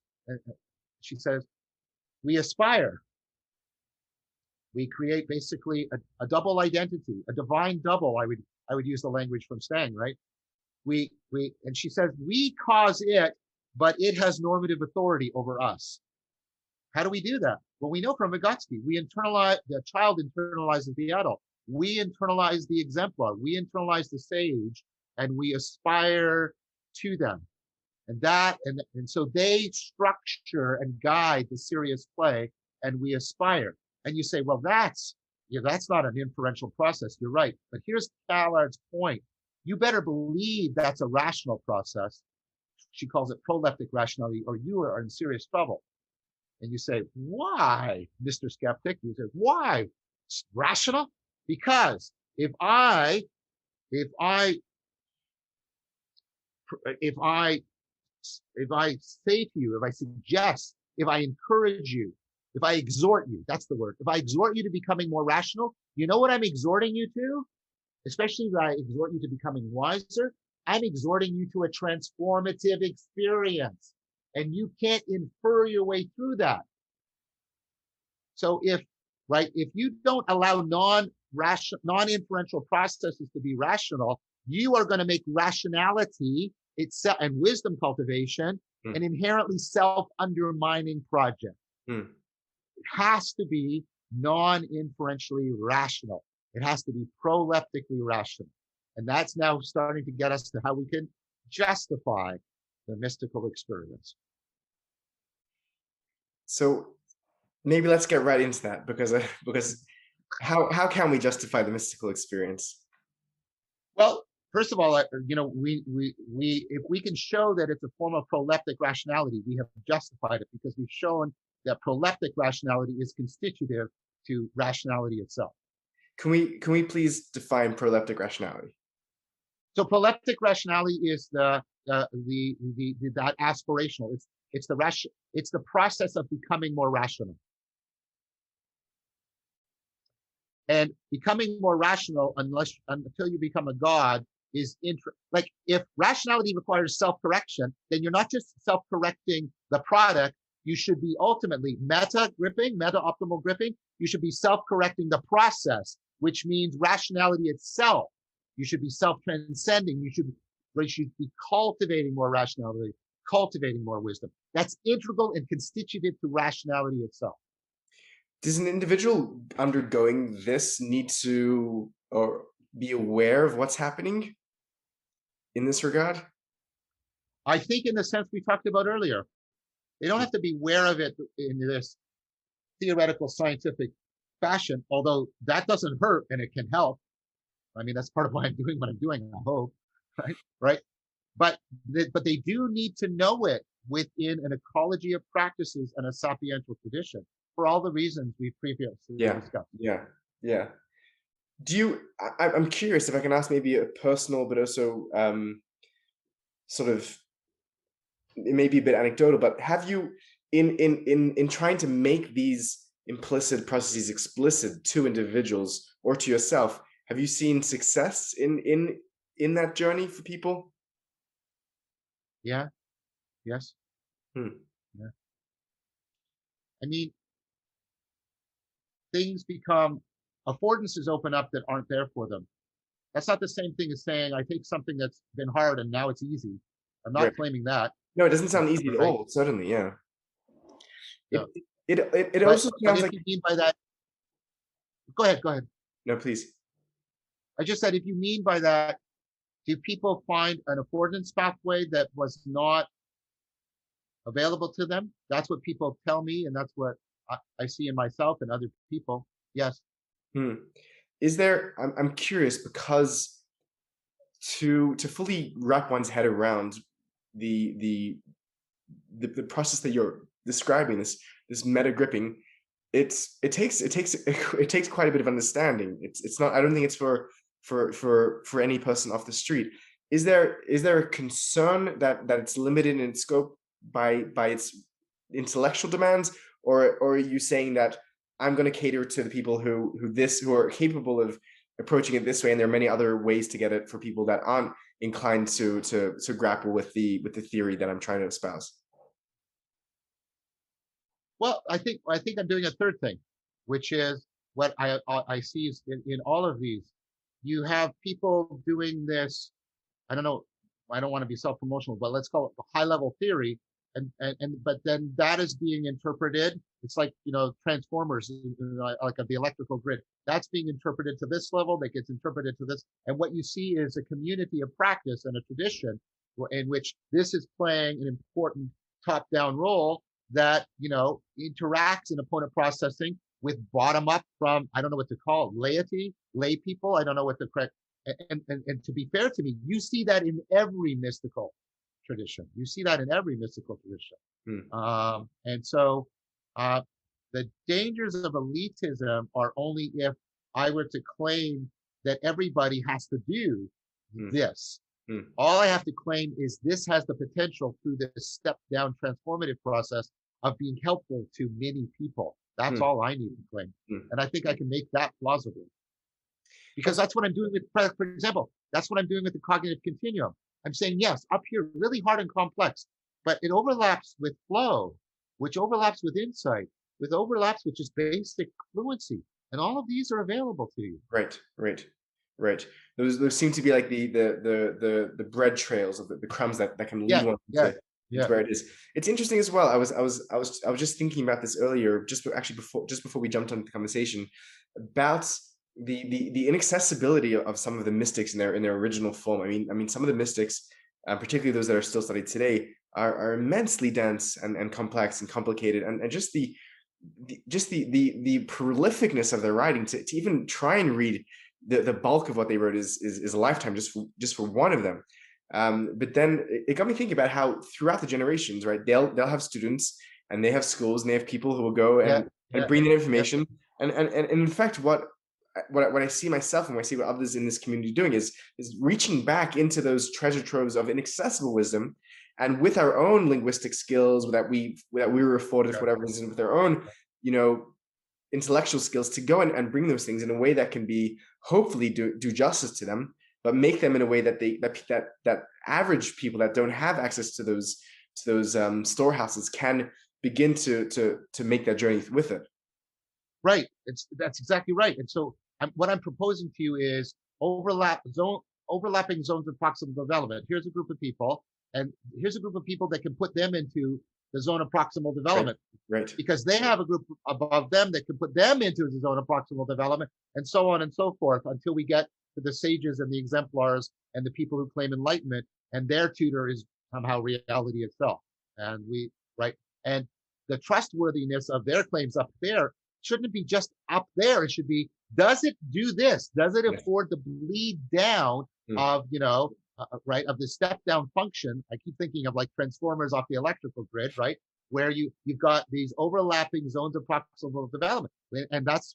we aspire. We create basically a double identity, a divine double. I would use the language from Stang, right? And she says, we cause it, but it has normative authority over us. How do we do that? Well, we know from Vygotsky, the child internalizes the adult. We internalize the exemplar. We internalize the sage, and we aspire to them. And so they structure and guide the serious play, and we aspire. And you say, well, that's not an inferential process. You're right. But here's Callard's point. You better believe that's a rational process. She calls it proleptic rationality, or you are in serious trouble. And you say, why, Mr. Skeptic? You say, why? It's rational? Because if I say to you, if I suggest, if I encourage you, if I exhort you, that's the word. If I exhort you to becoming more rational, you know what I'm exhorting you to? Especially if I exhort you to becoming wiser, I'm exhorting you to a transformative experience. And you can't infer your way through that. So if you don't allow non-inferential processes to be rational, you are going to make rationality itself and wisdom cultivation an inherently self-undermining project. It has to be non-inferentially rational. It has to be proleptically rational. And that's now starting to get us to how we can justify the mystical experience. So maybe let's get right into that, because how can we justify the mystical experience? Well, first of all, if we can show that it's a form of proleptic rationality, we have justified it because we've shown that proleptic rationality is constitutive to rationality itself. Can we please define proleptic rationality? So proleptic rationality is that aspirational. It's the process of becoming more rational. And becoming more rational, until you become a god, is like if rationality requires self-correction, then you're not just self-correcting the product. You should be ultimately meta-optimal gripping. You should be self-correcting the process, which means rationality itself. You should be self-transcending. You should be cultivating more rationality, cultivating more wisdom. That's integral and constitutive to rationality itself. Does an individual undergoing this need to or be aware of what's happening in this regard? I think in the sense we talked about earlier, they don't have to be aware of it in this theoretical scientific fashion, although that doesn't hurt and it can help. I mean, that's part of why I'm doing what I'm doing, I hope, right? But they do need to know it within an ecology of practices and a sapiential tradition for all the reasons we previously discussed. Yeah. I'm curious if I can ask maybe a personal, but also sort of, it may be a bit anecdotal, but have you, in trying to make these implicit processes explicit to individuals or to yourself, have you seen success in that journey for people? Yeah. Yes. Yeah. I mean, things become, affordances open up that aren't there for them. That's not the same thing as saying I take something that's been hard and now it's easy. I'm not claiming that. No, it doesn't sound easy at all. Certainly, yeah. No. It also sounds like. You mean by that, go ahead. No, please. I just said, if you mean by that, do people find an affordance pathway that was not available to them? That's what people tell me, and that's what I see in myself and other people. Yes. Is there? I'm curious, because to fully wrap one's head around the process that you're describing, this meta gripping, it takes quite a bit of understanding. It's not. I don't think it's for any person off the street. Is there a concern that it's limited in scope by its intellectual demands, or are you saying that I'm going to cater to the people who are capable of approaching it this way, and there are many other ways to get it for people that aren't inclined to grapple with the theory that I'm trying to espouse? Well, I think I'm doing a third thing, which is what I see is in all of these. You have people doing this. I don't know. I don't want to be self-promotional, but let's call it the high-level theory. But then that is being interpreted. It's like, transformers, like the electrical grid. That's being interpreted to this level. That gets interpreted to this. And what you see is a community of practice and a tradition in which this is playing an important top-down role that, interacts in opponent processing with bottom-up from, I don't know what to call it, laity, lay people. I don't know what the correct. And to be fair to me, you see that in every mystical tradition. You see that in every mystical tradition. And so the dangers of elitism are only if I were to claim that everybody has to do this. All I have to claim is this has the potential through this step-down transformative process of being helpful to many people. That's all I need to claim. And I think I can make that plausible. Because that's what I'm doing with, for example, that's what I'm doing with the cognitive continuum. I'm saying, yes, up here, really hard and complex, but it overlaps with flow, which overlaps with insight, with overlaps with just basic fluency. And all of these are available to you. Right. Those seem to be like the bread trails of the crumbs that can lead one to where it is. It's interesting as well. I was just thinking about this earlier, just before we jumped on the conversation, about the inaccessibility of some of the mystics in their original form. I mean, some of the mystics particularly those that are still studied today, are immensely dense and complex and complicated, and just the prolificness of their writing to even try and read the bulk of what they wrote is a lifetime just for one of them. But then it got me thinking about how throughout the generations, right, they'll have students and they have schools and they have people who will go Yeah, and yeah, bring in yeah. information. And in fact, what I see myself and what I see what others in this community doing is reaching back into those treasure troves of inaccessible wisdom, and with our own linguistic skills that we were afforded for whatever reason, with our own, intellectual skills, to go and bring those things in a way that can be hopefully do justice to them, but make them in a way that that average people that don't have access to those storehouses can begin to make that journey with it. Right. That's exactly right. And so what I'm proposing to you is overlapping zones of proximal development. Here's a group of people, and here's a group of people that can put them into the zone of proximal development. Right. Because they have a group above them that can put them into the zone of proximal development, and so on and so forth, until we get to the sages and the exemplars and the people who claim enlightenment, and their tutor is somehow reality itself. And and the trustworthiness of their claims up there shouldn't be just up there. It should be, does it do this? Does it afford the bleed down of, of the step down function? I keep thinking of like transformers off the electrical grid, right? Where you've got these overlapping zones of proximal development. And that's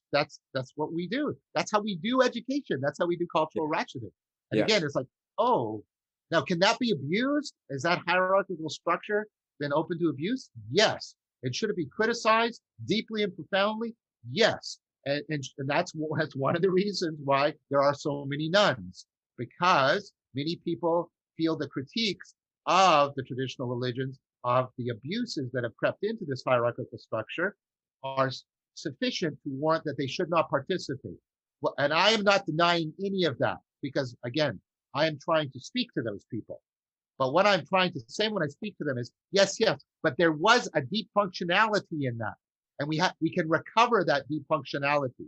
what we do. That's how we do education. That's how we do cultural ratcheting. And again, it's like, oh, now can that be abused? Is that hierarchical structure been open to abuse? Yes. And should it be criticized deeply and profoundly? Yes. And that's one of the reasons why there are so many nuns, because many people feel the critiques of the traditional religions, of the abuses that have crept into this hierarchical structure, are sufficient to warrant that they should not participate. Well, and I am not denying any of that, because again, I am trying to speak to those people. But what I'm trying to say when I speak to them is, yes, but there was a deep functionality in that, and we can recover that deep functionality.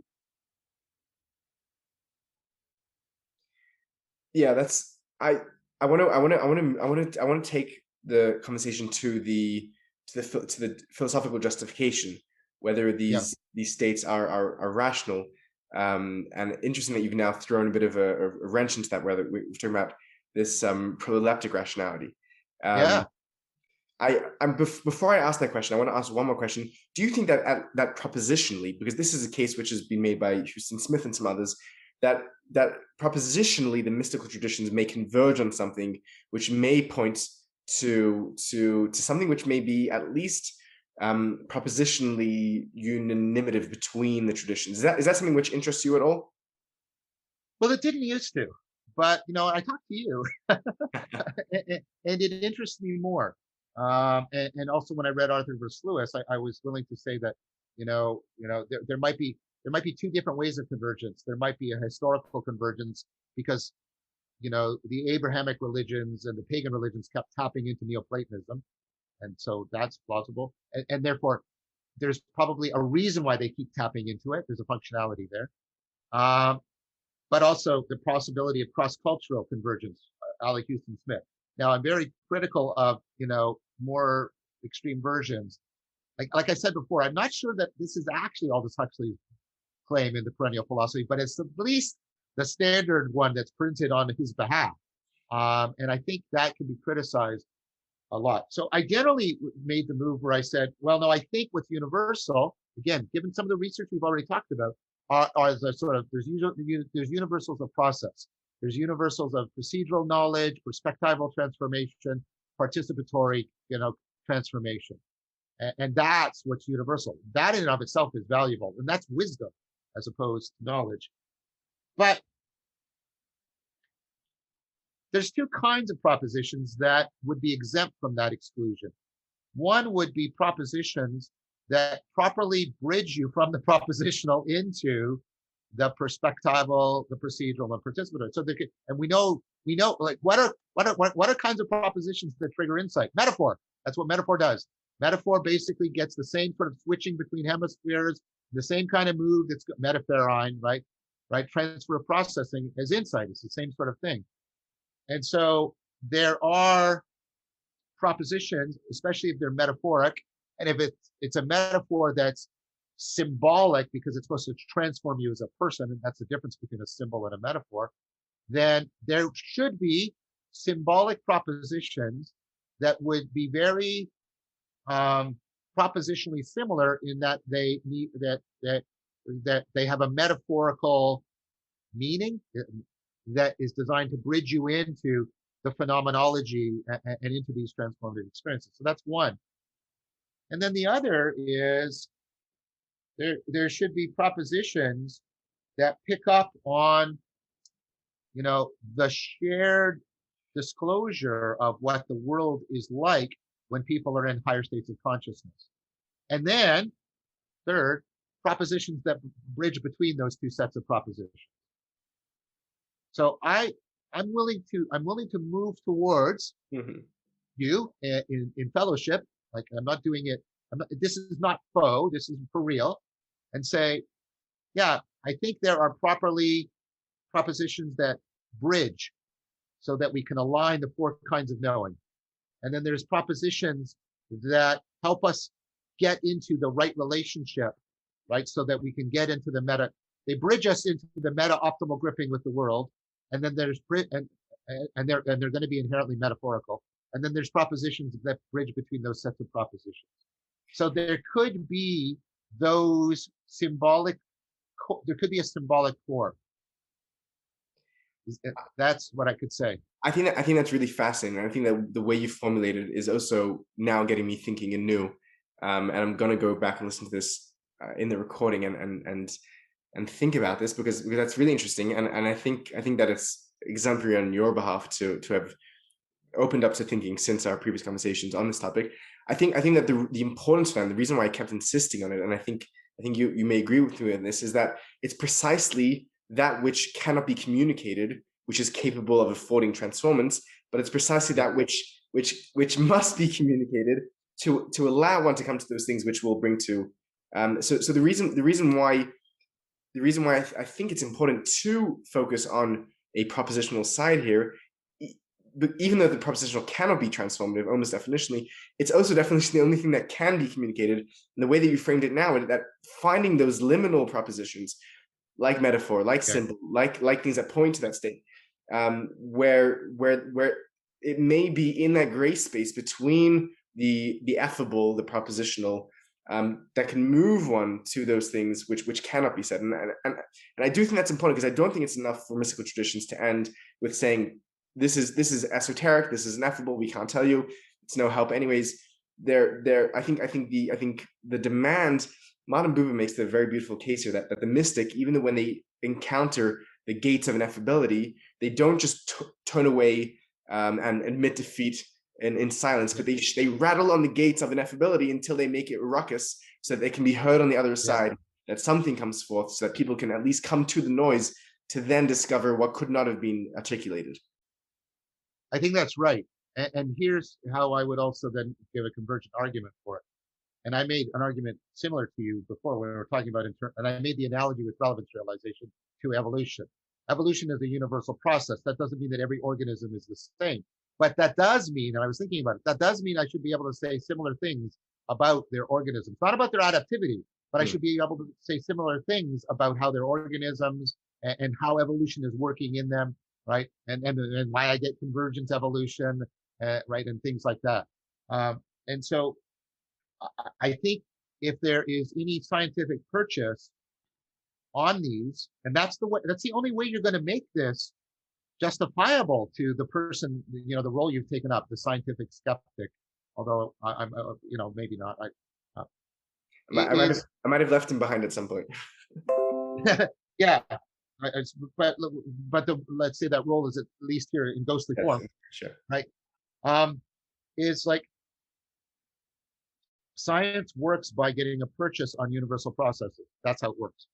Yeah, that's I want to take the conversation to the philosophical justification, whether these states are rational. And interesting that you've now thrown a bit of a wrench into that, whether we're talking about this proleptic rationality. Before I ask that question, I want to ask one more question. Do you think that that propositionally, because this is a case which has been made by Houston Smith and some others, that propositionally the mystical traditions may converge on something which may point to something which may be at least propositionally unanimity between the traditions? Is that something which interests you at all? Well, it didn't used to, but I talked to you, and it interests me more. And also when I read Arthur versus Lewis, I was willing to say that there might be two different ways of convergence. There might be a historical convergence because the Abrahamic religions and the pagan religions kept tapping into Neoplatonism, and so that's plausible. And therefore, there's probably a reason why they keep tapping into it. There's a functionality there. But also the possibility of cross-cultural convergence, a la Houston Smith. Now, I'm very critical of, more extreme versions. Like I said before, I'm not sure that this is actually Aldous Huxley's claim in the Perennial Philosophy, but it's at least the standard one that's printed on his behalf. And I think that can be criticized a lot. So I generally made the move where I said, well, no, I think what's universal, again, given some of the research we've already talked about, are the sort of, there's universals of process. There's universals of procedural knowledge, perspectival transformation, participatory, transformation. And that's what's universal. That in and of itself is valuable. And that's wisdom as opposed to knowledge. But there's two kinds of propositions that would be exempt from that exclusion. One would be propositions that properly bridge you from the propositional into the perspectival, the procedural, and participatory. So and we know like what are kinds of propositions that trigger insight? Metaphor. That's what metaphor does. Metaphor basically gets the same sort of switching between hemispheres, the same kind of move that's metapherine, right? Transfer of processing as insight. It's the same sort of thing. And so there are propositions, especially if they're metaphoric, and if it's a metaphor that's symbolic because it's supposed to transform you as a person, and that's the difference between a symbol and a metaphor, then there should be symbolic propositions that would be very propositionally similar in that they need that they have a metaphorical meaning that is designed to bridge you into the phenomenology and into these transformative experiences. So that's one. And then the other is there should be propositions that pick up on, the shared disclosure of what the world is like when people are in higher states of consciousness. And then third, propositions that bridge between those two sets of propositions. So I'm willing to move towards you in fellowship. Like I'm not doing it. This is not faux. This is for real. And say, yeah, I think there are propositions that bridge so that we can align the four kinds of knowing. And then there's propositions that help us get into the right relationship, right? So that we can get into the meta. They bridge us into the meta optimal gripping with the world. And then there's and they're going to be inherently metaphorical. And then there's propositions that bridge between those sets of propositions. So there could be those symbolic. There could be a symbolic form. That's what I could say. I think that's really fascinating. And I think that the way you formulated it is also now getting me thinking anew. And I'm going to go back and listen to this in the recording and think about this because that's really interesting. And I think that it's exemplary on your behalf to have opened up to thinking since our previous conversations on this topic. I think that the importance of that, and the reason why I kept insisting on it, and I think you may agree with me on this, is that it's precisely that which cannot be communicated, which is capable of affording transformance, but it's precisely that which must be communicated to allow one to come to those things which will bring to. So the reason why I think it's important to focus on a propositional side here, but even though the propositional cannot be transformative, almost definitionally, it's also definitely the only thing that can be communicated. And the way that you framed it now, that finding those liminal propositions, like metaphor, like symbol, like things that point to that state, where it may be in that gray space between the affable, the propositional, that can move one to those things which cannot be said. And I do think that's important because I don't think it's enough for mystical traditions to end with saying this is esoteric, this is ineffable, we can't tell you, it's no help anyways. I think the demand, Madame Buber makes the very beautiful case here that the mystic, even though when they encounter the gates of ineffability, they don't just turn away and admit defeat in silence, but they rattle on the gates of ineffability until they make it ruckus so that they can be heard on the other side, that something comes forth so that people can at least come to the noise to then discover what could not have been articulated. I think that's right. And here's how I would also then give a convergent argument for it. And I made an argument similar to you before when we were talking about and I made the analogy with relevance realization to evolution. Evolution is a universal process. That doesn't mean that every organism is the same. But that does mean, and I was thinking about it, that does mean I should be able to say similar things about their organisms, not about their adaptivity, but I should be able to say similar things about how their organisms and how evolution is working in them, right? And why I get convergence evolution, right? And things like that. And so I think if there is any scientific purchase on these, and that's the only way you're going to make this justifiable to the person, the role you've taken up, the scientific skeptic. Although I'm, maybe not. I might have left him behind at some point. Yeah, but let's say that role is at least here in ghostly form, sure, right? Is like science works by getting a purchase on universal processes. That's how it works.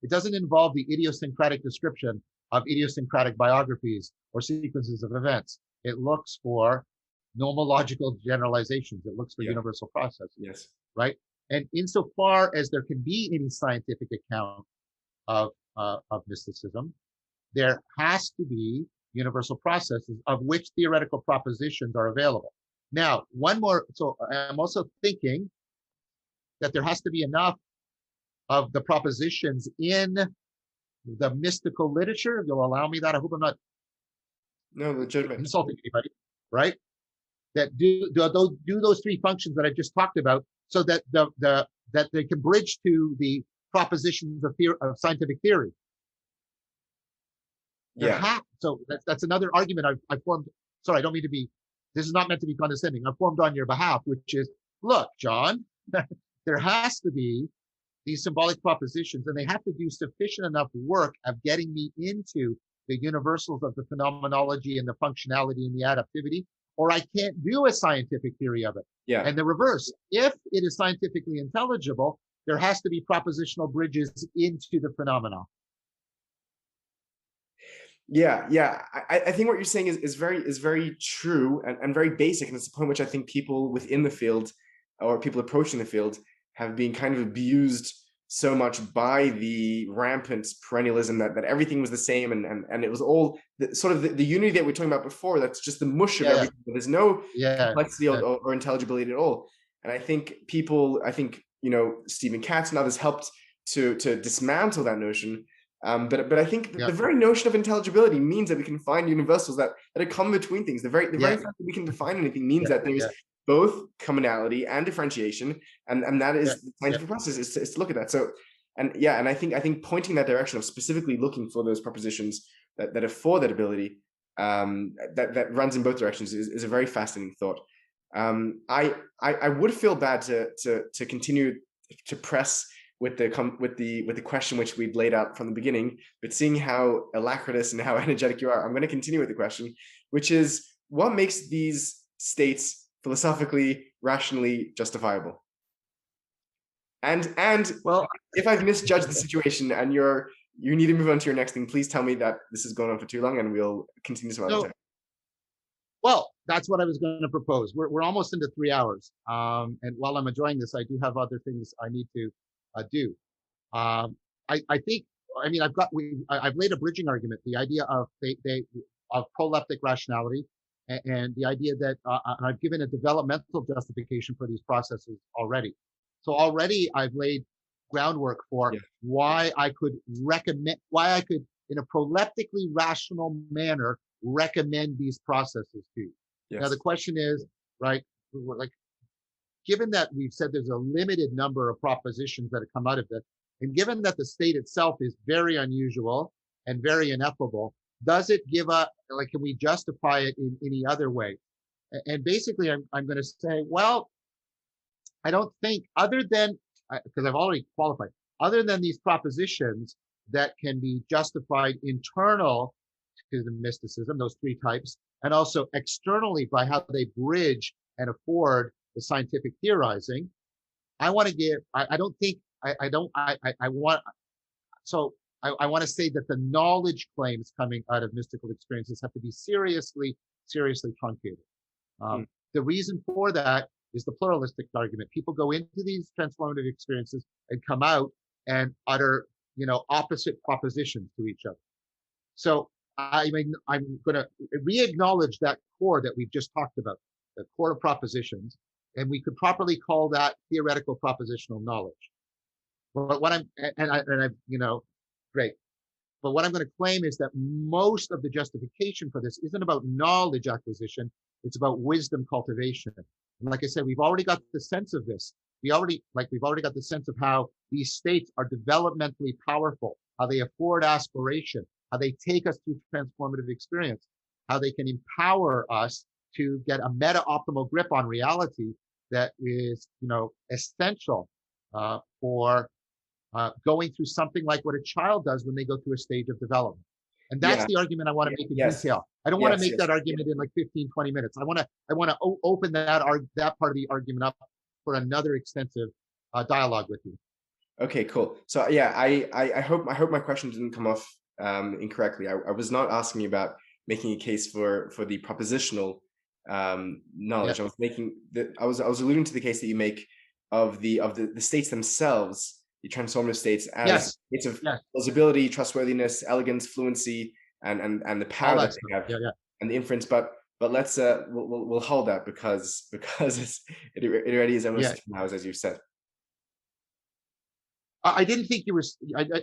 It doesn't involve the idiosyncratic description of idiosyncratic biographies or sequences of events. It looks for nomological generalizations. It looks for universal processes. Yes. Right. And insofar as there can be any scientific account of mysticism, there has to be universal processes, of which theoretical propositions are available. Now, one more, so I'm also thinking that there has to be enough of the propositions in the mystical literature. If you'll allow me that. I hope I'm not legitimate insulting anybody, right? That do those three functions that I just talked about, so that that they can bridge to the propositions of scientific theory. So that's another argument I formed. Sorry, I don't mean to be. This is not meant to be condescending. I formed on your behalf, which is, look, John, there has to be these symbolic propositions, and they have to do sufficient enough work of getting me into the universals of the phenomenology and the functionality and the adaptivity, or I can't do a scientific theory of it. Yeah. And the reverse, if it is scientifically intelligible, there has to be propositional bridges into the phenomena. Yeah. I think what you're saying is very true and very basic, and it's the point which I think people within the field or people approaching the field have been kind of abused so much by the rampant perennialism that everything was the same, and it was all sort of the unity that we were talking about before. That's just the mush of everything. There's no complexity or intelligibility at all. And I think Stephen Katz and others helped to dismantle that notion. But I think the very notion of intelligibility means that we can find universals that are common between things. The very fact that we can define anything means that there's both commonality and differentiation, and that is the scientific process is to look at that. So, and I think pointing that direction of specifically looking for those propositions that afford that ability, that runs in both directions is a very fascinating thought. I would feel bad to continue to press with the question which we'd laid out from the beginning, but seeing how alacritous and how energetic you are, I'm going to continue with the question, which is, what makes these states philosophically, rationally justifiable? And well, if I've misjudged the situation and you need to move on to your next thing, please tell me that this is going on for too long, and we'll continue some other time. Well, that's what I was going to propose. We're almost into 3 hours, and while I'm enjoying this, I do have other things I need to do. I think, I mean, I've laid a bridging argument, the idea of of proleptic rationality, and the idea that I've given a developmental justification for these processes already. So already I've laid groundwork for why I could, in a proleptically rational manner, recommend these processes to you. Now the question is, right, like, given that we've said there's a limited number of propositions that have come out of this, and given that the state itself is very unusual and very ineffable, does it give can we justify it in any other way? And basically, I'm going to say, well, I don't think, other than, because I've already qualified, other than these propositions that can be justified internal to the mysticism, those three types, and also externally by how they bridge and afford the scientific theorizing, I want to give, I want to say that the knowledge claims coming out of mystical experiences have to be seriously truncated. The reason for that is the pluralistic argument. People go into these transformative experiences and come out and utter, opposite propositions to each other. So I'm going to re-acknowledge that core that we've just talked about, the core of propositions, and we could properly call that theoretical propositional knowledge. But what great. But what I'm going to claim is that most of the justification for this isn't about knowledge acquisition, it's about wisdom cultivation. And like I said, we've already got the sense of this. We've already got the sense of how these states are developmentally powerful, how they afford aspiration, how they take us through transformative experience, how they can empower us to get a meta-optimal grip on reality that is, essential for going through something like what a child does when they go through a stage of development. And that's the argument I want to make in detail. I don't want to make that argument in like 15, 20 minutes. I want to open that part of the argument up for another extensive dialogue with you. Okay, cool. So I hope my question didn't come off incorrectly. I was not asking you about making a case for the propositional knowledge. I was alluding to the case that you make of the states themselves, the transformative states, as states of plausibility, trustworthiness, elegance, fluency, and the All power that that stuff. they have, Yeah, yeah. and the inference. But let's we'll hold that because it already is almost Yeah. 2 hours, as you said. I didn't think you were.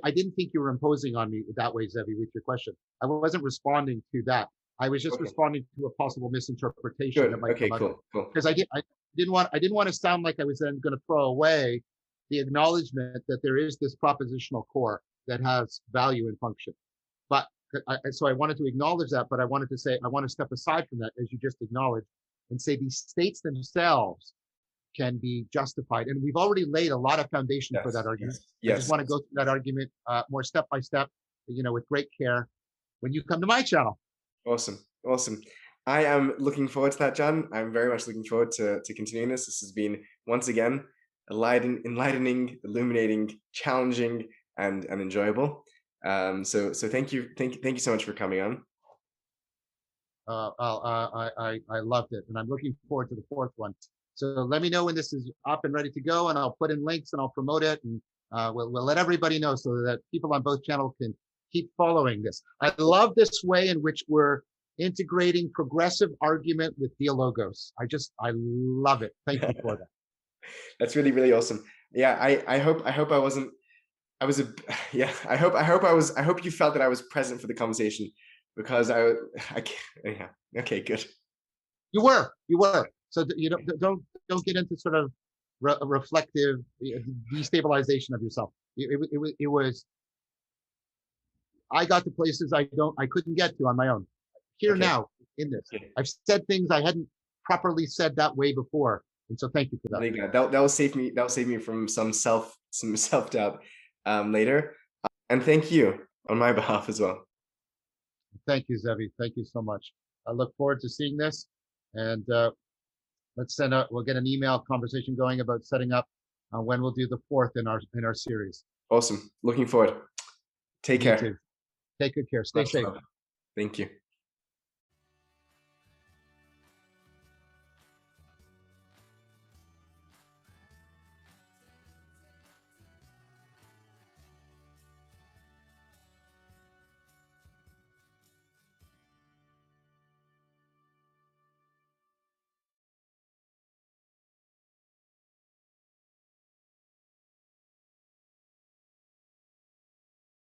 I didn't think you were imposing on me that way, Zevi, with your question. I wasn't responding to that. I was just Okay. responding to a possible misinterpretation Good. that might Okay. come out of it. Cool. Because I didn't want to sound like I was then going to throw away the acknowledgement that there is this propositional core that has value and function. But so I wanted to acknowledge that, but I wanted to say I want to step aside from that, as you just acknowledged, and say these states themselves can be justified. And we've already laid a lot of foundation for that argument. I just want to go through that argument more step by step, with great care when you come to my channel. Awesome. I am looking forward to that, John. I'm very much looking forward to continuing this. This has been, once again, enlightening, illuminating, challenging, and enjoyable. So thank you so much for coming on. I loved it, and I'm looking forward to the 4th one. So let me know when this is up and ready to go, and I'll put in links and I'll promote it, and we'll let everybody know so that people on both channels can keep following this. I love this way in which we're integrating progressive argument with dialogos. I love it. Thank you for that. That's really, really awesome. Yeah, I hope I wasn't. I was yeah. I hope you felt that I was present for the conversation, because yeah. Okay, good. You were. So don't get into sort of reflective destabilization of yourself. It was. I got to places I couldn't get to on my own. Here now in this, I've said things I hadn't properly said that way before, and so thank you for that. That will save me. That will save me from some self doubt later. And thank you on my behalf as well. Thank you, Zevi. Thank you so much. I look forward to seeing this, and we'll get an email conversation going about setting up when we'll do the 4th in our series. Awesome. Looking forward. Take care. Take good care. Stay safe. Thank you.